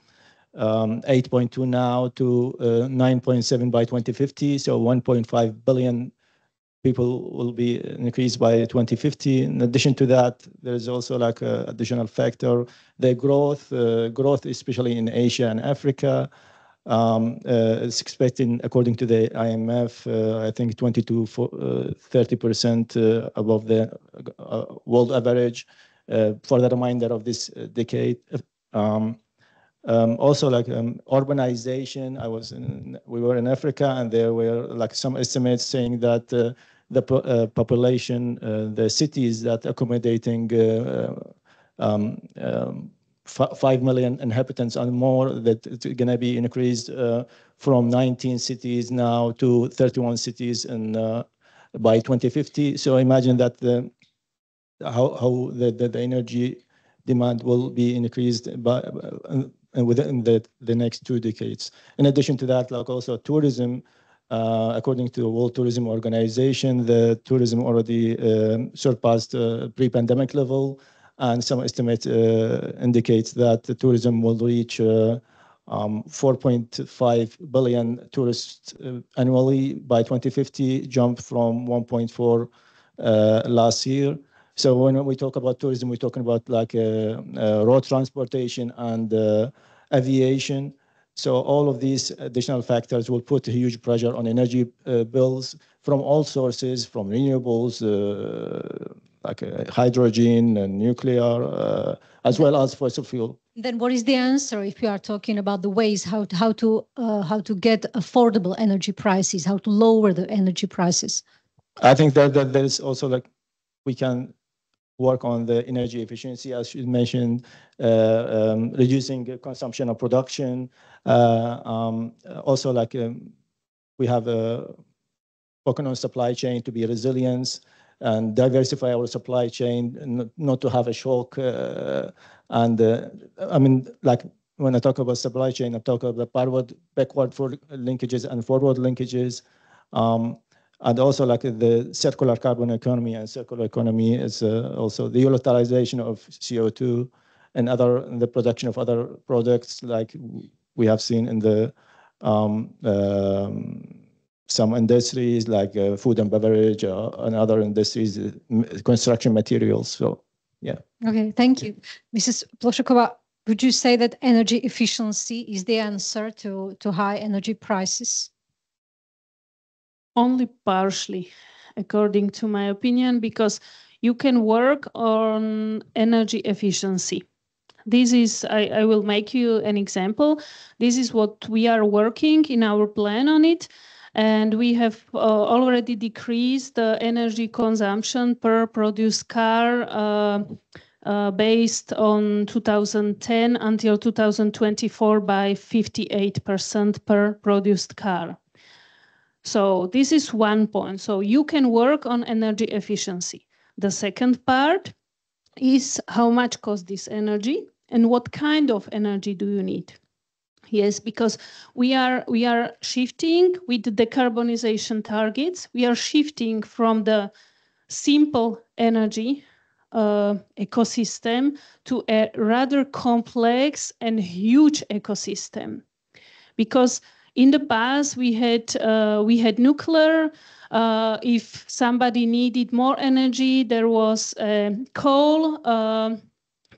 8.2 now to 9.7 by 2050. So 1.5 billion people will be increased by 2050. In addition to that, there is also like an additional factor, the growth, especially in Asia and Africa, is expecting, according to the IMF, I think 20 to 30% above the world average for the remainder of this decade. Also, like urbanization, we were in Africa, and there were like some estimates saying that the population, the cities that accommodating 5 million inhabitants and more, that it's going to be increased from 19 cities now to 31 cities by 2050. So imagine that how the energy demand will be increased within the next 2 decades. In addition to that, like also tourism, according to the World Tourism Organization, the tourism already surpassed pre-pandemic level, and some estimates indicates that the tourism will reach 4.5 billion tourists annually by 2050, jump from 1.4 last year. So when we talk about tourism, we're talking about like road transportation and aviation. So all of these additional factors will put a huge pressure on energy bills from all sources, from renewables, like hydrogen and nuclear, as well as fossil fuel. Then what is the answer if we are talking about the ways how to get affordable energy prices, how to lower the energy prices? I think that there is also like we can work on the energy efficiency, as you mentioned, reducing consumption of production. Also, like we have spoken on supply chain to be resilient and diversify our supply chain, not to have a shock. And I mean, like when I talk about supply chain, I talk about backward linkages and forward linkages. And also like the circular carbon economy, and circular economy is also the utilization of CO2 and the production of other products, like we have seen in the some industries like food and beverage and other industries, construction materials. So, yeah. Okay, thank you. Mrs. Ploshakova, would you say that energy efficiency is the answer to high energy prices? Only partially, according to my opinion, because you can work on energy efficiency. This is, I will make you an example. This is what we are working in our plan on it. And we have already decreased the energy consumption per produced car based on 2010 until 2024 by 58% per produced car. So this is one point. So you can work on energy efficiency. The second part is how much costs this energy and what kind of energy do you need? Yes, because we are shifting with the decarbonization targets. We are shifting from the simple energy ecosystem to a rather complex and huge ecosystem, because in the past we had nuclear. If somebody needed more energy, there was a coal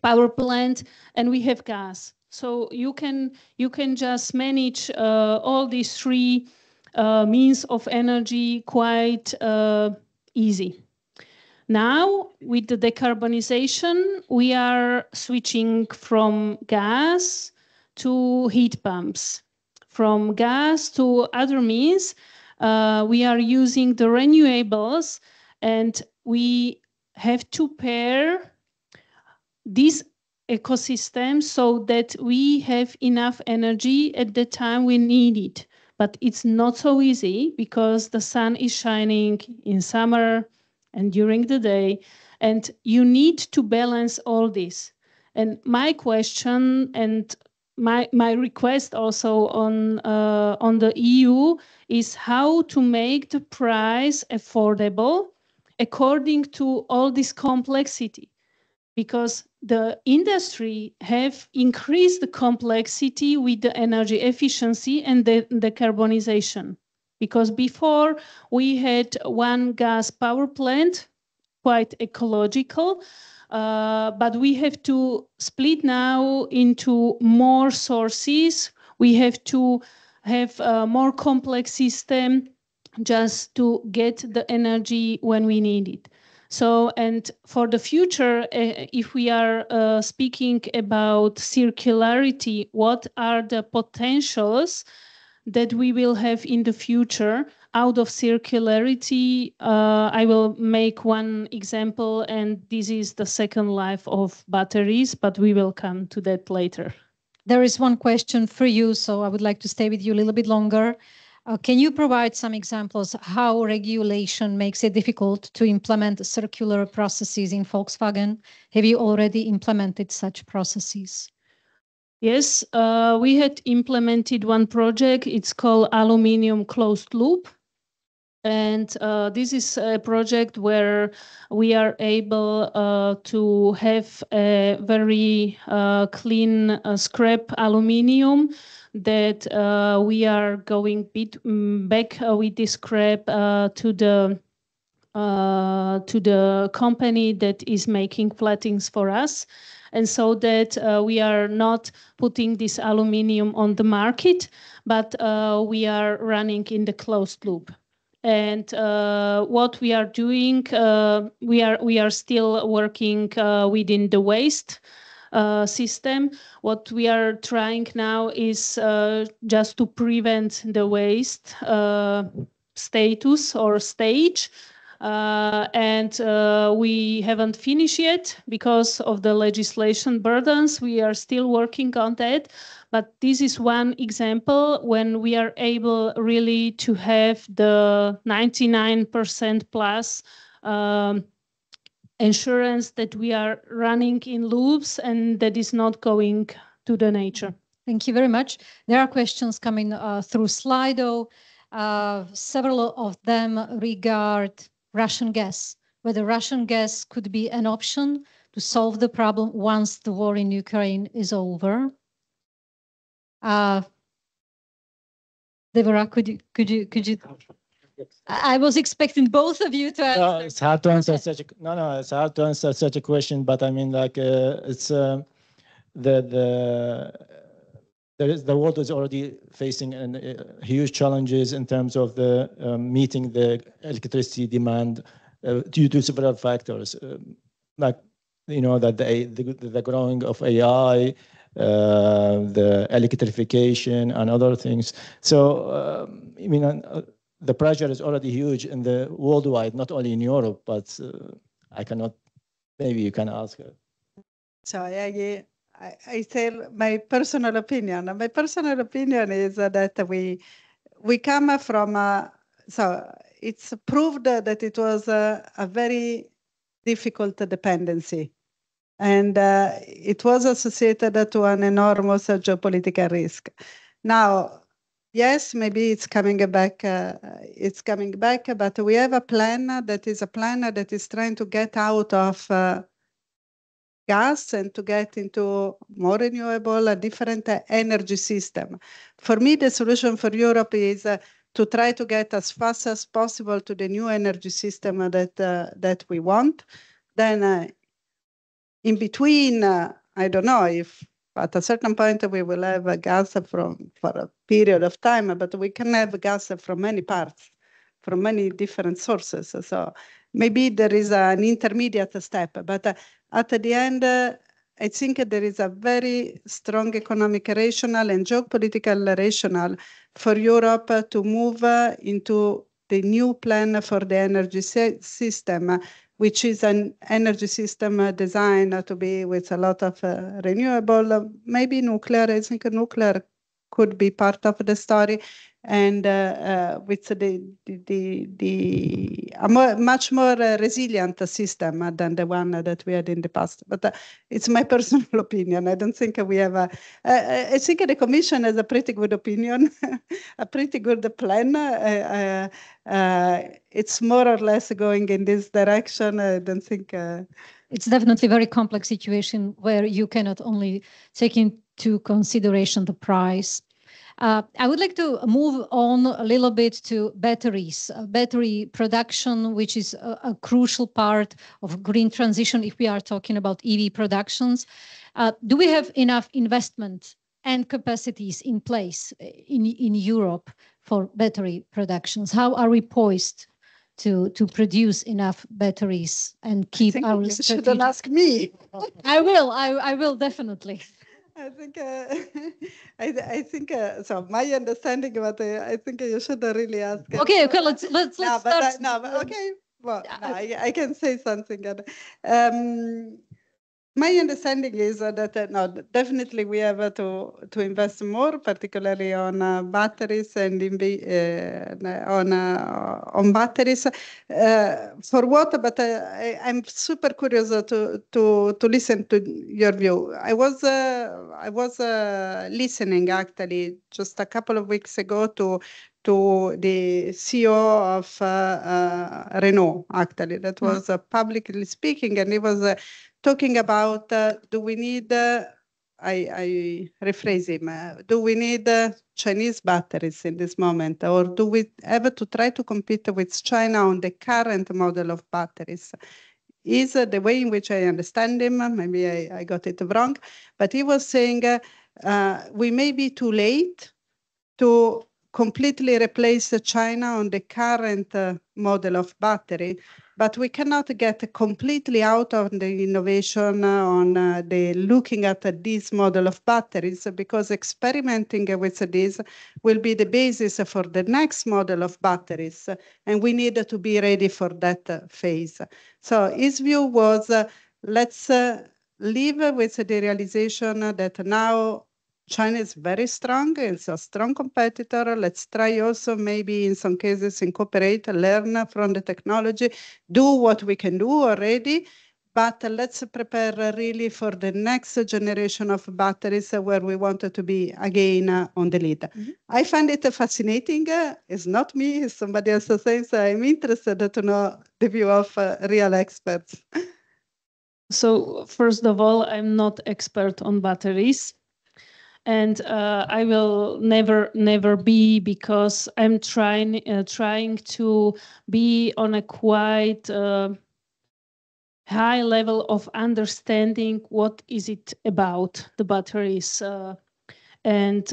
power plant, and we have gas. So you can just manage all these 3 means of energy quite easy. Now, with the decarbonization, we are switching from gas to heat pumps. From gas to other means, we are using the renewables, and we have to pair this ecosystem so that we have enough energy at the time we need it. But it's not so easy because the sun is shining in summer and during the day, and you need to balance all this. And my question and my request also on the EU is how to make the price affordable according to all this complexity, because the industry have increased the complexity with the energy efficiency and the decarbonization. Because before we had one gas power plant, quite ecological, but we have to split now into more sources. We have to have a more complex system just to get the energy when we need it. So, and for the future, if we are speaking about circularity, what are the potentials that we will have in the future out of circularity? I will make one example, and this is the second life of batteries, but we will come to that later. There is one question for you, so I would like to stay with you a little bit longer. Can you provide some examples how regulation makes it difficult to implement circular processes in Volkswagen? Have you already implemented such processes? Yes, we had implemented one project. It's called Aluminium Closed Loop. And this is a project where we are able to have a very clean scrap aluminium that we are going back with this scrap to the company that is making plattings for us. And so that we are not putting this aluminium on the market, but we are running in the closed loop. And what we are doing, we are still working within the waste system. What we are trying now is just to prevent the waste status or stage. And we haven't finished yet because of the legislation burdens. We are still working on that. But this is one example when we are able really to have the 99% plus assurance that we are running in loops and that is not going to the nature. Thank you very much. There are questions coming through Slido. Several of them regard Russian gas, whether Russian gas could be an option to solve the problem once the war in Ukraine is over. Deborah, could you? I was expecting both of you to answer. No, it's hard to answer such a it's hard to answer such a question. But I mean, like, it's the world is already facing huge challenges in terms of the meeting the electricity demand due to several factors, like that the growing of AI, the electrification, and other things. So I mean, the pressure is already huge in the worldwide, not only in Europe. But I cannot. Maybe you can ask her. So I say my personal opinion. My personal opinion is that we come from, so it's proved that it was a very difficult dependency. And it was associated to an enormous geopolitical risk. Now, yes, maybe it's coming back, but we have a plan that is trying to get out of gas and to get into more renewable, a different energy system. For me, the solution for Europe is to try to get as fast as possible to the new energy system that we want. Then in between, I don't know if at a certain point we will have gas for a period of time, but we can have gas from many parts, from many different sources. So maybe there is an intermediate step, but at the end, I think there is a very strong economic rationale and geopolitical rationale for Europe to move into the new plan for the energy system, which is an energy system designed to be with a lot of renewable, maybe nuclear. I think nuclear could be part of the story, and with a much more resilient system than the one that we had in the past. But it's my personal opinion. I don't think we have I think the Commission has a pretty good opinion, a pretty good plan. It's more or less going in this direction. I don't think... It's definitely a very complex situation where you cannot only take into consideration the price. I would like to move on a little bit to batteries, battery production, which is a crucial part of green transition if we are talking about EV productions. Do we have enough investment and capacities in place in Europe for battery productions? How are we poised to produce enough batteries and keep our... You shouldn't ask me. I will definitely. I think I think so. My understanding about I think you should really ask. Okay, let's start. Okay. Well, I can say something. My understanding is that no, definitely we have to invest more, particularly on batteries and on batteries. For what? But I'm super curious to listen to your view. I was listening actually just a couple of weeks ago to the CEO of Renault. Actually, that was publicly speaking, and he was talking about do we need, I rephrase him, do we need Chinese batteries in this moment, or do we have to try to compete with China on the current model of batteries? Is the way in which I understand him, maybe I got it wrong, but he was saying we may be too late to completely replace China on the current model of battery, but we cannot get completely out of the innovation on the looking at this model of batteries, because experimenting with this will be the basis for the next model of batteries, and we need to be ready for that phase. So his view was, let's live with the realization that now China is very strong, it's a strong competitor. Let's try also maybe in some cases incorporate, learn from the technology, do what we can do already, but let's prepare really for the next generation of batteries where we want to be again on the lead. I find it fascinating. It's not me, it's somebody else saying, so I'm interested to know the view of real experts. So first of all, I'm not expert on batteries. And I will never be, because I'm trying to be on a quite high level of understanding what is it about the batteries. And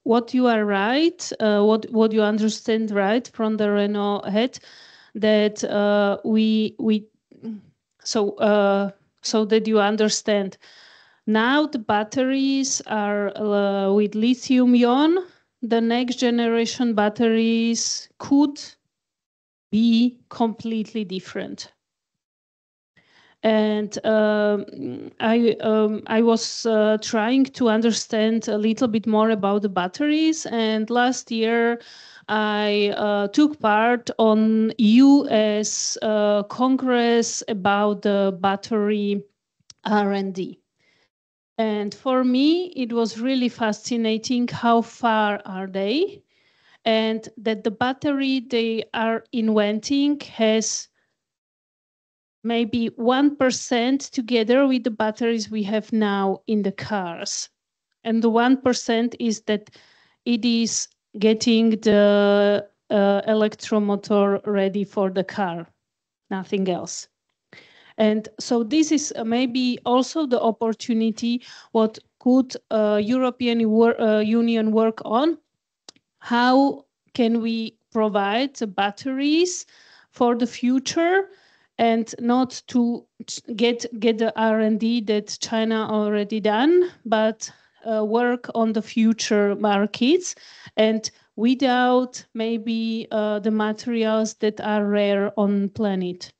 what you are right, what you understand right from the Renault head, that so that you understand. Now the batteries are with lithium-ion. The next generation batteries could be completely different. And I was trying to understand a little bit more about the batteries. And last year I took part on US Congress about the battery R&D. And for me, it was really fascinating how far are they, and that the battery they are inventing has maybe 1% together with the batteries we have now in the cars. And the 1% is that it is getting the electromotor ready for the car, nothing else. And so this is maybe also the opportunity what could European Union work on. How can we provide the batteries for the future, and not to get the R&D that China already done, but work on the future markets. And without maybe the materials that are rare on planet.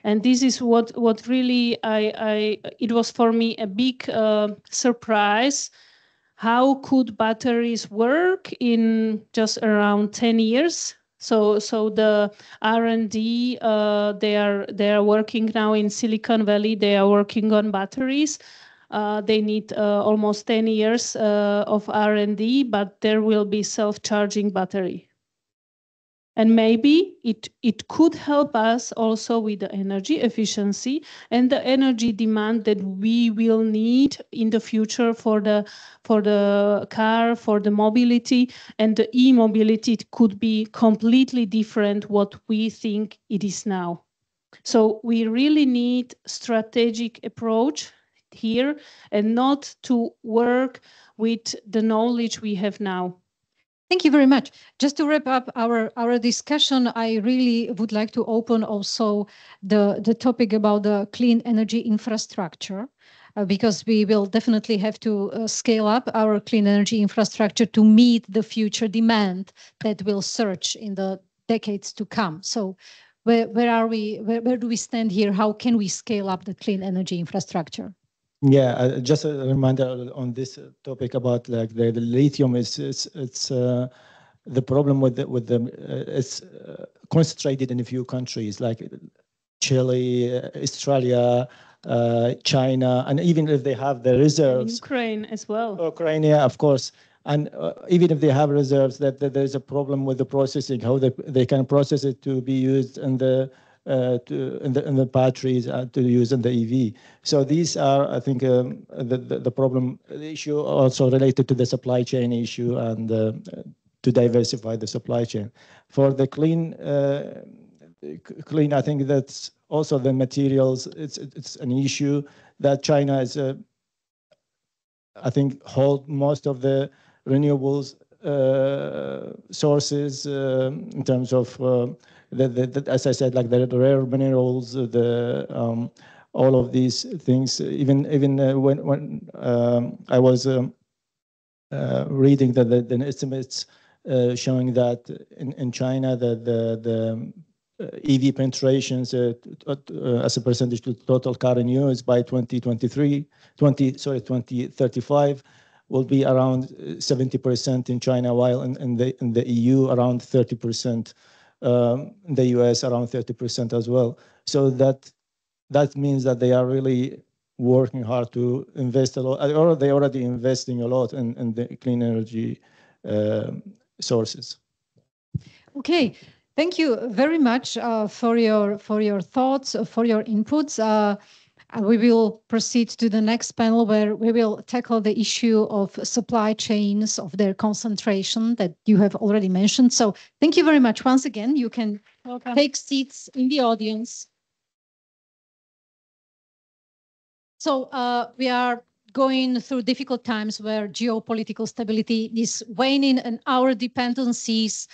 And this is what really it was for me a big surprise. How could batteries work in just around 10 years? So the R&D, they are working now in Silicon Valley. They are working on batteries. They need almost 10 years of R&D, but there will be self-charging battery. And maybe it could help us also with the energy efficiency and the energy demand that we will need in the future for the car, for the mobility, and the e-mobility. It could be completely different what we think it is now. So we really need strategic approach here and not to work with the knowledge we have now. Thank you very much. Just to wrap up our discussion, I really would like to open also the topic about the clean energy infrastructure, because we will definitely have to scale up our clean energy infrastructure to meet the future demand that will surge in the decades to come. So where are we? Where do we stand here? How can we scale up the clean energy infrastructure? Yeah, just a reminder on this topic about like the lithium it's the problem with it's concentrated in a few countries like Chile, Australia, China, and even if they have the reserves, Ukraine as well. Ukraine, yeah, of course. And even if they have reserves, that there's a problem with the processing, how they can process it to be used in the batteries to use in the EV. So these are, I think, the problem, the issue also related to the supply chain issue and to diversify the supply chain. For the clean, I think that's also the materials. It's an issue that China is, I think, hold most of the renewables sources in terms of as I said, like the rare minerals, all of these things. Even when I was reading the estimates showing that in China the EV penetrations as a percentage to total car in use by 2035 will be around 70% in China, while in the EU around 30%. In the US around 30% as well. So that means that they are really working hard to invest a lot, or they're already investing a lot in the clean energy sources. Okay, thank you very much for your thoughts, for your inputs. We will proceed to the next panel where we will tackle the issue of supply chains, of their concentration that you have already mentioned. So thank you very much once again. You can take seats in the audience. So we are going through difficult times where geopolitical stability is waning and our dependencies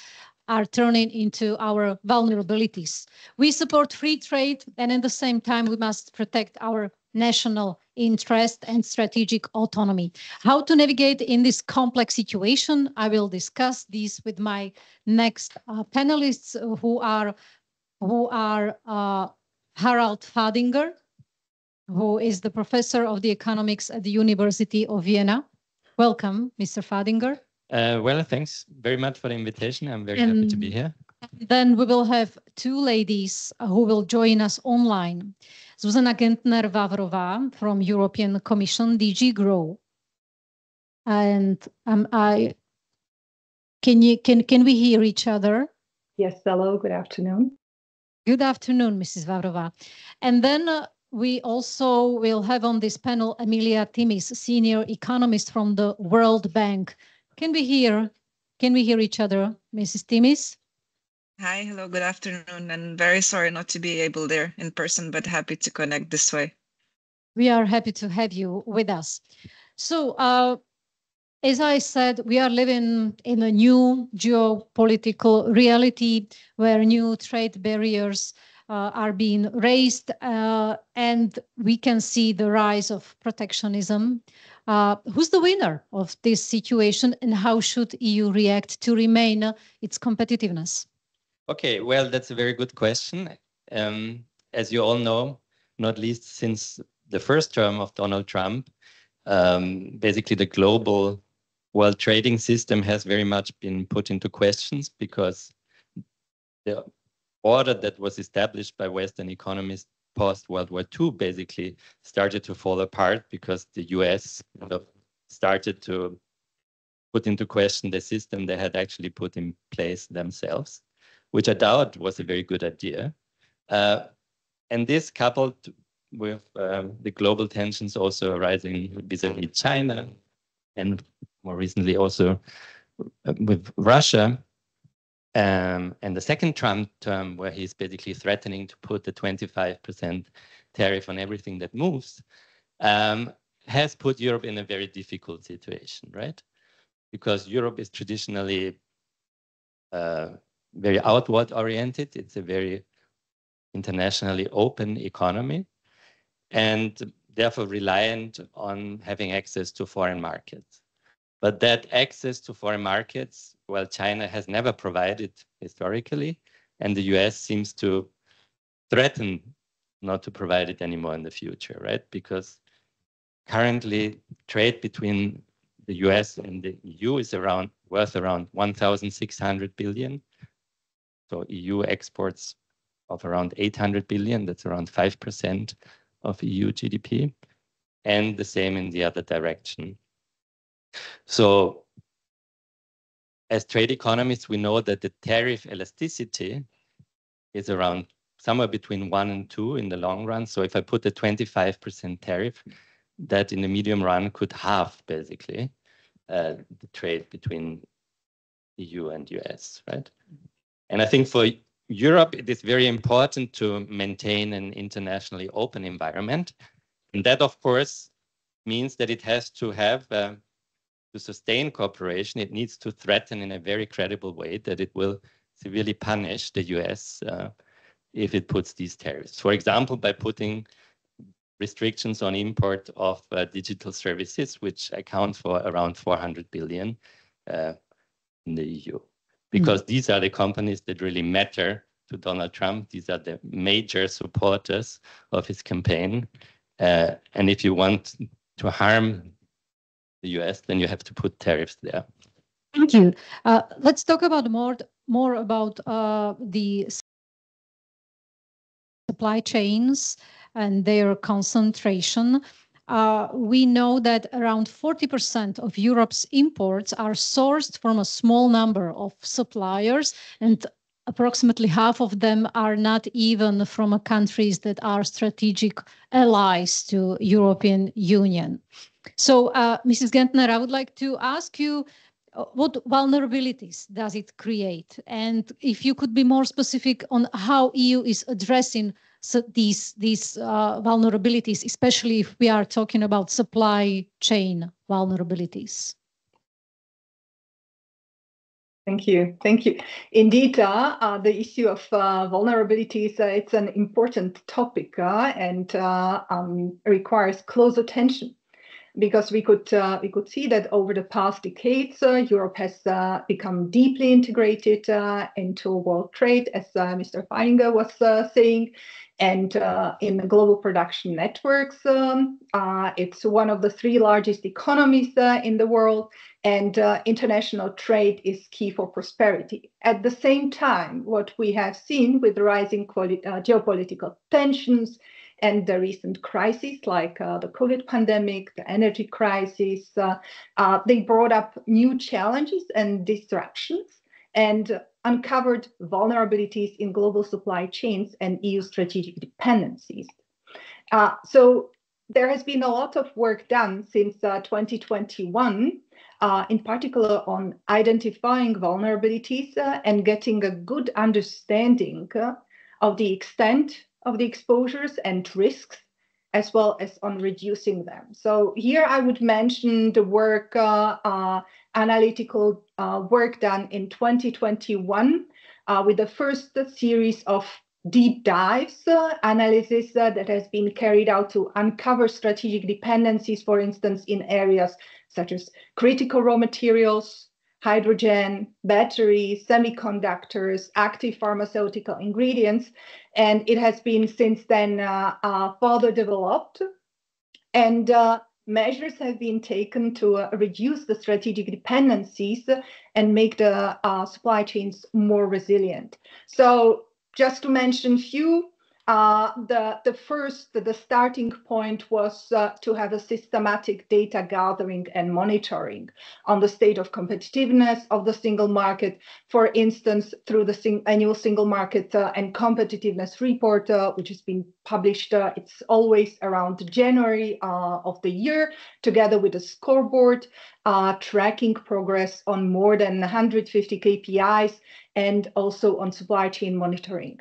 are turning into our vulnerabilities. We support free trade, and at the same time, we must protect our national interest and strategic autonomy. How to navigate in this complex situation? I will discuss this with my next panelists, who are Harald Fadinger, who is the professor of the economics at the University of Vienna. Welcome, Mr. Fadinger. Well, thanks very much for the invitation. I'm very happy to be here. Then we will have two ladies who will join us online. Zuzana Gentner-Vavrova from European Commission, DG GROW. And can we hear each other? Yes, hello, good afternoon. Good afternoon, Mrs. Vavrova. And then we also will have on this panel Emilia Timis, senior economist from the World Bank. Can we hear each other, Mrs. Timis? Hi, hello, good afternoon. And very sorry not to be able there in person, but happy to connect this way. We are happy to have you with us. So, as I said, we are living in a new geopolitical reality where new trade barriers are being raised, and we can see the rise of protectionism. Who's the winner of this situation, and how should EU react to remain its competitiveness? Okay, well, that's a very good question. As you all know, not least since the first term of Donald Trump, basically the global world trading system has very much been put into questions because the order that was established by Western economists post-World War II basically started to fall apart because the US started to put into question the system they had actually put in place themselves, which I doubt was a very good idea. And this coupled with the global tensions also arising vis-a-vis China and more recently also with Russia, and the second Trump term where he's basically threatening to put the 25% tariff on everything that moves, has put Europe in a very difficult situation, right? Because Europe is traditionally very outward oriented. It's a very internationally open economy and therefore reliant on having access to foreign markets. But that access to foreign markets, well, China has never provided historically, and the US seems to threaten not to provide it anymore in the future, right? Because currently trade between the US and the EU is worth around 1,600 billion. So EU exports of around 800 billion, that's around 5% of EU GDP, and the same in the other direction. So as trade economists, we know that the tariff elasticity is around somewhere between 1 and 2 in the long run. So if I put a 25% tariff, that in the medium run could halve basically the trade between EU and US, right? And I think for Europe, it is very important to maintain an internationally open environment. And that, of course, means that it has to have, to sustain cooperation, it needs to threaten in a very credible way that it will severely punish the US if it puts these tariffs. For example, by putting restrictions on import of digital services, which account for around 400 billion in the EU. Because these are the companies that really matter to Donald Trump. These are the major supporters of his campaign. And if you want to harm the US, then you have to put tariffs there. Thank you. Let's talk about more about the supply chains and their concentration. We know that around 40% of Europe's imports are sourced from a small number of suppliers, and approximately half of them are not even from countries that are strategic allies to European Union. So, Mrs. Gentner, I would like to ask you, what vulnerabilities does it create? And if you could be more specific on how EU is addressing these vulnerabilities, especially if we are talking about supply chain vulnerabilities. Thank you. Thank you. Indeed, the issue of vulnerabilities, it's an important topic and requires close attention. Because we could see that over the past decades, Europe has become deeply integrated into world trade, as Mr. Feininger was saying, and in global production networks. It's one of the 3 largest economies in the world, and international trade is key for prosperity. At the same time, what we have seen with the rising geopolitical tensions and the recent crises like the COVID pandemic, the energy crisis, they brought up new challenges and disruptions and uncovered vulnerabilities in global supply chains and EU strategic dependencies. So there has been a lot of work done since 2021, in particular on identifying vulnerabilities and getting a good understanding of the extent of the exposures and risks, as well as on reducing them. So here I would mention the work, analytical work done in 2021 with the first series of deep dives analysis that has been carried out to uncover strategic dependencies, for instance, in areas such as critical raw materials, hydrogen, batteries, semiconductors, active pharmaceutical ingredients. And it has been since then further developed. And measures have been taken to reduce the strategic dependencies and make the supply chains more resilient. So just to mention a few, the starting point was to have a systematic data gathering and monitoring on the state of competitiveness of the single market, for instance, through the annual single market and competitiveness report, which has been published. It's always around January of the year, together with a scoreboard, tracking progress on more than 150 KPIs and also on supply chain monitoring.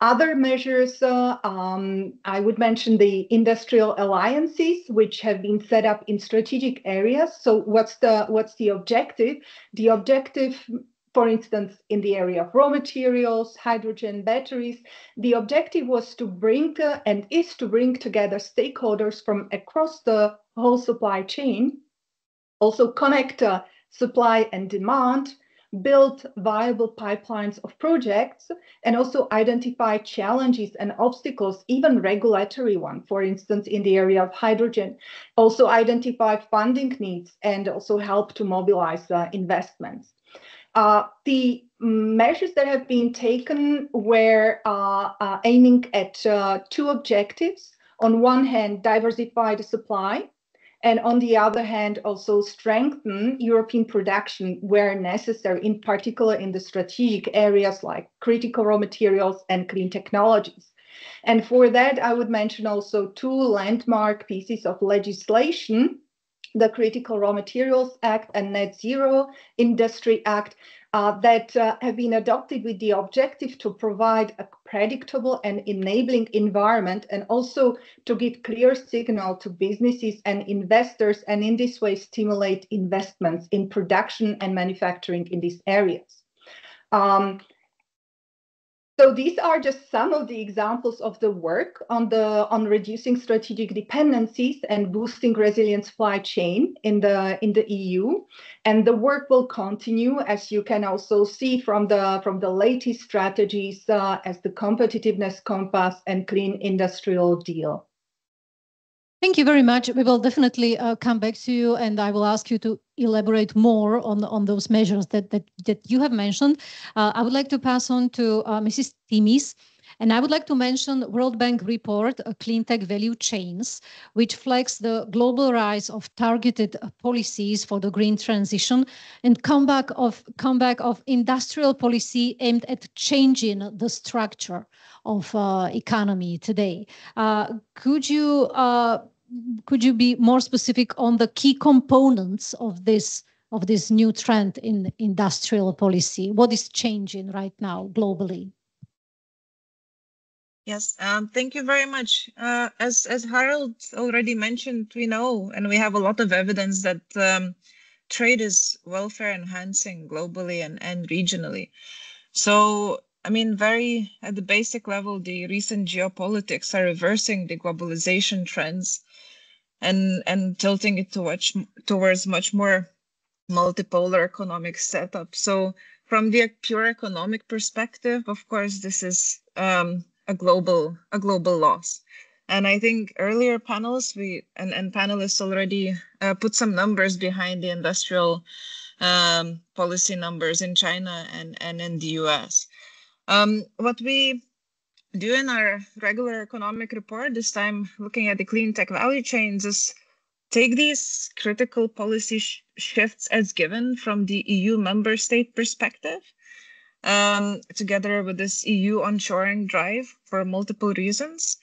Other measures, I would mention the industrial alliances, which have been set up in strategic areas. So what's the objective? The objective, for instance, in the area of raw materials, hydrogen, batteries, the objective was to bring and is to bring together stakeholders from across the whole supply chain, also connect supply and demand, build viable pipelines of projects, and also identify challenges and obstacles, even regulatory ones, for instance, in the area of hydrogen, also identify funding needs and also help to mobilize investments. The measures that have been taken were aiming at two objectives. On one hand, diversify the supply, and on the other hand, also strengthen European production where necessary, in particular in the strategic areas like critical raw materials and clean technologies. And for that, I would mention also two landmark pieces of legislation, the Critical Raw Materials Act and Net Zero Industry Act, that have been adopted with the objective to provide a predictable and enabling environment, and also to give clear signal to businesses and investors, and in this way stimulate investments in production and manufacturing in these areas. So these are just some of the examples of the work on reducing strategic dependencies and boosting resilient supply chain in the EU, and the work will continue, as you can also see from the latest strategies as the Competitiveness Compass and Clean Industrial Deal. Thank you very much. We will definitely come back to you, and I will ask you to elaborate more on those measures that you have mentioned. I would like to pass on to Mrs. Timis, and I would like to mention World Bank report, Clean Tech Value Chains, which flags the global rise of targeted policies for the green transition and comeback of industrial policy aimed at changing the structure of economy today. Could you be more specific on the key components of this new trend in industrial policy? What is changing right now globally? Yes, thank you very much. As Harold already mentioned, we know and we have a lot of evidence that trade is welfare enhancing globally and regionally. So, I mean, very at the basic level, the recent geopolitics are reversing the globalization trends and tilting it towards much more multipolar economic setup. So from the pure economic perspective, of course, this is a global loss. And I think earlier panels, and panelists already put some numbers behind the industrial policy numbers in China and in the US. What we do in our regular economic report, this time looking at the clean tech value chains, is take these critical policy shifts as given from the EU member state perspective, together with this EU onshoring drive for multiple reasons,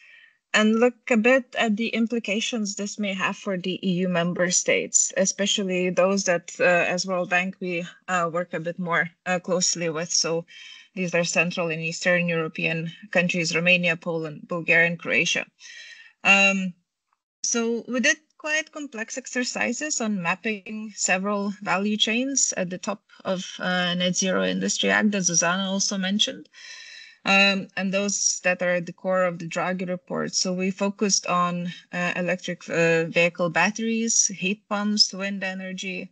and look a bit at the implications this may have for the EU member states, especially those that, as World Bank, we work a bit more closely with. So these are Central and Eastern European countries, Romania, Poland, Bulgaria, and Croatia. So we did quite complex exercises on mapping several value chains at the top of Net Zero Industry Act that Zuzana also mentioned. and those that are at the core of the Draghi report. So we focused on electric vehicle batteries, heat pumps, wind energy,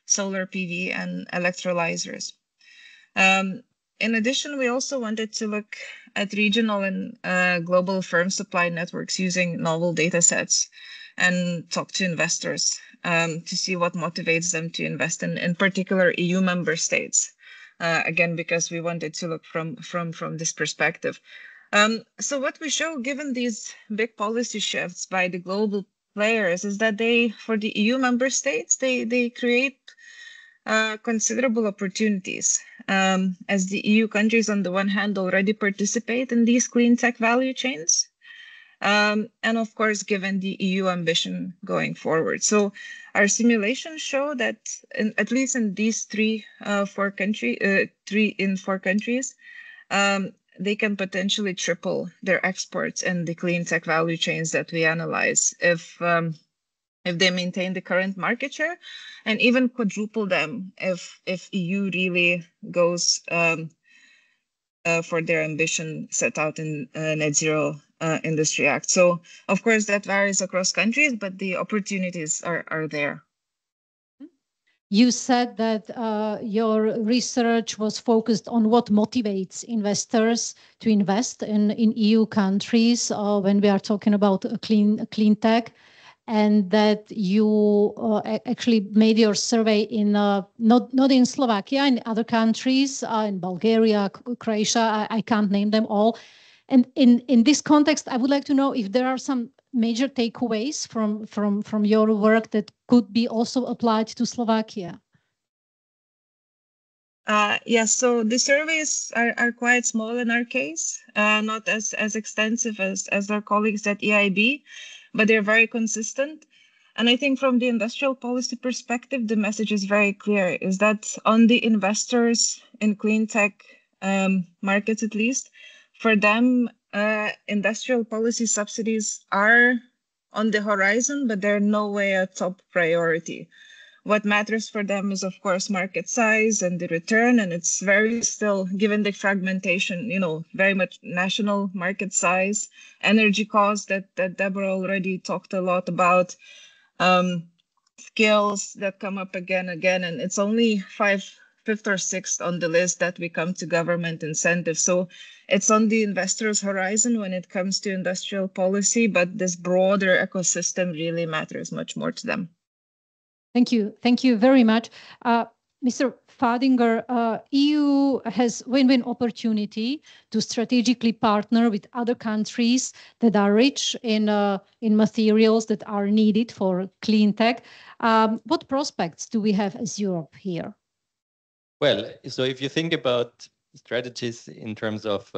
solar PV, and electrolyzers. In addition, we also wanted to look at regional and global firm supply networks using novel data sets and talk to investors to see what motivates them to invest in particular EU member states. Again, because we wanted to look from this perspective. So what we show, given these big policy shifts by the global players, is that for the EU member states, they create considerable opportunities, as the EU countries on the one hand already participate in these clean tech value chains, and of course, given the EU ambition going forward. So our simulations show that at least in these three in four countries, they can potentially triple their exports in the clean tech value chains that we analyze if they maintain the current market share, and even quadruple them if EU really goes for their ambition set out in Net Zero Industry Act. So of course that varies across countries, but the opportunities are there. You said that your research was focused on what motivates investors to invest in EU countries when we are talking about clean tech, and that you actually made your survey in not in Slovakia, in other countries, in Bulgaria, Croatia. I can't name them all. And in this context, I would like to know if there are some major takeaways from your work that could be also applied to Slovakia. Yes, so the surveys are quite small in our case, not as extensive as our colleagues at EIB, but they're very consistent. And I think from the industrial policy perspective, the message is very clear, is that on the investors in clean tech markets, at least, for them, industrial policy subsidies are on the horizon, but they're no way a top priority. What matters for them is, of course, market size and the return, and it's very still, given the fragmentation, very much national market size, energy costs that Deborah already talked a lot about, skills that come up again, and it's only fifth or sixth on the list that we come to government incentives. So it's on the investors' horizon when it comes to industrial policy, but this broader ecosystem really matters much more to them. Thank you. Thank you very much. Mr. Fadinger, EU has win-win opportunity to strategically partner with other countries that are rich in materials that are needed for clean tech. What prospects do we have as Europe here? Well, so if you think about strategies in terms of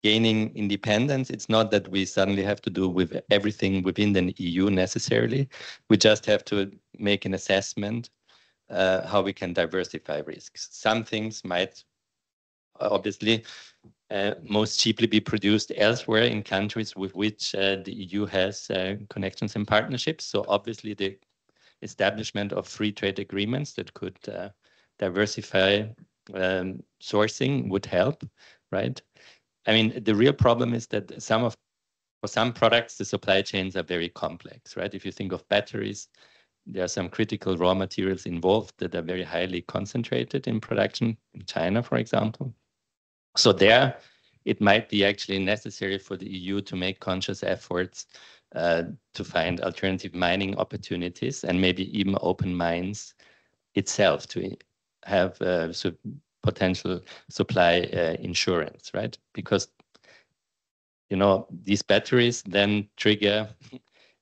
gaining independence, it's not that we suddenly have to do with everything within the EU necessarily. We just have to make an assessment how we can diversify risks. Some things might obviously most cheaply be produced elsewhere in countries with which the EU has connections and partnerships. So obviously the establishment of free trade agreements that could diversify sourcing would help, right? I mean, the real problem is that for some products, the supply chains are very complex, right? If you think of batteries, there are some critical raw materials involved that are very highly concentrated in production in China, for example. So there, it might be actually necessary for the EU to make conscious efforts to find alternative mining opportunities and maybe even open mines itself to have potential supply insurance, right? Because, these batteries then trigger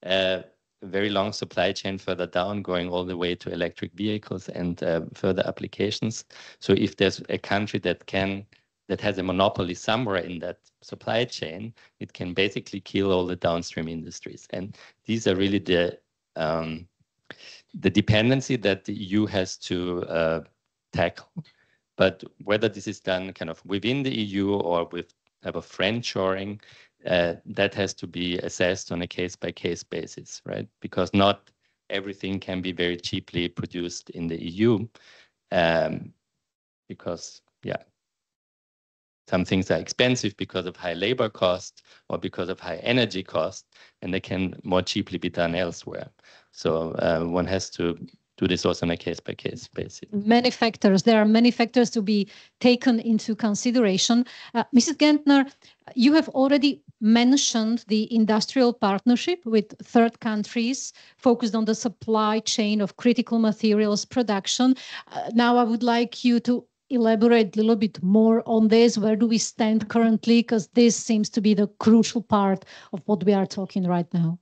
a very long supply chain further down, going all the way to electric vehicles and further applications. So if there's a country that has a monopoly somewhere in that supply chain, it can basically kill all the downstream industries. And these are really the dependency that the EU has to tackle. But whether this is done kind of within the EU or with type of friendshoring, that has to be assessed on a case-by-case basis, right? Because not everything can be very cheaply produced in the EU. Because, Some things are expensive because of high labor cost or because of high energy cost, and they can more cheaply be done elsewhere. So one has to do this also on a case-by-case basis. Many factors. There are many factors to be taken into consideration. Mrs. Gentner, you have already mentioned the industrial partnership with third countries focused on the supply chain of critical materials production. Now I would like you to elaborate a little bit more on this. Where do we stand currently? Because this seems to be the crucial part of what we are talking right now.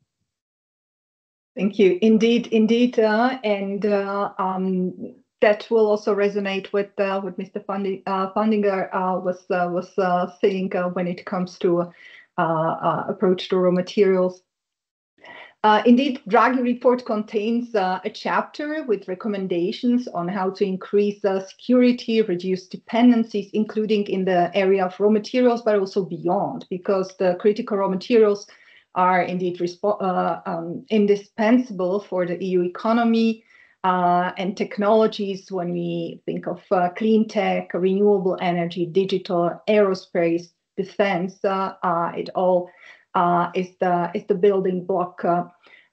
Thank you. Indeed, and that will also resonate with what Mr. Fundinger was saying when it comes to approach to raw materials. Indeed, Draghi report contains a chapter with recommendations on how to increase security, reduce dependencies, including in the area of raw materials, but also beyond, because the critical raw materials are indeed indispensable for the EU economy and technologies. When we think of clean tech, renewable energy, digital, aerospace, defense, it all is the building block.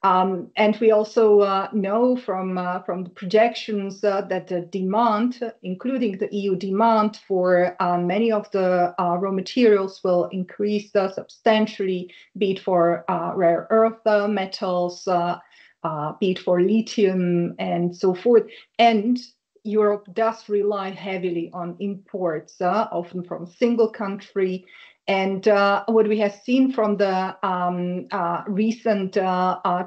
And we also know from the projections that the demand, including the EU demand for many of the raw materials, will increase substantially, be it for rare earth metals, be it for lithium and so forth. And Europe does rely heavily on imports, often from a single country. And what we have seen from the recent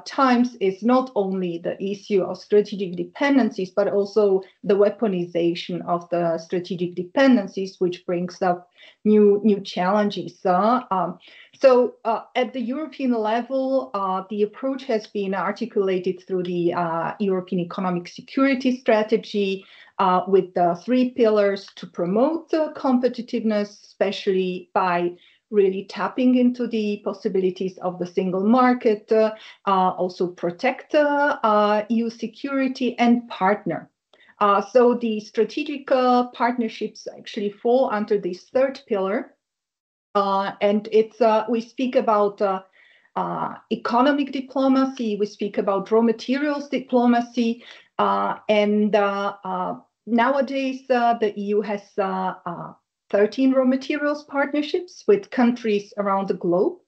times is not only the issue of strategic dependencies, but also the weaponization of the strategic dependencies, which brings up new challenges. So at the European level, the approach has been articulated through the European Economic Security Strategy, with the 3 pillars to promote competitiveness, especially by really tapping into the possibilities of the single market, also protect EU security and partner. So the strategic partnerships actually fall under this 3rd pillar. And it's we speak about economic diplomacy, we speak about raw materials diplomacy, and nowadays the EU has 13 raw materials partnerships with countries around the globe.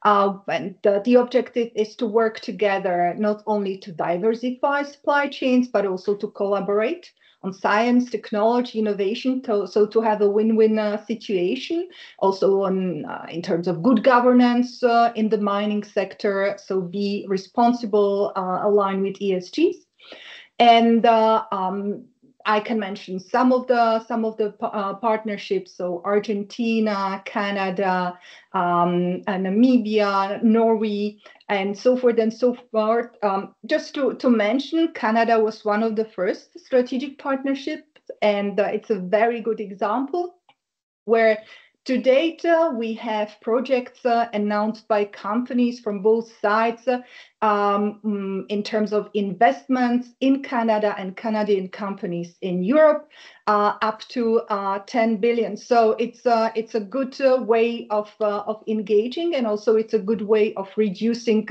And the objective is to work together, not only to diversify supply chains, but also to collaborate on science, technology, innovation, so to have a win-win situation, also on, in terms of good governance in the mining sector, so be responsible, aligned with ESGs. And I can mention some of the partnerships, so Argentina, Canada, Namibia, Norway, and so forth and so forth. Just to mention, Canada was one of the first strategic partnerships, and it's a very good example where to date we have projects announced by companies from both sides in terms of investments in Canada and Canadian companies in Europe, up to 10 billion. So it's a good way of engaging, and also it's a good way of reducing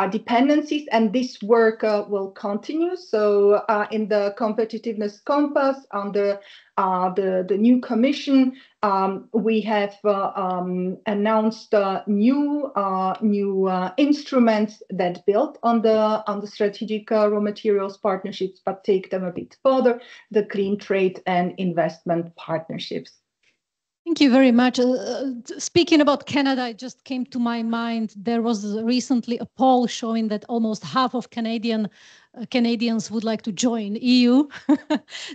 dependencies. And this work will continue. So in the competitiveness compass under the new commission, we have announced new instruments that build on the strategic raw materials partnerships, but take them a bit further, the clean trade and investment partnerships. Thank you very much. Speaking about Canada, it just came to my mind. There was recently a poll showing that almost half of Canadians would like to join EU.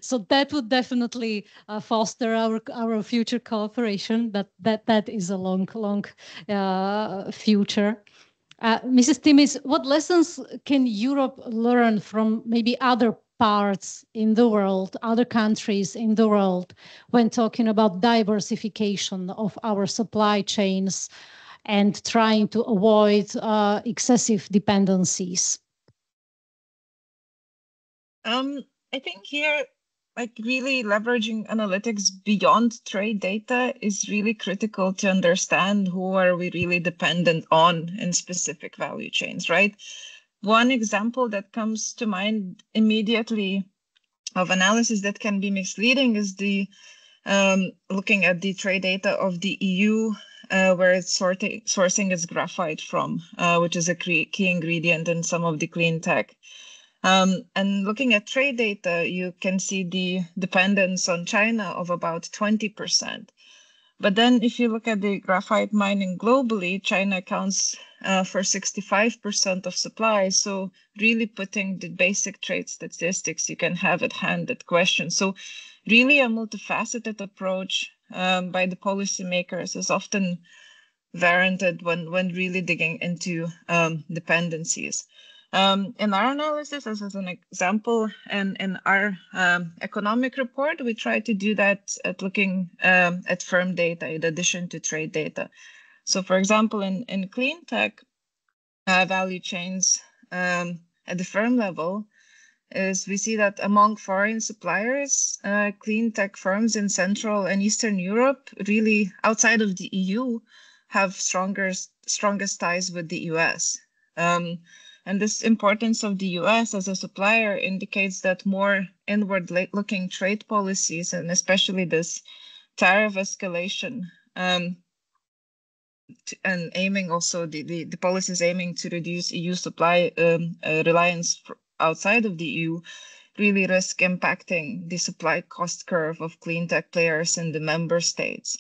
So that would definitely foster our future cooperation. But that is a long future. Mrs. Timmis, what lessons can Europe learn from maybe other parts in the world, other countries in the world, when talking about diversification of our supply chains and trying to avoid excessive dependencies? I think here like really leveraging analytics beyond trade data is really critical to understand who are we really dependent on in specific value chains, right? One example that comes to mind immediately of analysis that can be misleading is the looking at the trade data of the EU, where it's sourcing its graphite from, which is a key ingredient in some of the clean tech. And looking at trade data, you can see the dependence on China of about 20%. But then if you look at the graphite mining globally, China accounts for 65% of supply. So really putting the basic trade statistics you can have at hand at question. So really a multifaceted approach by the policymakers is often warranted when really digging into dependencies. In our analysis, as an example, and in our economic report, we try to do that at looking at firm data in addition to trade data. So for example, in clean tech value chains at the firm level, is we see that among foreign suppliers, clean tech firms in Central and Eastern Europe, really outside of the EU, have strongest ties with the US. And this importance of the US as a supplier indicates that more inward-looking trade policies, and especially this tariff escalation, and aiming also the policies aiming to reduce EU supply reliance outside of the EU, really risk impacting the supply cost curve of clean tech players in the member states.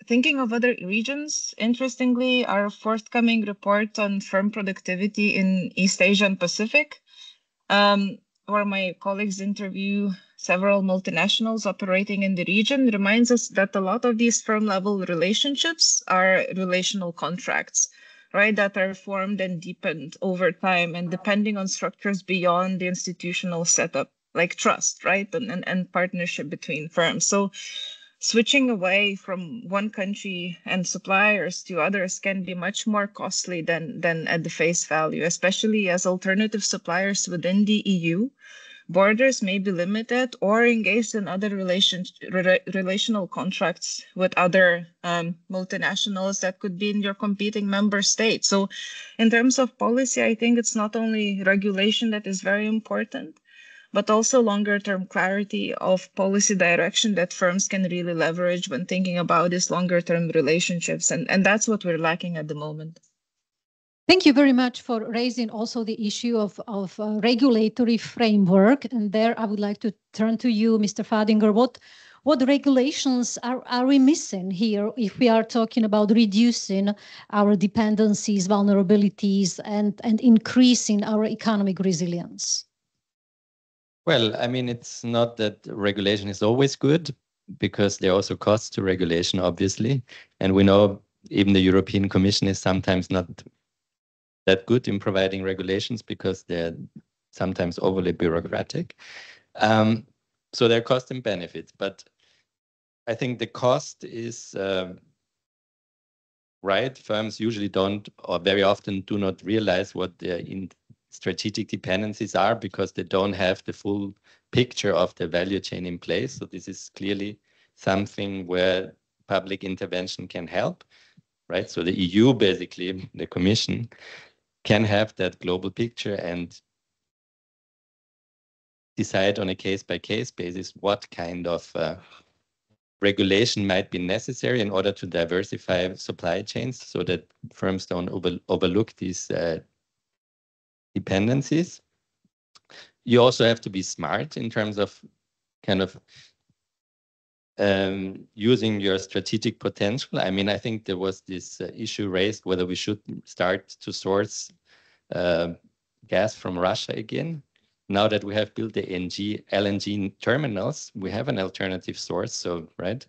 Thinking of other regions, interestingly, our forthcoming report on firm productivity in East Asia and Pacific, where my colleagues interview several multinationals operating in the region, reminds us that a lot of these firm level relationships are relational contracts, right, that are formed and deepened over time and depending on structures beyond the institutional setup, like trust, right, and partnership between firms. So switching away from one country and suppliers to others can be much more costly than at the face value, especially as alternative suppliers within the EU. Borders may be limited or engaged in other relational contracts with other multinationals that could be in your competing member states. So in terms of policy, I think it's not only regulation that is very important, but also longer-term clarity of policy direction that firms can really leverage when thinking about these longer-term relationships. And that's what we're lacking at the moment. Thank you very much for raising also the issue of regulatory framework. And there I would like to turn to you, Mr. Fadinger. What regulations are we missing here if we are talking about reducing our dependencies, vulnerabilities, and increasing our economic resilience? Well, I mean, it's not that regulation is always good, because there are also costs to regulation, obviously. And we know even the European Commission is sometimes not that good in providing regulations because they're sometimes overly bureaucratic. So there are costs and benefits, but I think the cost is right. Firms usually don't, or very often do not realize what their strategic dependencies are because they don't have the full picture of the value chain in place. So this is clearly something where public intervention can help, right? So the EU, basically, the Commission, can have that global picture and decide on a case-by-case basis what kind of regulation might be necessary in order to diversify supply chains so that firms don't overlook these dependencies. You also have to be smart in terms of kind of using your strategic potential. I mean, I think there was this issue raised whether we should start to source gas from Russia again. Now that we have built the LNG terminals, we have an alternative source. So, right,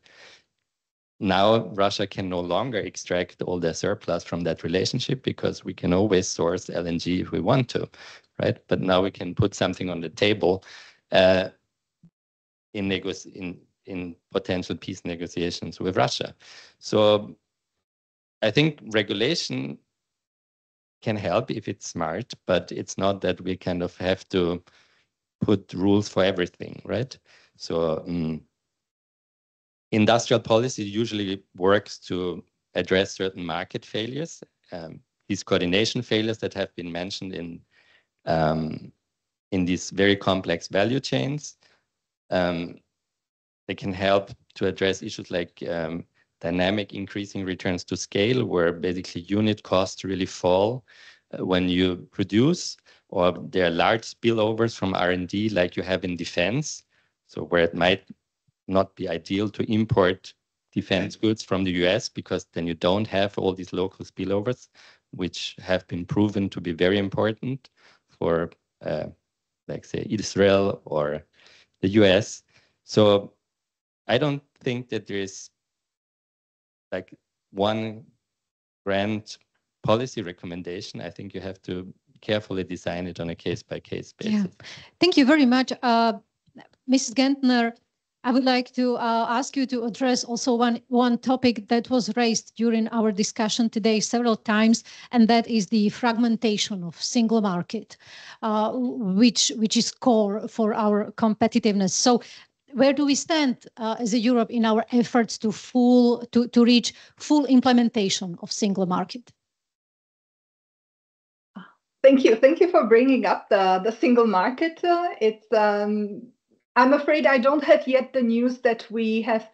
now Russia can no longer extract all their surplus from that relationship because we can always source LNG if we want to, right? But now we can put something on the table in potential peace negotiations with Russia. So I think regulation can help if it's smart, but it's not that we kind of have to put rules for everything, right? So industrial policy usually works to address certain market failures. These coordination failures that have been mentioned in these very complex value chains, they can help to address issues like dynamic increasing returns to scale, where basically unit costs really fall when you produce, or there are large spillovers from R&D like you have in defense. So where it might not be ideal to import defense goods from the US, because then you don't have all these local spillovers, which have been proven to be very important for, like say, Israel or the US. So I don't think that there is like one grand policy recommendation. I think you have to carefully design it on a case-by-case basis. Yeah. Thank you very much. Mrs. Gentner, I would like to ask you to address also one topic that was raised during our discussion today several times, and that is the fragmentation of single market, which is core for our competitiveness. So where do we stand as a Europe in our efforts to reach full implementation of single market? Thank you for bringing up the single market. I'm afraid I don't have yet the news that we have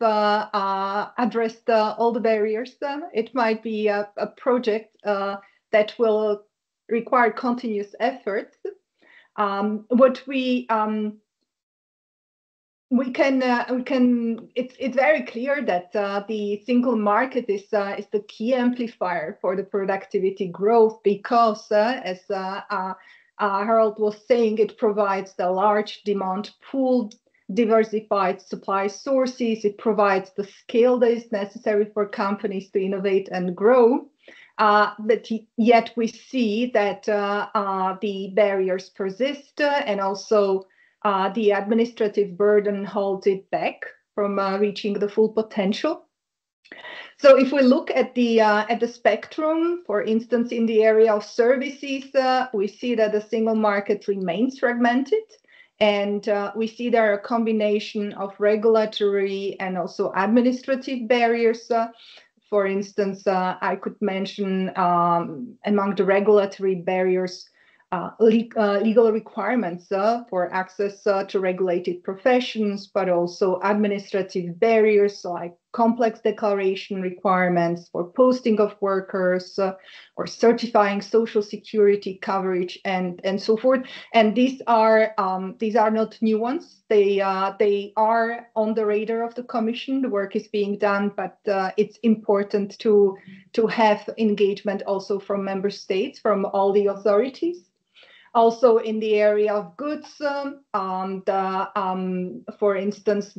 addressed all the barriers. It might be a project that will require continuous effort. What it's very clear that the single market is the key amplifier for the productivity growth, because as Harold was saying, it provides the large demand pool, diversified supply sources. It provides the scale that is necessary for companies to innovate and grow. But yet we see that the barriers persist, and also the administrative burden holds it back from reaching the full potential. So if we look at the spectrum, for instance, in the area of services, we see that the single market remains fragmented, and we see there are a combination of regulatory and also administrative barriers. For instance, I could mention among the regulatory barriers, legal requirements for access to regulated professions, but also administrative barriers like complex declaration requirements for posting of workers or certifying social security coverage and so forth. And these are not new ones. They are on the radar of the Commission. The work is being done, but it's important to have engagement also from member states, from all the authorities. Also in the area of goods, for instance,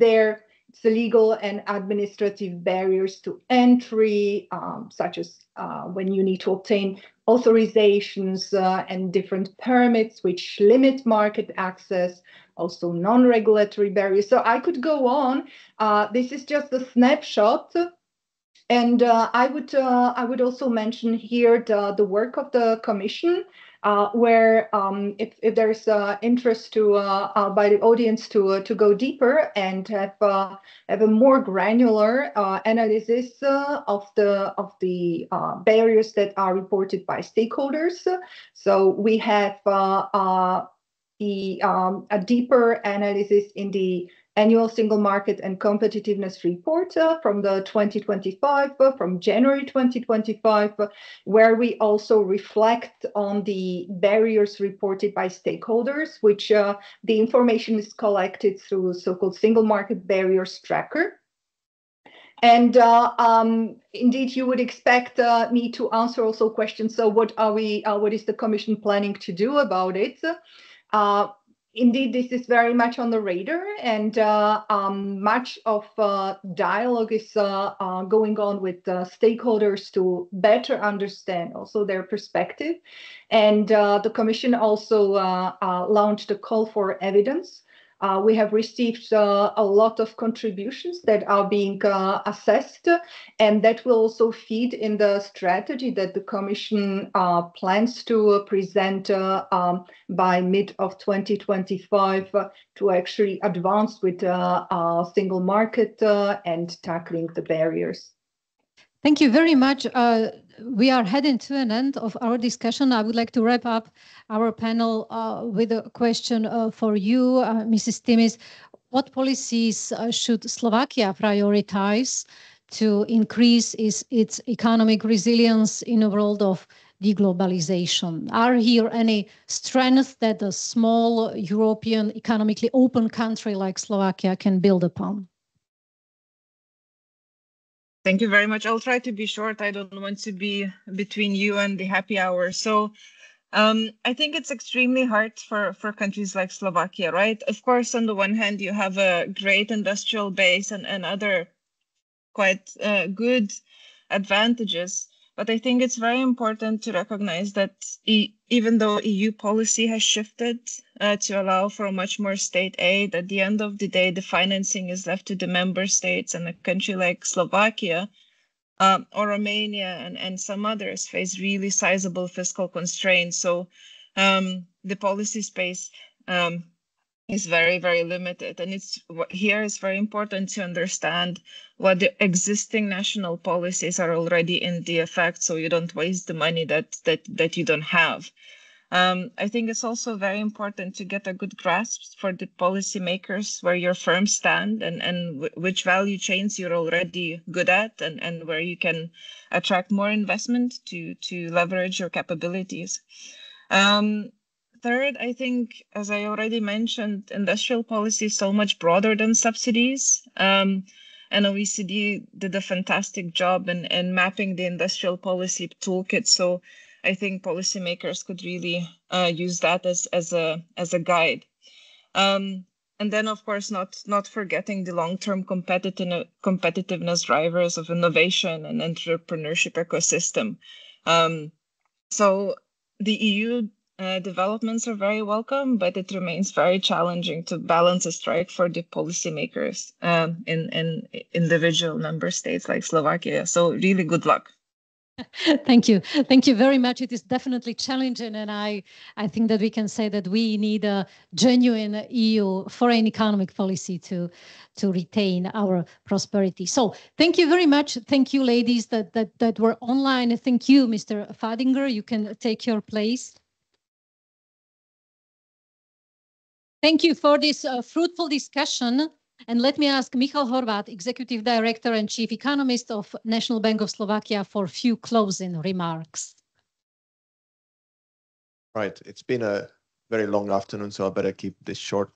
it's the legal and administrative barriers to entry, such as when you need to obtain authorizations and different permits which limit market access, also non-regulatory barriers. So I could go on. This is just a snapshot. And I would also mention here the work of the Commission, where if there's interest by the audience to go deeper and have a more granular analysis of the barriers that are reported by stakeholders. So we have a deeper analysis in the Annual Single Market and Competitiveness Report from the 2025, from January 2025, where we also reflect on the barriers reported by stakeholders, which the information is collected through so-called Single Market Barriers Tracker. And indeed, you would expect me to answer also questions. So what is the Commission planning to do about it? Indeed, this is very much on the radar, and much of dialogue is going on with stakeholders to better understand also their perspective. And the Commission also launched a call for evidence We have received a lot of contributions that are being assessed, and that will also feed in the strategy that the Commission plans to present by mid of 2025 to actually advance with a single market and tackling the barriers. Thank you very much. We are heading to an end of our discussion. I would like to wrap up our panel with a question for you, Mrs. Timis. What policies should Slovakia prioritize to increase its economic resilience in a world of deglobalization? Are here any strengths that a small European economically open country like Slovakia can build upon? Thank you very much. I'll try to be short. I don't want to be between you and the happy hour. So I think it's extremely hard for countries like Slovakia, right? Of course, on the one hand, you have a great industrial base and other quite good advantages. But I think it's very important to recognize that even though EU policy has shifted to allow for much more state aid, at the end of the day, the financing is left to the member states, and a country like Slovakia or Romania and some others face really sizable fiscal constraints. So the policy space is very, very limited. And here it's very important to understand what the existing national policies are already in the effect, so you don't waste the money that you don't have. I think it's also very important to get a good grasp for the policymakers where your firms stand and which value chains you're already good at and where you can attract more investment to leverage your capabilities. Third, I think, as I already mentioned, industrial policy is so much broader than subsidies. And OECD did a fantastic job in mapping the industrial policy toolkit. So I think policymakers could really use that as a guide. And then, of course, not forgetting the long-term competitiveness drivers of innovation and entrepreneurship ecosystem. So the EU developments are very welcome, but it remains very challenging to balance a strike for the policymakers in individual member states like Slovakia. So really good luck. Thank you. Thank you very much. It is definitely challenging, and I think that we can say that we need a genuine EU foreign economic policy to retain our prosperity. So thank you very much. Thank you, ladies that were online. Thank you, Mr. Fadinger. You can take your place. Thank you for this fruitful discussion. And let me ask Michal Horváth, Executive Director and Chief Economist of National Bank of Slovakia, for a few closing remarks. Right. It's been a very long afternoon, so I better keep this short.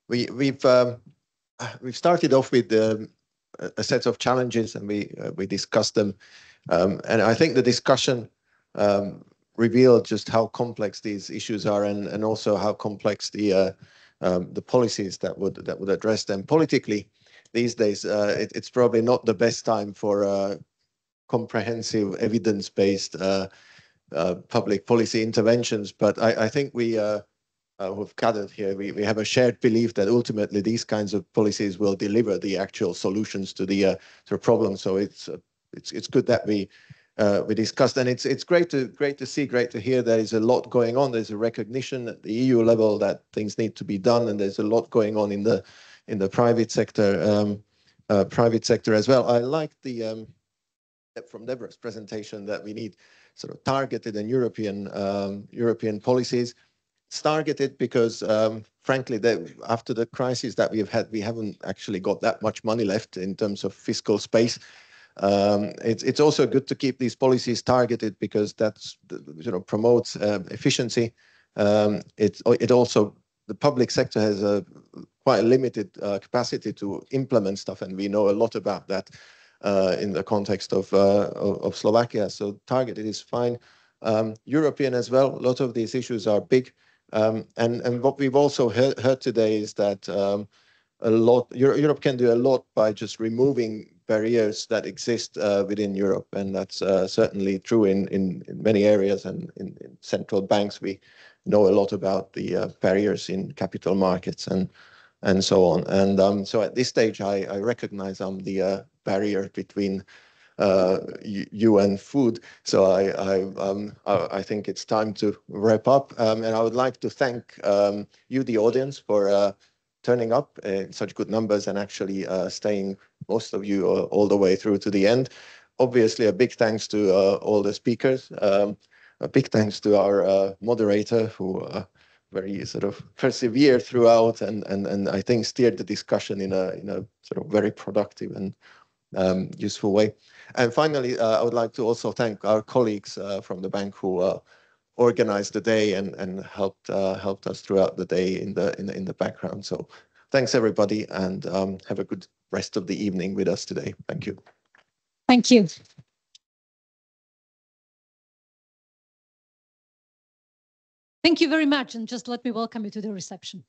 We've started off with a set of challenges, and we discussed them. And I think the discussion revealed just how complex these issues are, and also how complex the policies that would address them politically these days. It's probably not the best time for comprehensive evidence-based public policy interventions, but I think we who've gathered here, we have a shared belief that ultimately these kinds of policies will deliver the actual solutions to the problem. So it's good that we discussed, and it's great to see, great to hear there is a lot going on. There's a recognition at the EU level that things need to be done, and there's a lot going on in the private sector as well. I like the from Deborah's presentation that we need sort of targeted and European policies. It's targeted because frankly, after the crisis that we've had, we haven't actually got that much money left in terms of fiscal space. It's also good to keep these policies targeted because that's promotes efficiency. It also, the public sector has quite a limited capacity to implement stuff, and we know a lot about that in the context of Slovakia. So targeted is fine. European as well. A lot of these issues are big, and what we've also heard today is that Europe can do a lot by just removing barriers that exist within Europe, and that's certainly true in many areas. And in central banks, we know a lot about the barriers in capital markets and so on. And so at this stage, I recognize I'm the barrier between you and food. So I think it's time to wrap up. And I would like to thank you, the audience, for turning up in such good numbers and actually staying, most of you, all the way through to the end. Obviously, a big thanks to all the speakers. A big thanks to our moderator who very sort of persevered throughout and I think steered the discussion in a sort of very productive and useful way. And finally, I would like to also thank our colleagues from the bank who organized the day and helped us throughout the day in the background. So thanks everybody, and have a good rest of the evening with us today. Thank you. Thank you. Thank you very much, and just let me welcome you to the reception.